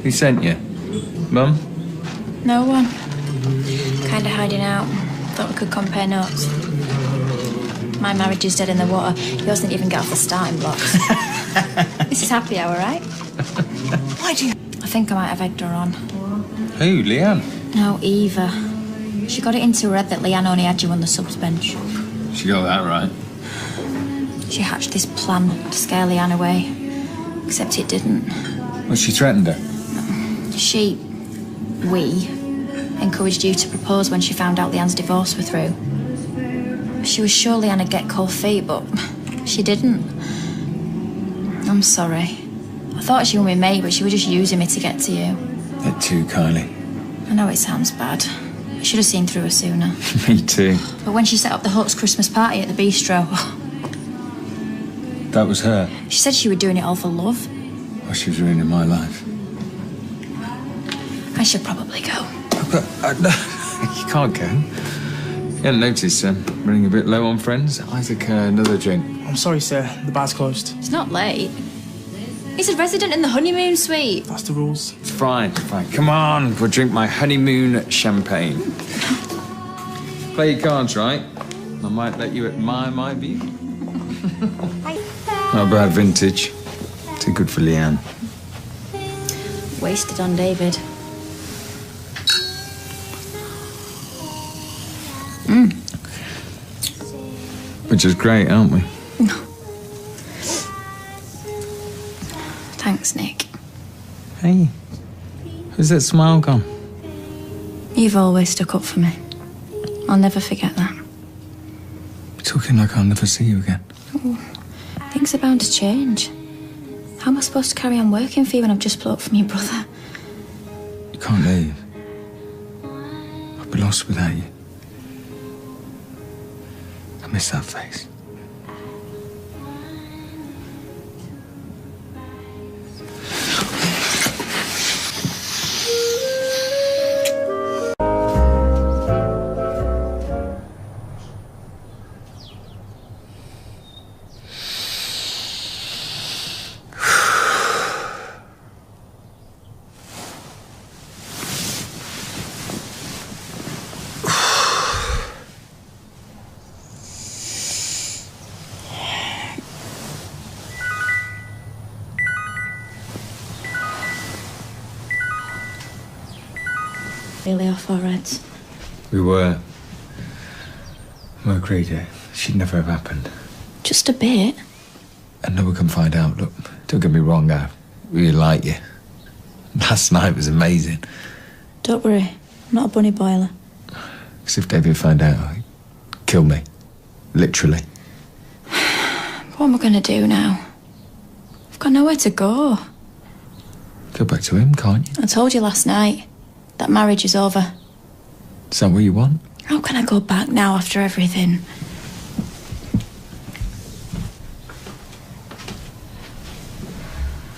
Who sent you? Mum? No one. Kinda hiding out. Thought we could compare notes. My marriage is dead in the water. Yours didn't even get off the starting blocks. This is happy hour, right? Why do you... I think I might have egged her on. Who, Leanne? No, Eva. She got it into her head that Leanne only had you on the subs bench. She got that right. She hatched this plan to scare Leanne away. Except it didn't. Well, she threatened her. We encouraged you to propose when she found out Leanne's divorce were through. She was sure Leanne would get cold feet, but she didn't. I'm sorry. I thought she was my mate, but she was just using me to get to you. That too, Kylie. I know it sounds bad. I should have seen through her sooner. Me too. But when she set up the Hooks Christmas party at the bistro, That was her. she said she was doing it all for love. Oh, she was ruining my life. I should probably go. But, you can't go. You hadn't noticed, running a bit low on friends. Isaac, another drink. I'm sorry, sir. The bar's closed. It's not late. He's a resident in the honeymoon suite. That's the rules. It's fine, fine. Come on, we'll drink my honeymoon champagne. Play your cards right. I might let you admire my view. Not bad vintage. Too good for Leanne. Wasted on David. Which is great, aren't we? Thanks, Nick. Hey, where's that smile gone? You've always stuck up for me. I'll never forget that. You're talking like I'll never see you again. It Things are bound to change. How am I supposed to carry on working for you when I've just split up from your brother? You can't leave. I'd be lost without you. I miss that face. Really off our heads. We were. We agreed it. She'd never have happened. Just a bit. And no one can find out. Look, don't get me wrong, I really like you. Last night was amazing. Don't worry, I'm not a bunny boiler. Because if David found out, he'd kill me. Literally. What am I going to do now? I've got nowhere to go. Go back to him, can't you? I told you last night. That marriage is over. Is that what you want? How can I go back now after everything?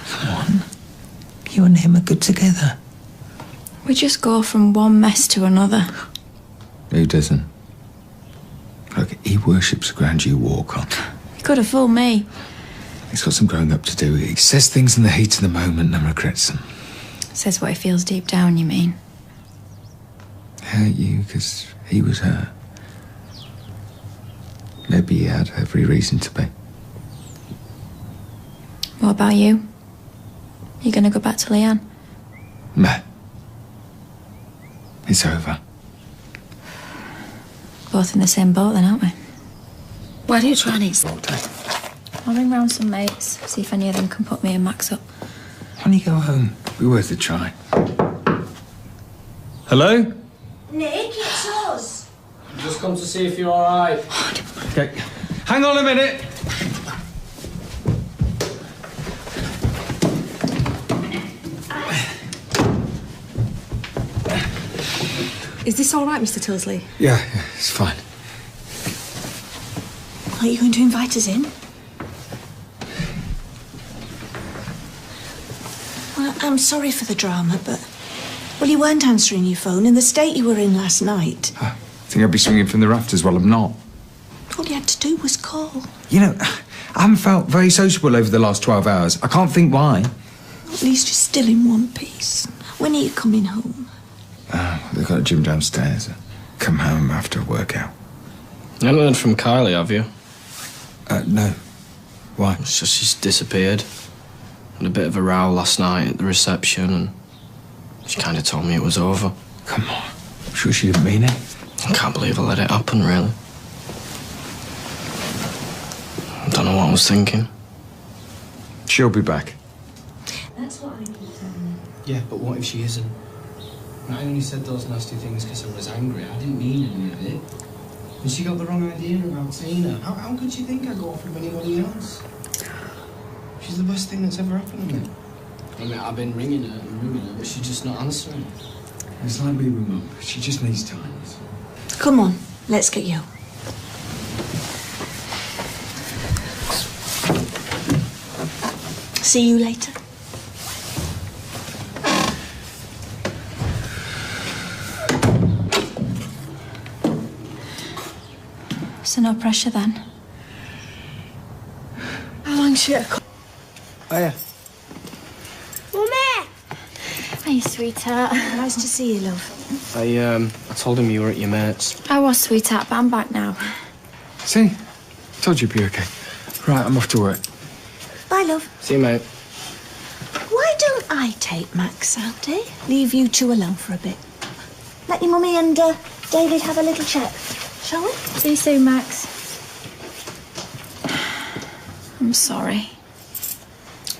Come on. You and him are good together. We just go from one mess to another. Who doesn't? Look, he worships the ground you walk on. You could have fooled me. He's got some growing up to do. He says things in the heat of the moment and regrets them. Says what he feels deep down, you mean? Hurt you because he was hurt. Maybe he had every reason to be. What about you? You gonna go back to Leanne? Nah. It's over. Both in the same boat then, aren't we? Why don't you try and eat? I'll ring round some mates, see if any of them can put me and Max up. When you go home, be worth a try. Hello? Nick, it's us. Just come to see if you're all right. Okay. Hang on a minute. Is this all right, Mr. Tilsley? Yeah, it's fine. Are you going to invite us in? Well, I'm sorry for the drama, but... Well, you weren't answering your phone in the state you were in last night. I think I'd be swinging from the rafters while I'm not. All you had to do was call. You know, I haven't felt very sociable over the last 12 hours. I can't think why. At least you're still in one piece. When are you coming home? They've got a gym downstairs. Come home after a workout. You haven't heard from Kylie, have you? No. Why? It's just she's disappeared. Had a bit of a row last night at the reception and she kind of told me it was over. Come on. I'm sure she didn't mean it. I can't believe I let it happen, really. I don't know what I was thinking. She'll be back. That's what I keep saying. Yeah, but what if she isn't? I only said those nasty things because I was angry. I didn't mean any of it. And she got the wrong idea about Tina. How could she think I'd go off with anybody else? She's the best thing that's ever happened to me. I mean, I've been ringing her and ringing her, but she's just not answering. It's like me with Mum. She just needs time. Come on, let's get you. See you later. So no pressure then? How long's she at? Oh, yeah. Mummy! Hey, sweetheart. Nice to see you, love. I told him you were at your mate's. I was, sweetheart, but I'm back now. See? Told you it'd be okay. Right, I'm off to work. Bye, love. See you, mate. Why don't I take Max out, eh? Leave you two alone for a bit. Let your mummy and David have a little chat, shall we? See you soon, Max. I'm sorry.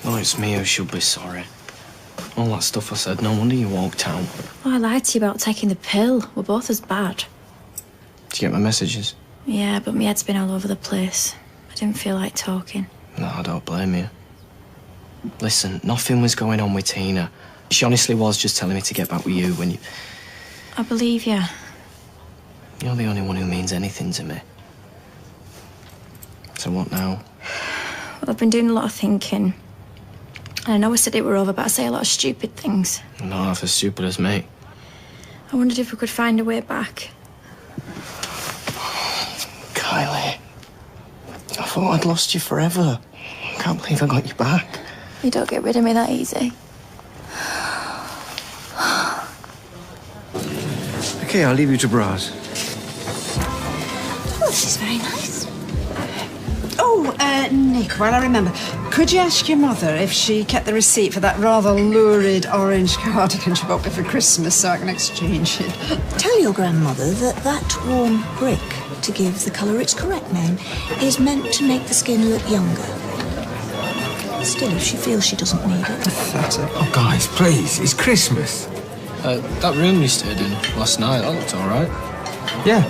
No, it's me who should be sorry. All that stuff I said, no wonder you walked out. Oh, I lied to you about taking the pill. We're both as bad. Did you get my messages? Yeah, but my head's been all over the place. I didn't feel like talking. No, I don't blame you. Listen, nothing was going on with Tina. She honestly was just telling me to get back with you when you... I believe you. You're the only one who means anything to me. So what now? Well, I've been doing a lot of thinking. And I know I said it were over, but I say a lot of stupid things. Not half as stupid as me. I wondered if we could find a way back. Kylie. I thought I'd lost you forever. I can't believe I got you back. You don't get rid of me that easy. OK, I'll leave you to browse. Oh, this is very nice. Oh, Nick, while I remember, could you ask your mother if she kept the receipt for that rather lurid orange cardigan she bought me for Christmas so I can exchange it? Tell your grandmother that that warm brick, to give the colour its correct name, is meant to make the skin look younger. Still, if she feels she doesn't need it. Pathetic. Oh, guys, please, it's Christmas. That room you stayed in last night, that looked all right. Yeah.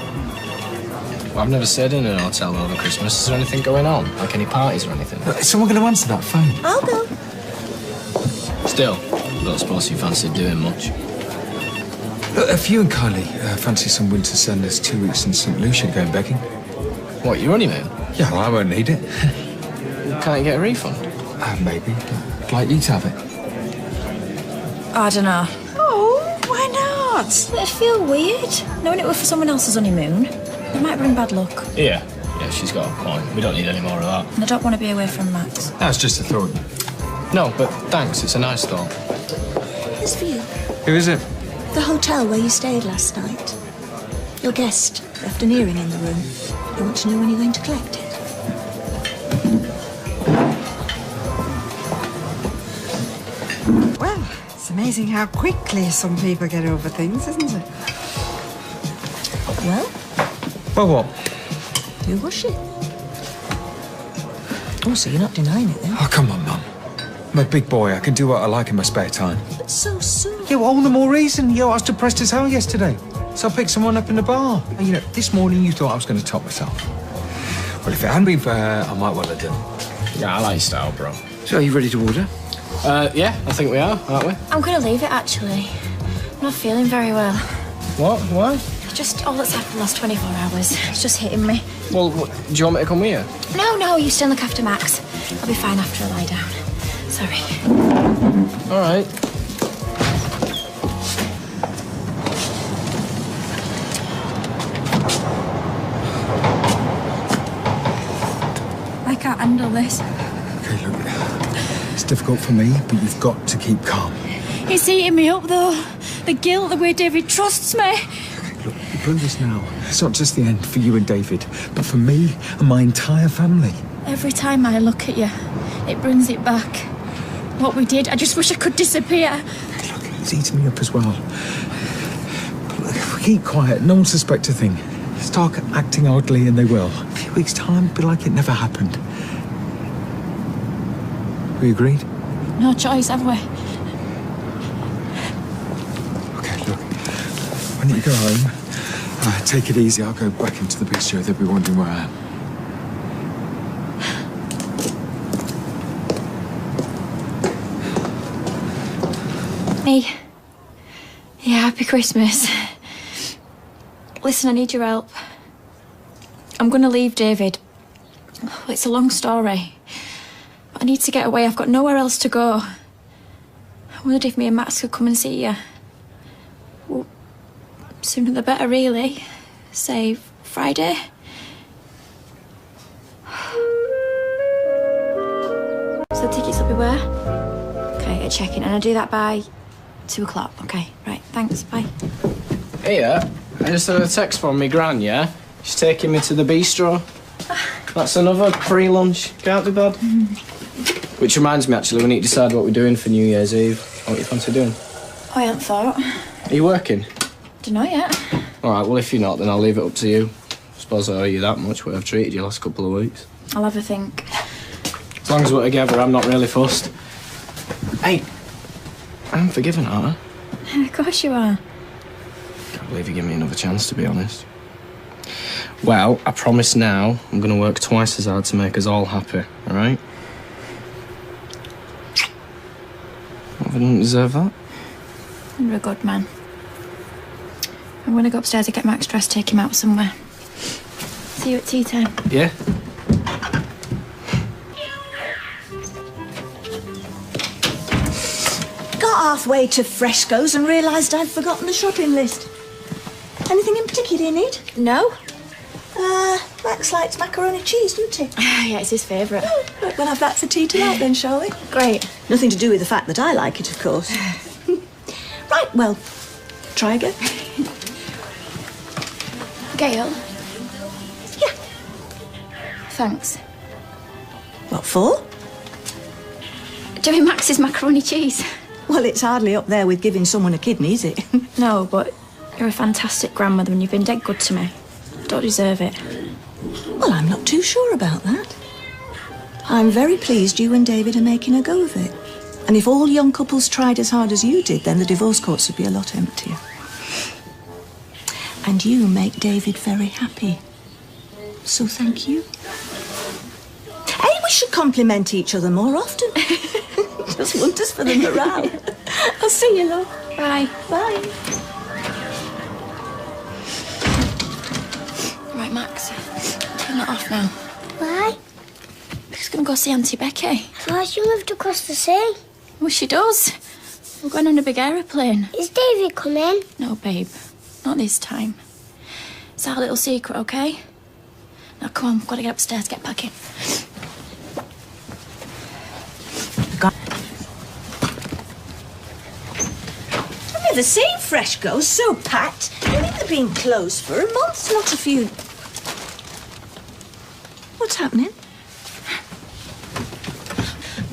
Well, I've never stayed in an hotel over Christmas. Is there anything going on? Like any parties or anything? Is someone going to answer that phone? I'll go. Still, I don't suppose you fancied doing much. Look, if you and Kylie fancy some winter sun, there's 2 weeks in St. Lucia going begging. What, your honeymoon? Yeah, well, I won't need it. Can't you get a refund? Maybe. I'd like you to have it. I don't know. Oh, why not? It'd feel weird, knowing it were for someone else's honeymoon. It might bring bad luck. Yeah, she's got a point. We don't need any more of that. And I don't want to be away from Max. That's just a thought. No, but thanks. It's a nice thought. It's for you. Who is it? The hotel where you stayed last night. Your guest left an earring in the room. You want to know when you're going to collect it? Well, it's amazing how quickly some people get over things, isn't it? Well? Well, what? Who was she? Oh, so you're not denying it, then? Oh, come on, Mum. I'm a big boy. I can do what I like in my spare time. But so soon. Yeah, well, all the more reason. I was depressed as hell yesterday. So I picked someone up in the bar. And, this morning you thought I was going to top myself. Well, if it hadn't been for her, I might well have done. Yeah, I like your style, bro. So, are you ready to order? Yeah, I think we are, aren't we? I'm going to leave it, actually. I'm not feeling very well. What? Why? Just all that's happened the last 24 hours. It's just hitting me. Well, do you want me to come with you? No, you still look after Max. I'll be fine after I lie down. Sorry. All right. I can't handle this. OK, look. It's difficult for me, but you've got to keep calm. It's eating me up, though. The guilt, the way David trusts me. Look, you blew this now. It's not just the end for you and David, but for me and my entire family. Every time I look at you, it brings it back. What we did, I just wish I could disappear. Look, it's eating me up as well. But look, if we keep quiet, no one suspects a thing. Start acting oddly and they will. In a few weeks' time, it'll be like it never happened. We agreed? No choice, have we? OK, look. Why don't you go home? Take it easy. I'll go back into the bistro. They'll be wondering where I am. Hey. Yeah, happy Christmas. Listen, I need your help. I'm going to leave David. Oh, it's a long story. But I need to get away. I've got nowhere else to go. I wondered if me and Max could come and see you. Well, sooner the better, really. Say, Friday. So the tickets will be where? Okay, at check-in. And I'll do that by 2 o'clock. Okay, right. Thanks. Bye. Here, I just had a text from me gran, yeah? She's taking me to the bistro. That's another pre-lunch. Can't be bad. Which reminds me, actually, we need to decide what we're doing for New Year's Eve. What you fancy doing? I hadn't thought. Are you working? Dunno yet. All right, well, if you're not, then I'll leave it up to you. I suppose I owe you that much, what I've treated you the last couple of weeks. I'll have a think. As long as we're together, I'm not really fussed. Hey, I'm forgiven, aren't I? Of course you are. Can't believe you give me another chance, to be honest. Well, I promise now I'm going to work twice as hard to make us all happy, all right? didn't deserve that. You're a good man. I'm going to go upstairs and get Max dressed, take him out somewhere. See you at tea time. Yeah? Got halfway to Frescoes and realised I'd forgotten the shopping list. Anything in particular you need? No. Max likes macaroni cheese, doesn't he? Yeah, it's his favourite. Oh, right, we'll have that for tea tonight then, shall we? Great. Nothing to do with the fact that I like it, of course. Right, well, try again. Gail? Yeah. Thanks. What for? Doing Max's macaroni cheese. Well, it's hardly up there with giving someone a kidney, is it? No, but you're a fantastic grandmother and you've been dead good to me. Don't deserve it. Well, I'm not too sure about that. I'm very pleased you and David are making a go of it. And if all young couples tried as hard as you did, then the divorce courts would be a lot emptier. And you make David very happy. So thank you. Hey, we should compliment each other more often. Just wonders for the morale. I'll see you, love. Bye. Bye. Right, Max. Turn it off now. Why? She's going to go see Auntie Becky. I thought she lived across the sea. Well, she does. We're going on a big aeroplane. Is David coming? No, babe. Not this time. It's our little secret, okay? Now, come on. We've got to get upstairs, get packing. I've never seen Frescoes so packed. I think they've been closed for a month, not a few. What's happening?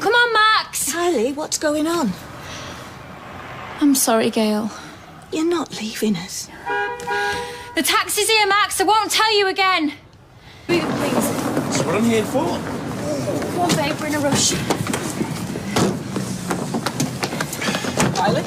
Come on, Max! Kylie, what's going on? I'm sorry, Gail. You're not leaving us. The taxi's here, Max. I won't tell you again. Boot, please. That's what I'm here for. Come on, babe. We're in a rush. Kylie?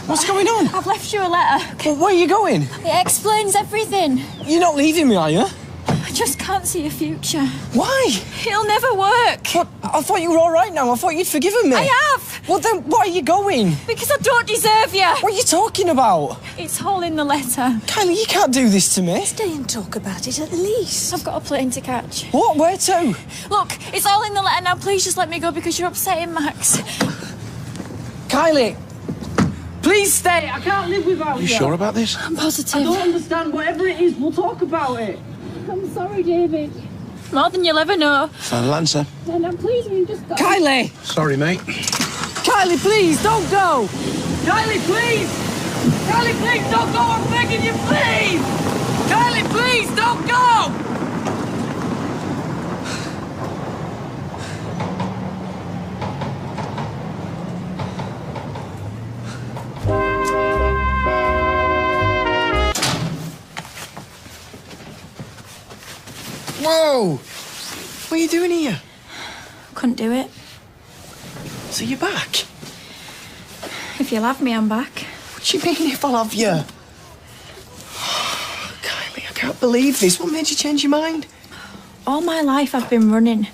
What's going on? I've left you a letter. Well, where are you going? It explains everything. You're not leaving me, are you? I just can't see a future. Why? It'll never work. But I thought you were all right now. I thought you'd forgiven me. I have. Well, then why are you going? Because I don't deserve you. What are you talking about? It's all in the letter. Kylie, you can't do this to me. Stay and talk about it at least. I've got a plane to catch. What? Where to? Look, it's all in the letter now. Please just let me go because you're upsetting Max. Kylie, please stay. I can't live without you. You sure about this? I'm positive. I don't understand. Whatever it is, we'll talk about it. I'm sorry, David. More than you'll ever know. Final answer. And please, will you just go? Kylie! Sorry, mate. Kylie, please, don't go! Kylie, please! Kylie, please, don't go! I'm begging you, please! Kylie, please, don't go! Whoa! What are you doing here? Couldn't do it. So you're back? If you'll have me, I'm back. What do you mean if I'll have you? Kylie, I can't believe this. What made you change your mind? All my life I've been running.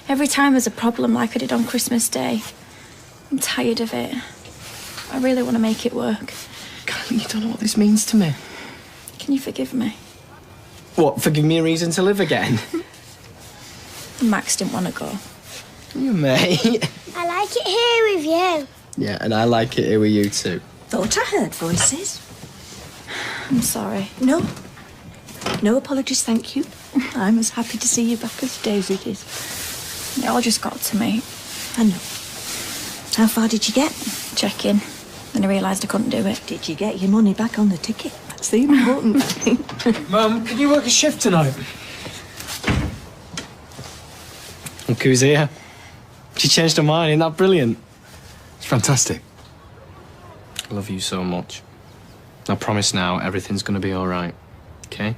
Every time there's a problem like I did on Christmas Day. I'm tired of it. I really want to make it work. Kylie, you don't know what this means to me. Can you forgive me? What, for giving me a reason to live again? Max didn't want to go. You may. I like it here with you. Yeah, and I like it here with you too. Thought I heard voices. I'm sorry. No. No apologies, thank you. I'm as happy to see you back as David is. It all just got to me. I know. How far did you get? Check-in. Then I realised I couldn't do it. Did you get your money back on the ticket? That's the important thing. Mum, can you work a shift tonight? Look who's here. She changed her mind, isn't that brilliant? It's fantastic. I love you so much. I promise now everything's gonna be all right, okay?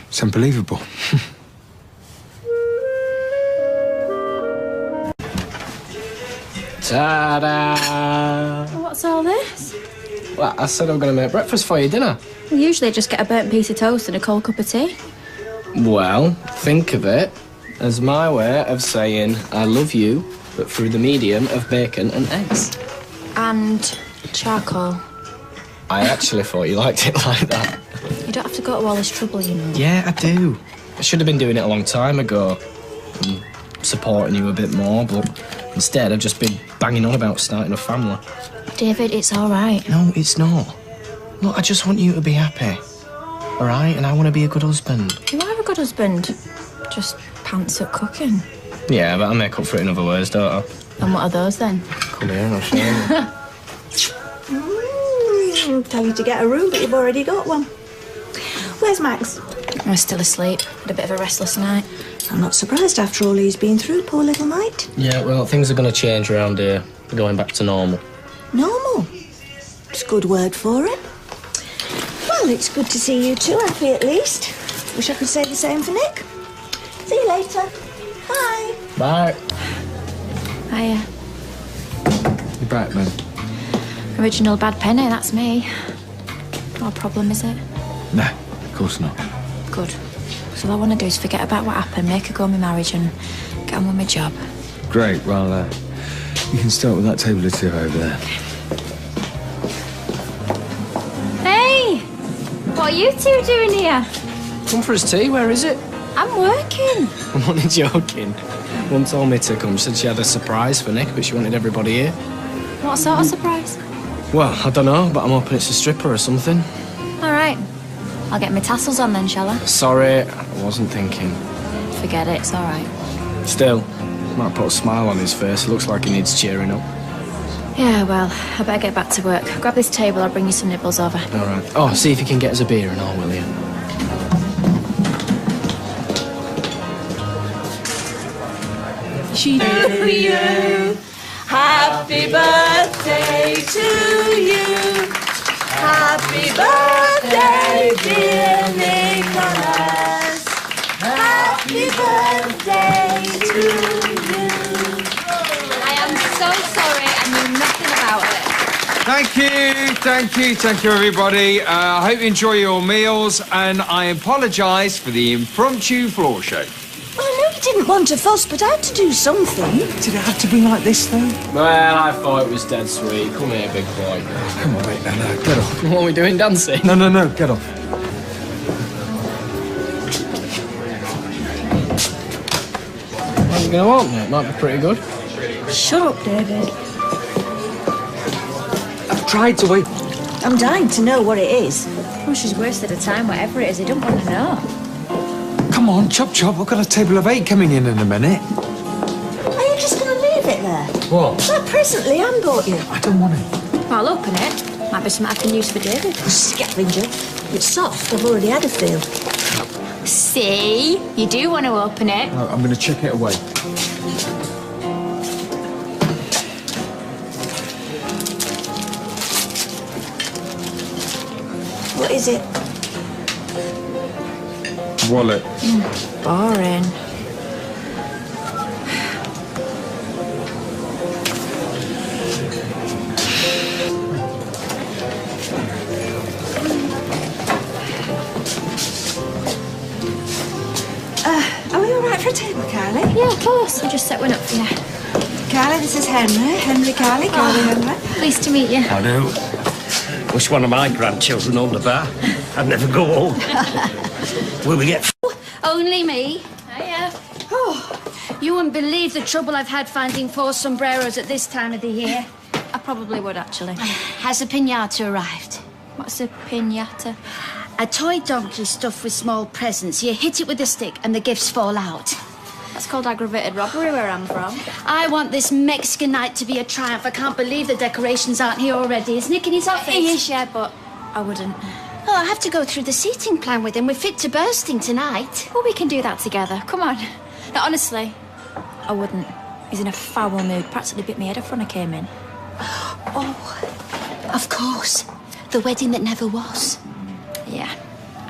It's unbelievable. Ta-da! What's all this? Well, I said I'm gonna make breakfast for you, dinner. We usually just get a burnt piece of toast and a cold cup of tea. Well, think of it as my way of saying I love you but through the medium of bacon and eggs. And charcoal. I actually thought you liked it like that. You don't have to go to all this trouble, you know. Yeah, I do. I should have been doing it a long time ago. And supporting you a bit more, but instead I've just been banging on about starting a family. David, it's all right. No, it's not. Look, I just want you to be happy. All right? And I want to be a good husband. You are a good husband. Just pants at cooking. Yeah, but I make up for it in other ways, don't I? And what are those then? Come here and I'll show you. Tell you to get a room, but you've already got one. Where's Max? I was still asleep. Had a bit of a restless night. I'm not surprised after all he's been through, poor little mite. Yeah, well, things are going to change around here. We're going back to normal. Normal? It's a good word for it. Well, it's good to see you two happy at least. Wish I could say the same for Nick. See you later. Bye. Bye. Hiya. You're back, man. Original bad penny, that's me. No problem, is it? No, of course not. Good. So all I want to do is forget about what happened, make a go of my marriage and get on with my job. Great, well, you can start with that table of two over there. Hey! What are you two doing here? Come for his tea, where is it? I'm working. I'm only joking. Mum told me to come. She said she had a surprise for Nick, but she wanted everybody here. What sort of surprise? Well, I don't know, but I'm hoping it's a stripper or something. All right. I'll get my tassels on then, shall I? Sorry, I wasn't thinking. Forget it, it's all right. Still, might put a smile on his face. It looks like he needs cheering up. Yeah, well, I better get back to work. Grab this table, I'll bring you some nibbles over. All right. Oh, see if you can get us a beer and all, will you? To you. Happy birthday to you. Happy birthday, dear Nicholas. Happy birthday to you. I am so sorry I knew nothing about it. Thank you, everybody. I hope you enjoy your meals, and I apologise for the impromptu floor show. Well, I know you didn't want to fuss, but I had to do something. Did it have to be like this, though? Well, I thought it was dead sweet. Come here, big boy. Come on, mate, no, get off. What are we doing, dancing? No, get off. How's it going to open it? Might be pretty good. Shut up, David. I've tried to wait. I'm dying to know what it is. Oh, she's wasted her time, whatever it is. I don't want to know. Come on, chop. We've got a table of 8 coming in a minute. Are you just going to leave it there? What? That present Leanne bought you. I don't want it. Well, I'll open it. Might be something I can use for David. Scavenger. It's soft. I've already had a feel. See? You do want to open it. No, I'm going to check it away. What is it? Wallet. Boring. Are we all right for a table, Kylie? Yeah, of course. I'll just set one up for you. Kylie, this is Henry. Henry, Kylie. Kylie, Henry. Pleased to meet you. I do. Wish one of my grandchildren owned a bar. I'd never go home. Will we get Only me. Hiya. Oh, you wouldn't believe the trouble I've had finding 4 sombreros at this time of the year. I probably would, actually. Has a piñata arrived? What's a piñata? A toy donkey stuffed with small presents. You hit it with a stick and the gifts fall out. That's called aggravated robbery where I'm from. I want this Mexican night to be a triumph. I can't believe the decorations aren't here already. Is Nick in his office? He is, yeah, but I wouldn't. Oh, I have to go through the seating plan with him. We're fit to bursting tonight. Well, we can do that together. Come on. No, honestly, I wouldn't. He's in a foul mood. Practically bit me head off when I came in. Oh, of course. The wedding that never was. Yeah,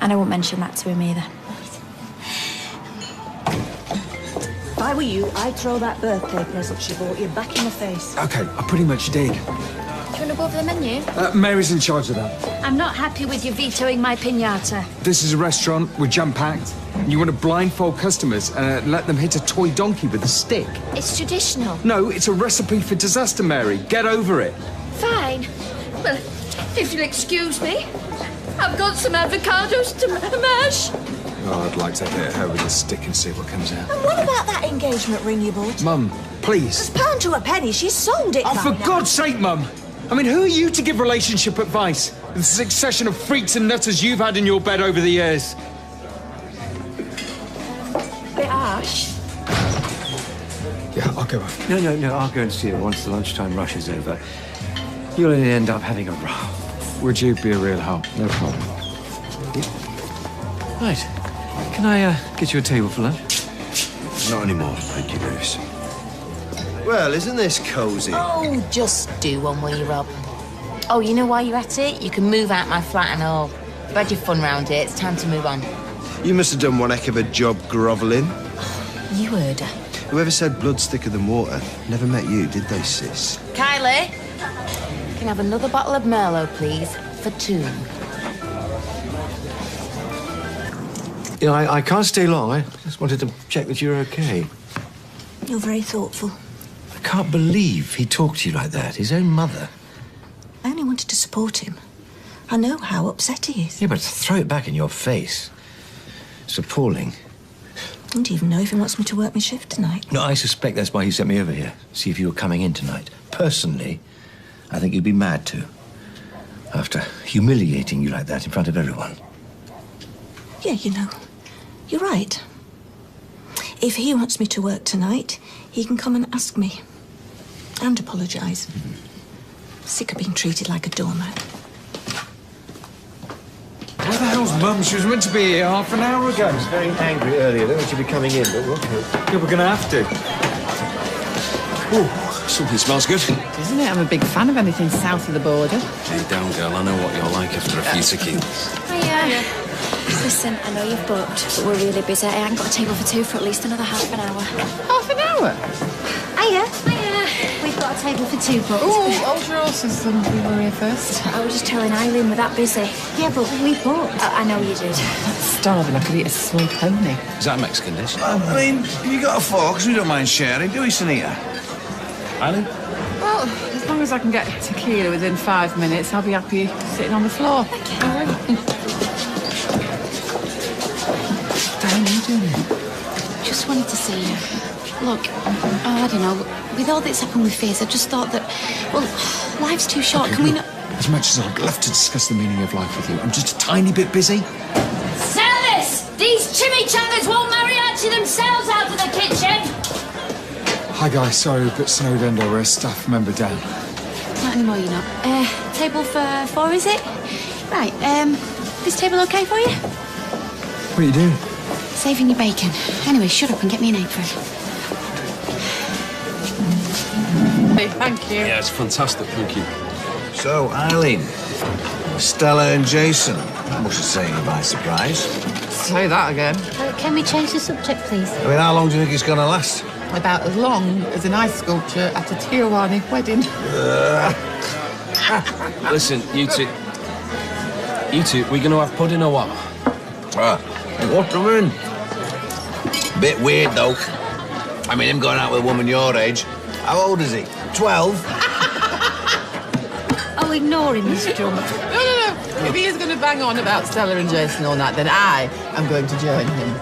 and I won't mention that to him either. If I were you, I'd throw that birthday present she bought you back in the face. OK, I pretty much did. Do you want to go over the menu? Mary's in charge of that. I'm not happy with you vetoing my piñata. This is a restaurant. We're jam-packed. You want to blindfold customers and let them hit a toy donkey with a stick? It's traditional. No, it's a recipe for disaster, Mary. Get over it. Fine. Well, if you'll excuse me, I've got some avocados to mash. Oh, I'd like to hit her with a stick and see what comes out. And what about that engagement ring you bought? Mum, please. Pound to a penny, she's sold it Oh, by for now. God's sake, Mum! I mean, who are you to give relationship advice? The succession of freaks and nutters you've had in your bed over the years. Bit harsh. Yeah, I'll go. No, I'll go and see her once the lunchtime rush is over. You'll only end up having a row. Would you be a real help? No problem. Right. Can I get you a table for lunch? Not anymore, thank you, Lewis. Well, isn't this cosy? Oh, just do one, will you, Rob? Oh, you know why you're at it? You can move out my flat and all. You've had your fun round here. It's time to move on. You must have done one heck of a job grovelling. You heard her. Whoever said blood's thicker than water never met you, did they, sis? Kylie, can I have another bottle of Merlot, please, for 2? You know, I can't stay long. I just wanted to check that you're okay. You're very thoughtful. I can't believe he talked to you like that. His own mother. I only wanted to support him. I know how upset he is. Yeah, but to throw it back in your face. It's appalling. I don't even know if he wants me to work my shift tonight. No, I suspect that's why he sent me over here. See if you were coming in tonight. Personally, I think you'd be mad to. After humiliating you like that in front of everyone. Yeah, you know, you're right. If he wants me to work tonight, he can come and ask me. And apologise. Sick of being treated like a doormat. Where the hell's Mum? She was meant to be here half an hour ago. I was very angry earlier. I don't want you to be coming in, but we're okay. Yeah, we're going to have to. Oh, something smells good. Isn't it? I'm a big fan of anything south of the border. Hey, down, girl. I know what you're like after a few tequilas. Hiya. Listen, I know you've booked, but we're really busy. I haven't got a table for 2 for at least another half an hour. Half an hour? Hiya. We've got a table for 2 booked. Oh, hold your horses and we were here first. I was just telling Eileen we're that busy. Yeah, but we booked. I know you did. Starving, I could eat a small pony. Is that a Mexican dish? I mean, if you got a fork, 'cause we don't mind sharing, do we, Sunita? Eileen? Well, as long as I can get tequila within 5 minutes, I'll be happy sitting on the floor. Darren, what are you doing? Just wanted to see you. Look, I don't know, with all that's happened with Fizz, I just thought that, well, life's too short. Can we not... As much as I'd love to discuss the meaning of life with you, I'm just a tiny bit busy. Silas! These chimichangas won't mariachi themselves out of the kitchen! Hi, guys. Sorry, a bit snowed under. We're a staff member down. Not anymore, you're not. Table for 4, is it? Right, this table okay for you? What are you doing? Saving your bacon. Anyway, shut up and get me an apron. Hey, thank you. Yeah, it's fantastic, thank you. So, Eileen, Stella and Jason. That must have taken you by surprise. Say that again. Can we change the subject, please? I mean, how long do you think it's going to last? About as long as an ice sculpture at a Tijuana wedding. Listen, you two, we going to have pudding or what? What do you mean? Bit weird, though. I mean, him going out with a woman your age. How old is he? 12? Oh, ignore him, Mr. Drummond. No. If he is going to bang on about Stella and Jason all night, then I am going to join him.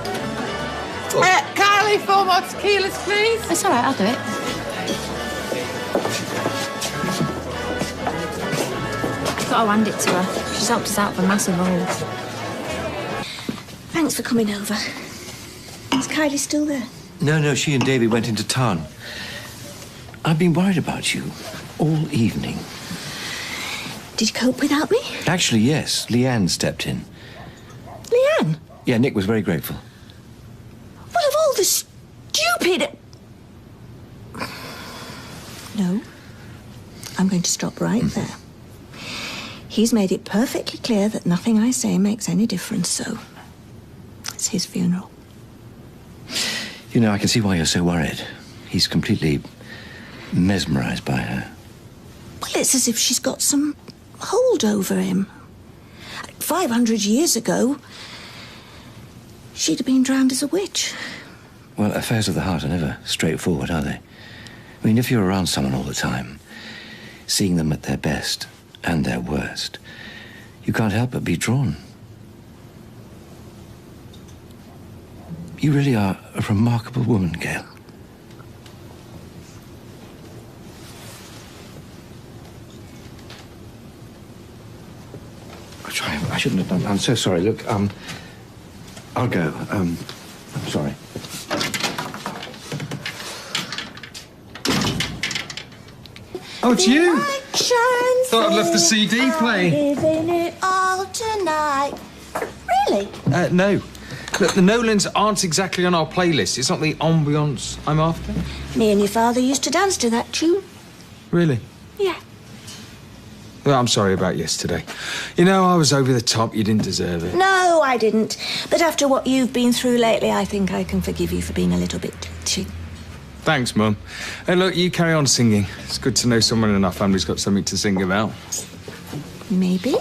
Kylie, 4 more tequilas, please. It's all right, I'll do it. Got to hand it to her. She's helped us out for massive holes. Thanks for coming over. Is Kylie still there? No, she and Davy went into town. I've been worried about you all evening. Did you cope without me? Actually, yes. Leanne stepped in. Leanne? Yeah, Nick was very grateful. Well, of all the stupid... No. I'm going to stop right there. He's made it perfectly clear that nothing I say makes any difference, so... It's his funeral. You know, I can see why you're so worried. He's completely mesmerized by her. Well, it's as if she's got some hold over him. 500 years ago, she'd have been drowned as a witch. Well, affairs of the heart are never straightforward, are they? I mean, if you're around someone all the time, seeing them at their best and their worst, you can't help but be drawn. You really are a remarkable woman, Gail. I shouldn't have done. I'm so sorry. Look, I'll go. I'm sorry. Oh, it's you! Thought I'd left the CD playing. Giving it all tonight. Really? No. Look, the Nolans aren't exactly on our playlist. It's not the ambience I'm after. Me and your father used to dance to that tune. Really? Yeah. Well, I'm sorry about yesterday. You know, I was over the top. You didn't deserve it. No, I didn't. But after what you've been through lately, I think I can forgive you for being a little bit touchy. Thanks, Mum. And look, you carry on singing. It's good to know someone in our family's got something to sing about. Maybe.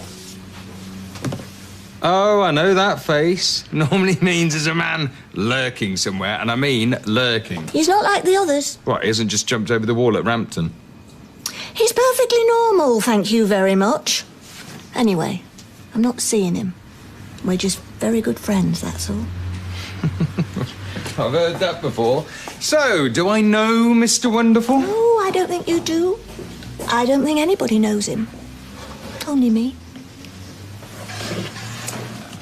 Oh, I know that face. Normally means there's a man lurking somewhere, and I mean lurking. He's not like the others. What, he hasn't just jumped over the wall at Rampton? He's perfectly normal, thank you very much. Anyway, I'm not seeing him. We're just very good friends, that's all. I've heard that before. So, do I know Mr. Wonderful? No, I don't think you do. I don't think anybody knows him. Only me.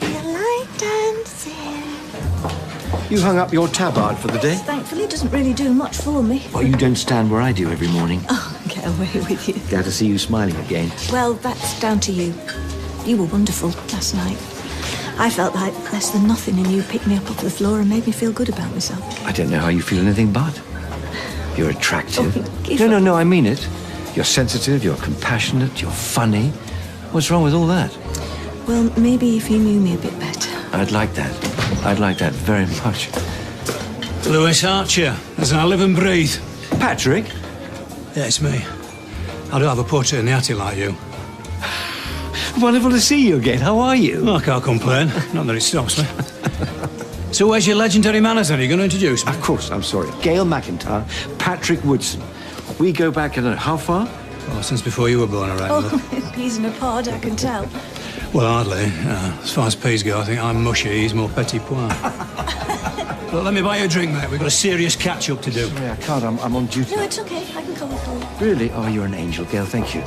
You like dancing? You hung up your tabard for the day? Thankfully, it doesn't really do much for me. Well, you don't stand where I do every morning. Oh, get away with you. Glad to see you smiling again. Well, that's down to you. You were wonderful last night. I felt like less than nothing, and you picked me up off the floor and made me feel good about myself. I don't know how you feel anything but. You're attractive. Oh, No, I mean it. You're sensitive, you're compassionate, you're funny. What's wrong with all that? Well, maybe if you knew me a bit better. I'd like that. I'd like that very much. Lewis Archer, as I live and breathe. Patrick? Yeah, it's me. I don't have a portrait in the attic like you. Wonderful to see you again. How are you? Well, I can't complain. Not that it stops me. So where's your legendary manners then? Are you going to introduce me? Of course, I'm sorry. Gail McIntyre, Patrick Woodson. We go back, I don't know, how far? Well, since before you were born, I reckon. Oh, peas in a pod, I can tell. Well, hardly. As far as peas go, I think I'm mushy. He's more petit pois. Look, let me buy you a drink, mate. We've got a serious catch-up to do. Sorry, I can't. I'm on duty. No, it's okay. I can cover for you. Really? Oh, you're an angel, Gail. Thank you.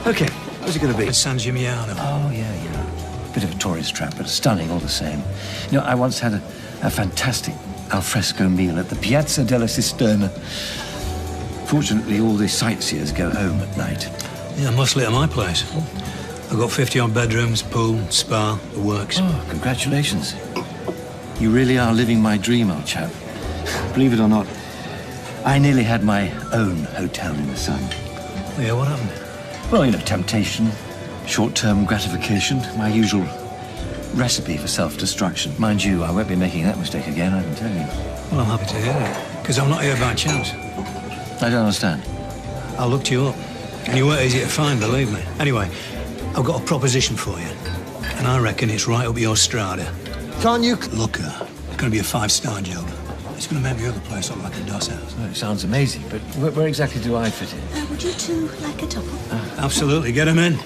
OK, what's it going to be? San Gimignano. Oh, yeah. Bit of a tourist trap, but stunning all the same. You know, I once had a fantastic alfresco meal at the Piazza della Cisterna. Fortunately, all the sightseers go home at night. Yeah, mostly at my place. I've got 50-odd bedrooms, pool, spa, the works. Oh, congratulations. You really are living my dream, old chap. Believe it or not, I nearly had my own hotel in the sun. Yeah, what happened? Well, you know, temptation, short-term gratification, my usual recipe for self-destruction. Mind you, I won't be making that mistake again, I can tell you. Well, I'm happy to hear it, because I'm not here by chance. I don't understand. I looked you up, and you weren't easy to find, believe me. Anyway, I've got a proposition for you, and I reckon it's right up your strata. Can't you... Look, it's going to be a 5-star job. It's going to make the other place look like a doss house. Oh, it sounds amazing, but where exactly do I fit in? Would you two like a top up? Absolutely, get him in.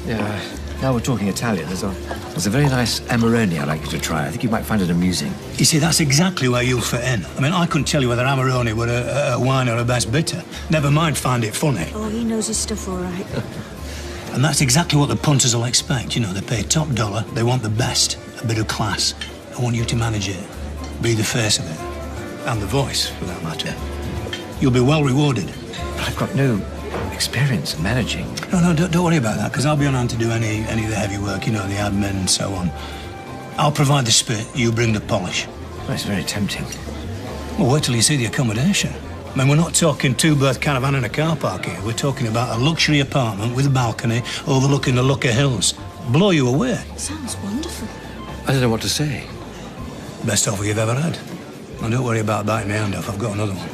Yeah, now we're talking Italian. There's a very nice Amarone I'd like you to try. I think you might find it amusing. You see, that's exactly where you'll fit in. I mean, I couldn't tell you whether Amarone were a wine or a best bitter. Never mind find it funny. Oh, he knows his stuff all right. And that's exactly what the punters will expect. You know, they pay top dollar, they want the best, a bit of class. I want you to manage it, be the face of it, and the voice, for that matter. You'll be well rewarded. But I've got no experience in managing. No, don't worry about that, because I'll be on hand to do any of the heavy work, you know, the admin and so on. I'll provide the spit, you bring the polish. Well, it's very tempting. Well, wait till you see the accommodation. I mean, we're not talking two-berth caravan in a car park here. We're talking about a luxury apartment with a balcony overlooking the Lucca Hills. Blow you away. Sounds wonderful. I don't know what to say. Best offer you've ever had. And don't worry about biting my hand off. I've got another one.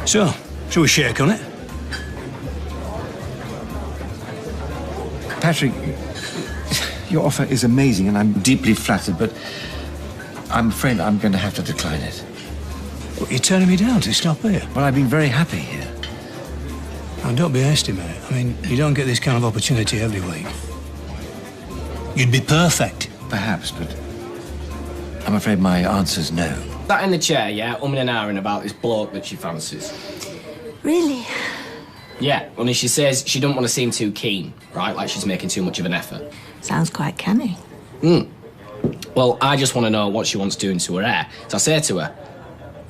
So, shall we shake on it? Patrick, your offer is amazing and I'm deeply flattered, but I'm afraid I'm going to have to decline it. What, you're turning me down to stop here? Well, I've been very happy here. Now, don't be hasty, mate. I mean, you don't get this kind of opportunity every week. You'd be perfect. Perhaps, but I'm afraid my answer's no. Sat in the chair, yeah, and ahhing about this bloke that she fancies. Really? Yeah, only she says she don't want to seem too keen, right? Like she's making too much of an effort. Sounds quite canny. Well, I just want to know what she wants doing to her hair. So I say to her,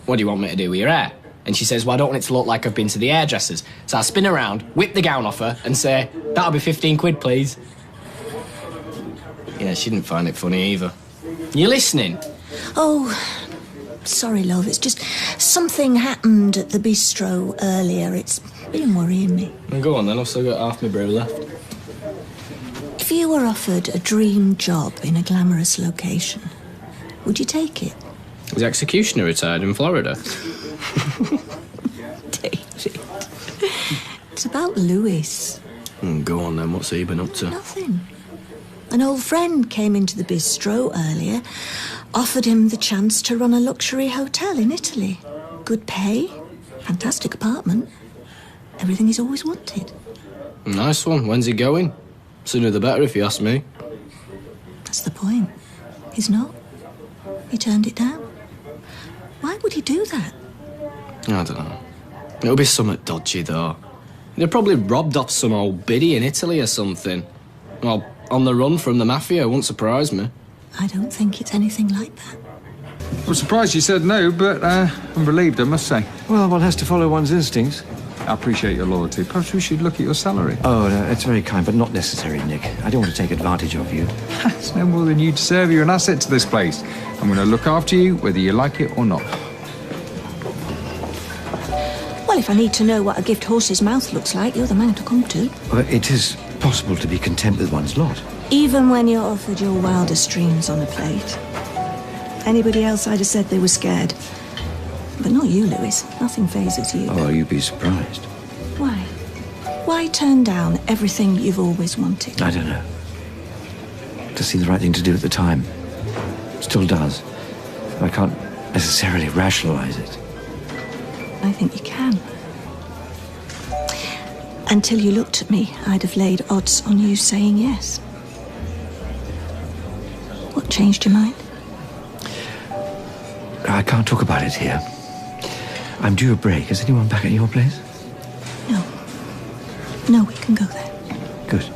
what do you want me to do with your hair? And she says, well, I don't want it to look like I've been to the hairdressers. So I spin around, whip the gown off her, and say, that'll be 15 quid, please. Yeah, she didn't find it funny either. You listening? Oh, sorry, love. It's just something happened at the bistro earlier. It's been worrying me. Well, go on then, I've still got half my brew left. If you were offered a dream job in a glamorous location, would you take it? The executioner retired in Florida. David. It's about Lewis. Go on then, what's he been up to? Nothing. An old friend came into the bistro earlier, offered him the chance to run a luxury hotel in Italy. Good pay, fantastic apartment, everything he's always wanted. Nice one. When's he going? Sooner the better, if you ask me. That's the point. He's not. He turned it down. Why would he do that? I don't know. It'll be something dodgy, though. They're probably robbed off some old biddy in Italy or something. Well, on the run from the mafia, won't surprise me. I don't think it's anything like that. I'm surprised you said no, but I'm relieved, I must say. Well, one has to follow one's instincts. I appreciate your loyalty. Perhaps we should look at your salary. Oh, no, it's very kind, but not necessary, Nick. I don't want to take advantage of you. It's no more than you deserve. You're an asset to this place. I'm going to look after you, whether you like it or not. Well, if I need to know what a gift horse's mouth looks like, you're the man to come to. Well, it is possible to be content with one's lot. Even when you're offered your wildest dreams on a plate. Anybody else, I'd have said they were scared. But not you, Lewis. Nothing phases you. Oh, you'd be surprised. Why? Why turn down everything you've always wanted? I don't know. Just seemed the right thing to do at the time. Still does. I can't necessarily rationalize it. I think you can. Until you looked at me, I'd have laid odds on you saying yes. What changed your mind? I can't talk about it here. I'm due a break. Is anyone back at your place? No. No, we can go there. Good.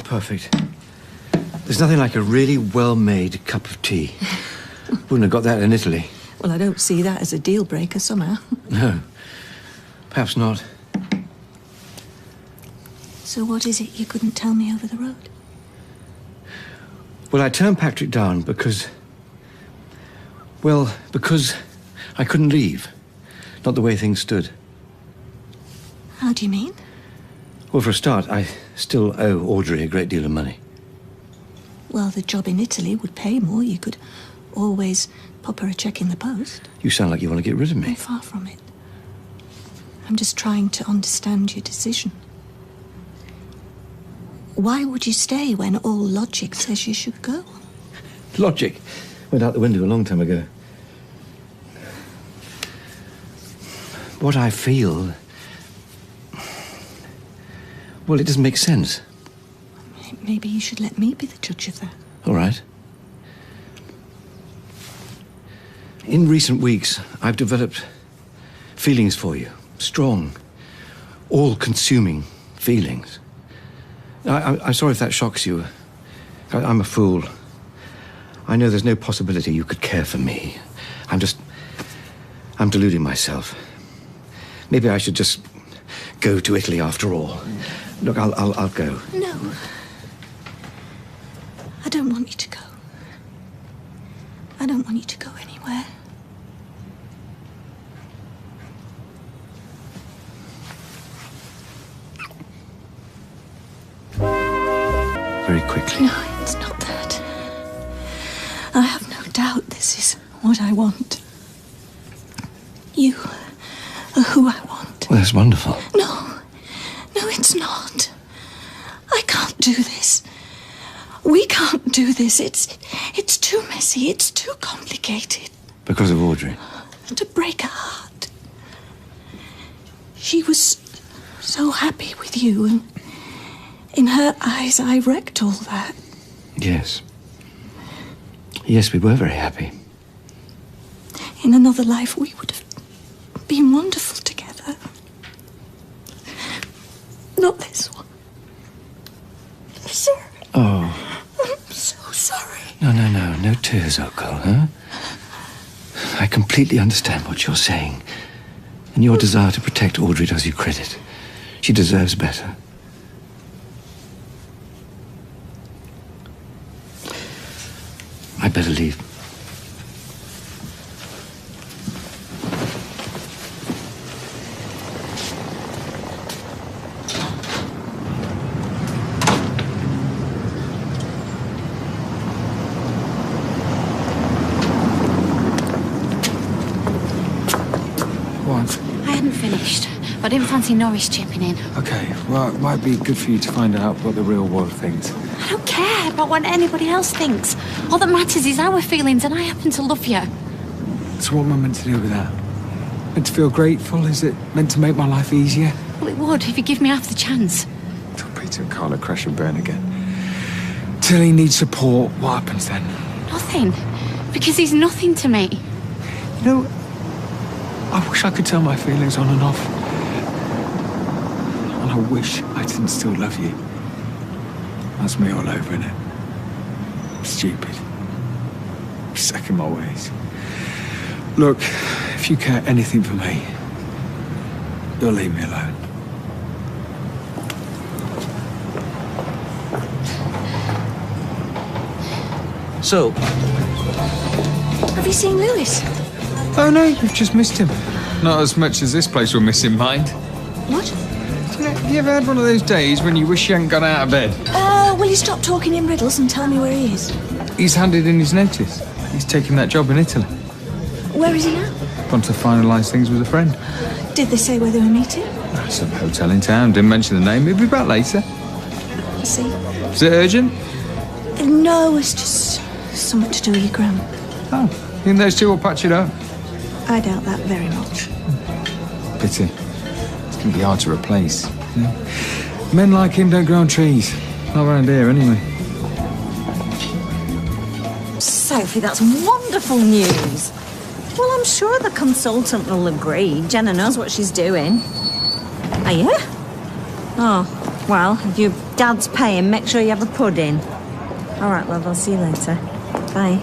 Perfect. There's nothing like a really well-made cup of tea. Wouldn't have got that in Italy. Well, I don't see that as a deal breaker somehow. No. Perhaps not. So what is it you couldn't tell me over the road? Well, I turned Patrick down because... Well, because I couldn't leave. Not the way things stood. How do you mean? Well, for a start, I still owe Audrey a great deal of money. Well, the job in Italy would pay more. You could always pop her a check in the post. You sound like you want to get rid of me. I'm far from it. I'm just trying to understand your decision. Why would you stay when all logic says you should go? Logic went out the window a long time ago. What I feel... Well, it doesn't make sense. Maybe you should let me be the judge of that. All right. In recent weeks, I've developed feelings for you. Strong, all-consuming feelings. I'm sorry if that shocks you. I'm a fool. I know there's no possibility you could care for me. I'm deluding myself. Maybe I should just go to Italy after all. Look, I'll go. No. I don't want you to go. I don't want you to go anywhere. Very quickly. No, it's not that. I have no doubt this is what I want. You are who I want. Well, that's wonderful. No, it's not. I can't do this. We can't do this. It's too messy. It's too complicated. Because of Audrey? To break her heart. She was so happy with you, and in her eyes, I wrecked all that. Yes. Yes, we were very happy. In another life, we would have been wonderful together. Not this one. I'm sorry. Oh. I'm so sorry. No tears, Uncle, huh? I completely understand what you're saying. And your desire to protect Audrey does you credit. She deserves better. I'd better leave. What? I hadn't finished, but I didn't fancy Norris chipping in. Okay, well, it might be good for you to find out what the real world thinks. I don't care about what anybody else thinks. All that matters is our feelings, and I happen to love you. So what am I meant to do with that? Meant to feel grateful? Is it meant to make my life easier? Well, it would if you give me half the chance. Till Peter and Carla crash and burn again. Till he needs support, what happens then? Nothing. Because he's nothing to me. You know, I wish I could tell my feelings on and off. And I wish I didn't still love you. That's me all over, innit? Stupid. Stuck in my ways. Look, if you care anything for me, you'll leave me alone. So, Have you seen Lewis? Oh no, you've just missed him. Not as much as this place will miss him, mind. What? Have you ever had one of those days when you wish you hadn't got out of bed? Will you stop talking in riddles and tell me where he is? He's handed in his notice. He's taking that job in Italy. Where is he now? Gone to finalise things with a friend. Did they say where they were meeting? Some hotel in town. Didn't mention the name. He'll be back later. I see. Is it urgent? No, it's just something to do with your gran. Oh, you think those two will patch it up? I doubt that very much. Pity. It's going to be hard to replace. Yeah. Men like him don't grow on trees. Not around here, anyway. Sophie, that's wonderful news. Well, I'm sure the consultant will agree. Jenna knows what she's doing. Are you? Oh, well, if your dad's paying, make sure you have a pudding. All right, love, I'll see you later. Bye.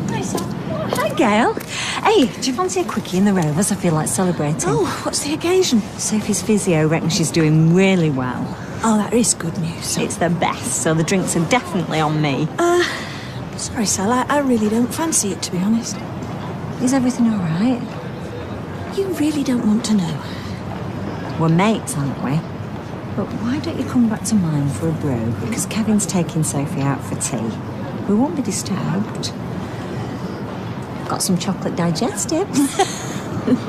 Hi, Sam. Hi, Gail. Hey, do you fancy a quickie in the Rovers? I feel like celebrating. Oh, what's the occasion? Sophie's physio reckons she's doing really well. Oh, that is good news. It's the best, so the drinks are definitely on me. Sorry, Sal, I really don't fancy it, to be honest. Is everything all right? You really don't want to know. We're mates, aren't we? But why don't you come back to mine for a brew? Because Kevin's taking Sophie out for tea. We won't be disturbed. Got some chocolate digestives.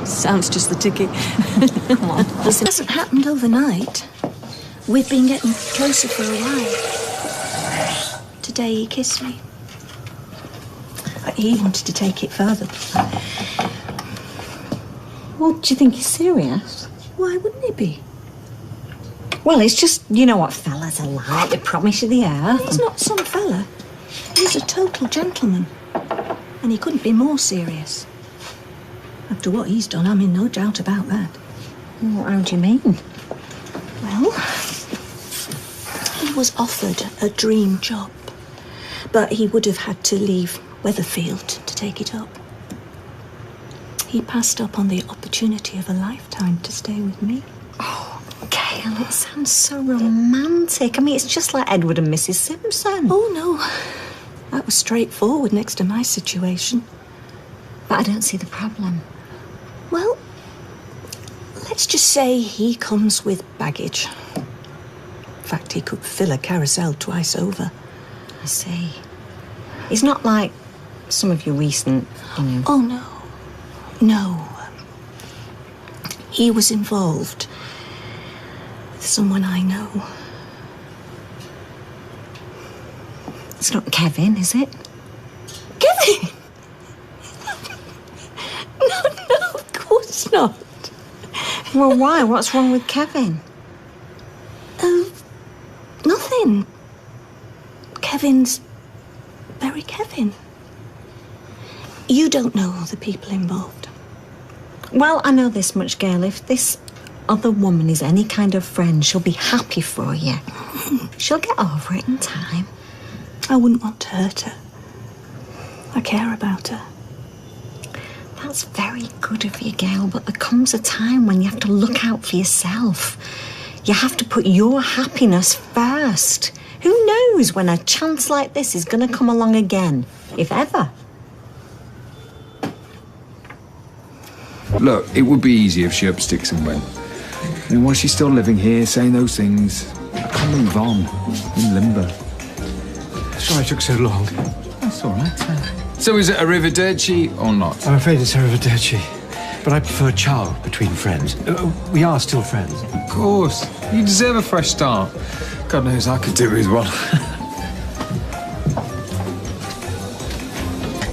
Sounds just the ticket. Come on. Listen, it hasn't happened overnight. We've been getting closer for a while. Today he kissed me. He wanted to take it further. Well, do you think he's serious? Why wouldn't he be? Well, it's just, you know what fellas are like. They promise you the earth. He's not some fella. He's a total gentleman. And he couldn't be more serious. After what he's done, I'm in no doubt about that. Well, how do you mean? Well, he was offered a dream job. But he would have had to leave Weatherfield to take it up. He passed up on the opportunity of a lifetime to stay with me. Oh, Gail, it sounds so romantic. I mean, it's just like Edward and Mrs. Simpson. Oh, no. That was straightforward next to my situation. But I don't see the problem. Well, let's just say he comes with baggage. In fact, he could fill a carousel twice over. I see. He's not like some of your recent, you know... Oh, no. No. He was involved with someone I know. It's not Kevin, is it? Kevin? No, of course not. Well, why? What's wrong with Kevin? Nothing. Kevin's very Kevin. You don't know the people involved. Well, I know this much, girl. If this other woman is any kind of friend, she'll be happy for you. She'll get over it in time. I wouldn't want to hurt her. I care about her. That's very good of you, girl, but there comes a time when you have to look out for yourself. You have to put your happiness first. Who knows when a chance like this is going to come along again, if ever. Look, it would be easy if she up sticks and went. And while she's still living here, saying those things, I can't move on, in limbo. Sorry it took so long. That's all right. So is it arrivederci or not? I'm afraid it's arrivederci. But I prefer ciao between friends. We are still friends. Of course. You deserve a fresh start. God knows I could do with one.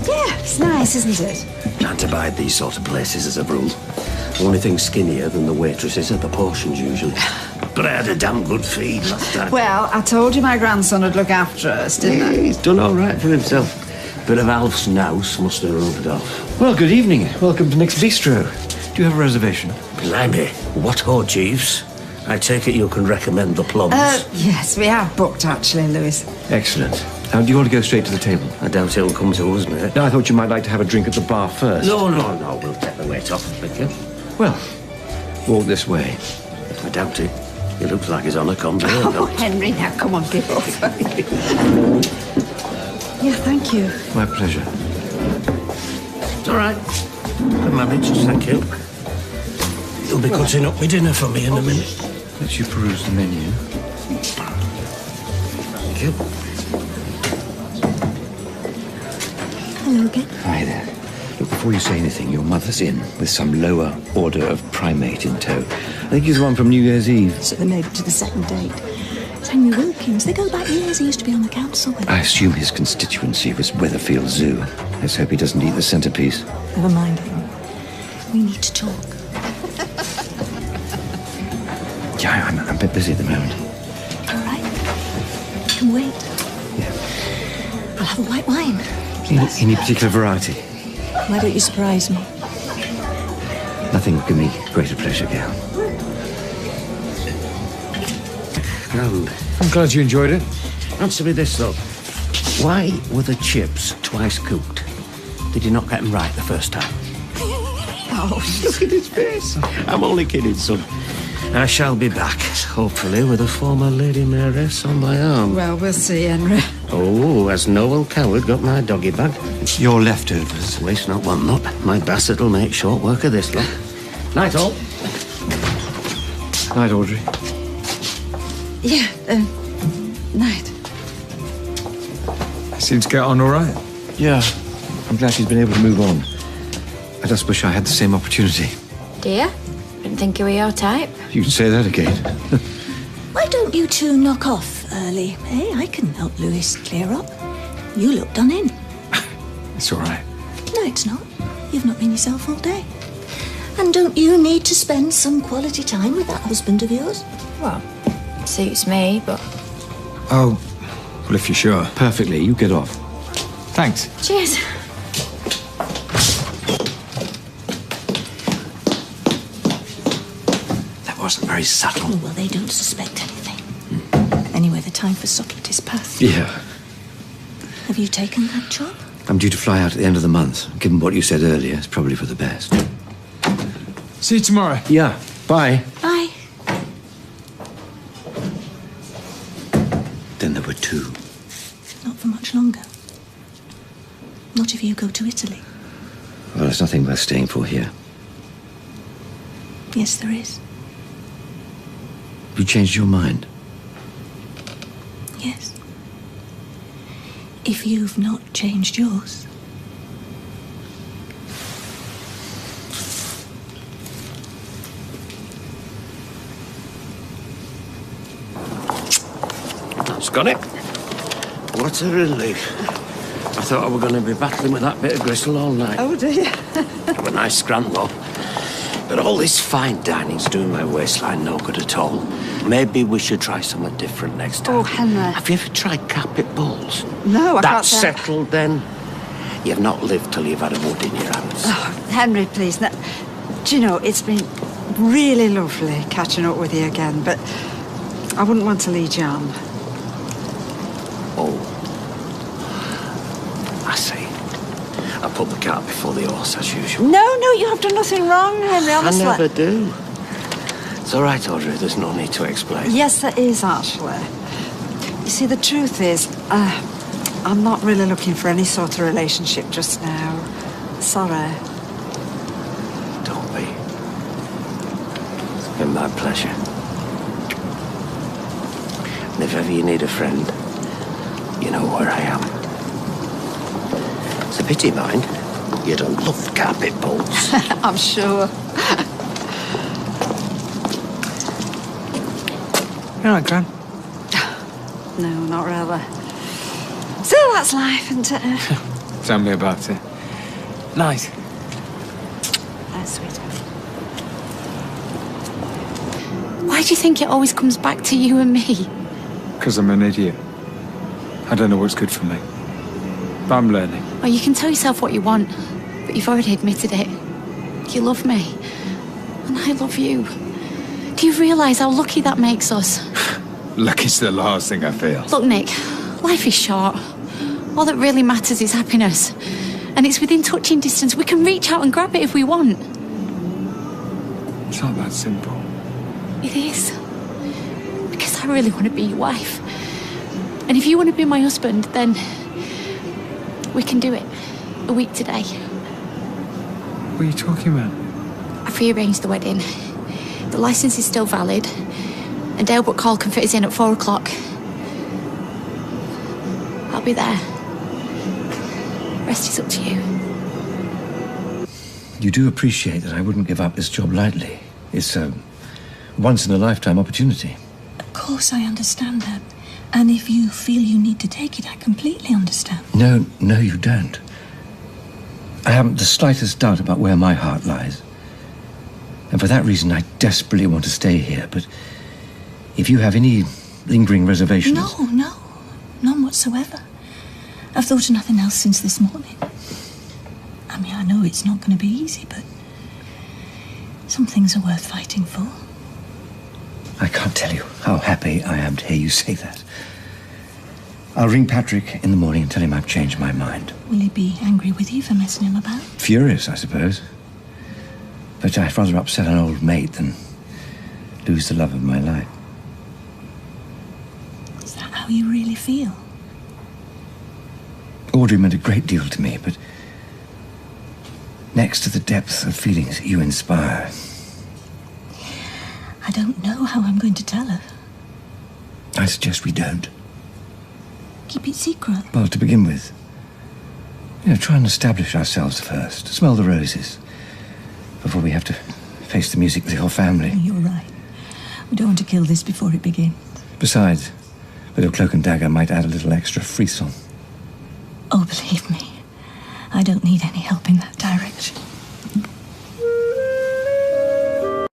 Yeah, it's nice, isn't it? Can't abide these sort of places as a rule. Only thing skinnier than the waitresses are the portions usually. But I had a damn good feed last time. Well, I told you my grandson would look after us, didn't I? He's done all right for himself. Bit of Alf's nous must have rubbed off. Well, good evening. Welcome to Nick's Bistro. Do you have a reservation? Blimey, what orgies? I take it you can recommend the plums. Yes, we have booked, actually, Lewis. Excellent. Now, do you want to go straight to the table? I doubt he'll come to us, mate. No, I thought you might like to have a drink at the bar first. No, we'll take the weight off, thank you. Well, walk this way. I doubt it. He looks like he's on a conveyor belt. Oh, Henry, now come on, give up. Yeah, thank you. My pleasure. It's all right. I managed, thank you. You'll be cutting up my dinner for me in a minute. Let you peruse the menu. Thank you. Hello again. Hi there. Look, before you say anything, your mother's in with some lower order of primate in tow. I think he's the one from New Year's Eve. So they made it to the second date. It's Henry Wilkins. They go back years. He used to be on the council with. I assume his constituency was Weatherfield Zoo. Let's hope he doesn't eat the centrepiece. Never mind him. We need to talk. Yeah, I'm a bit busy at the moment. All right. You can wait. Yeah. I'll have a white wine. Any particular variety? Why don't you surprise me? Nothing would give me greater pleasure, Gail. Grand. I'm glad you enjoyed it. Answer me this, though. Why were the chips twice cooked? Did you not get them right the first time? Oh, look at his face. I'm only kidding, son. I shall be back, hopefully, with a former Lady Mayoress on my arm. Well, we'll see, Henry. Oh, has Noel Coward got my doggy bag? Your leftovers. Waste not, want not. My bastard will make short work of this lot. Night, all. Night, Audrey. Yeah, night. Seems to get on all right. Yeah. I'm glad she's been able to move on. I just wish I had the same opportunity. Dear, didn't think you were your type. You can say that again. Why don't you two knock off early? Hey, I can help Lewis clear up. You look done in. It's all right. No, it's not. You've not been yourself all day. And don't you need to spend some quality time with that husband of yours? Well, suits me, but... Oh, well, if you're sure. Perfectly. You get off. Thanks. Cheers. Wasn't very subtle. Oh, well, they don't suspect anything. Anyway, the time for subtlety is past. Yeah. Have you taken that job? I'm due to fly out at the end of the month. Given what you said earlier, it's probably for the best. See you tomorrow. Yeah. Bye. Bye. Then there were two. Not for much longer. Not if you go to Italy. Well, there's nothing worth staying for here. Yes, there is. You changed your mind? Yes. If you've not changed yours. That's got it. What a relief. I thought I were going to be battling with that bit of gristle all night. Oh, dear. Have a nice scran, though. But all this fine dining's doing my waistline no good at all. Maybe we should try something different next time. Oh, Henry. Have you ever tried carpet bowls? No, I can't That's say. settled, then. You've not lived till you've had a wood in your hands. Oh, Henry, please. Now, do you know, it's been really lovely catching up with you again, but I wouldn't want to lead you on. Oh. I see. I put the cart before the horse, as usual. No, you have done nothing wrong, Henry, honestly. I never do. It's all right, Audrey. There's no need to explain. Yes, there is, actually. You see, the truth is, I'm not really looking for any sort of relationship just now. Sorry. Don't be. It's been my pleasure. And if ever you need a friend, you know where I am. It's a pity, mind. You don't love carpet bowls. I'm sure. You're right, Gran. No, not really. Still, that's life, isn't it? Tell me about it. Nice. That's sweet. Why do you think it always comes back to you and me? Because I'm an idiot. I don't know what's good for me. But I'm learning. Well, you can tell yourself what you want, but you've already admitted it. You love me, and I love you. Do you realise how lucky that makes us? Lucky's the last thing I feel. Look, Nick, life is short. All that really matters is happiness. And it's within touching distance. We can reach out and grab it if we want. It's not that simple. It is. Because I really want to be your wife. And if you want to be my husband, then we can do it. A week today. What are you talking about? I've rearranged the wedding. The licence is still valid. And Dalebrook Hall can fit us in at 4 o'clock. I'll be there. Rest is up to you. You do appreciate that I wouldn't give up this job lightly. It's a once-in-a-lifetime opportunity. Of course, I understand that. And if you feel you need to take it, I completely understand. No, you don't. I haven't the slightest doubt about where my heart lies. And for that reason, I desperately want to stay here. But if you have any lingering reservations... No, none whatsoever. I've thought of nothing else since this morning. I mean, I know it's not going to be easy, but some things are worth fighting for. I can't tell you how happy I am to hear you say that. I'll ring Patrick in the morning and tell him I've changed my mind. Will he be angry with you for messing him about? Furious, I suppose. But I'd rather upset an old mate than lose the love of my life. Is that how you really feel? Audrey meant a great deal to me, but next to the depth of feelings that you inspire... I don't know how I'm going to tell her. I suggest we don't. Keep it secret. Well, to begin with, try and establish ourselves first. Smell the roses before we have to face the music with your family. You're right. We don't want to kill this before it begins. Besides, with your cloak and dagger might add a little extra frisson. Oh, believe me, I don't need any help in that direction.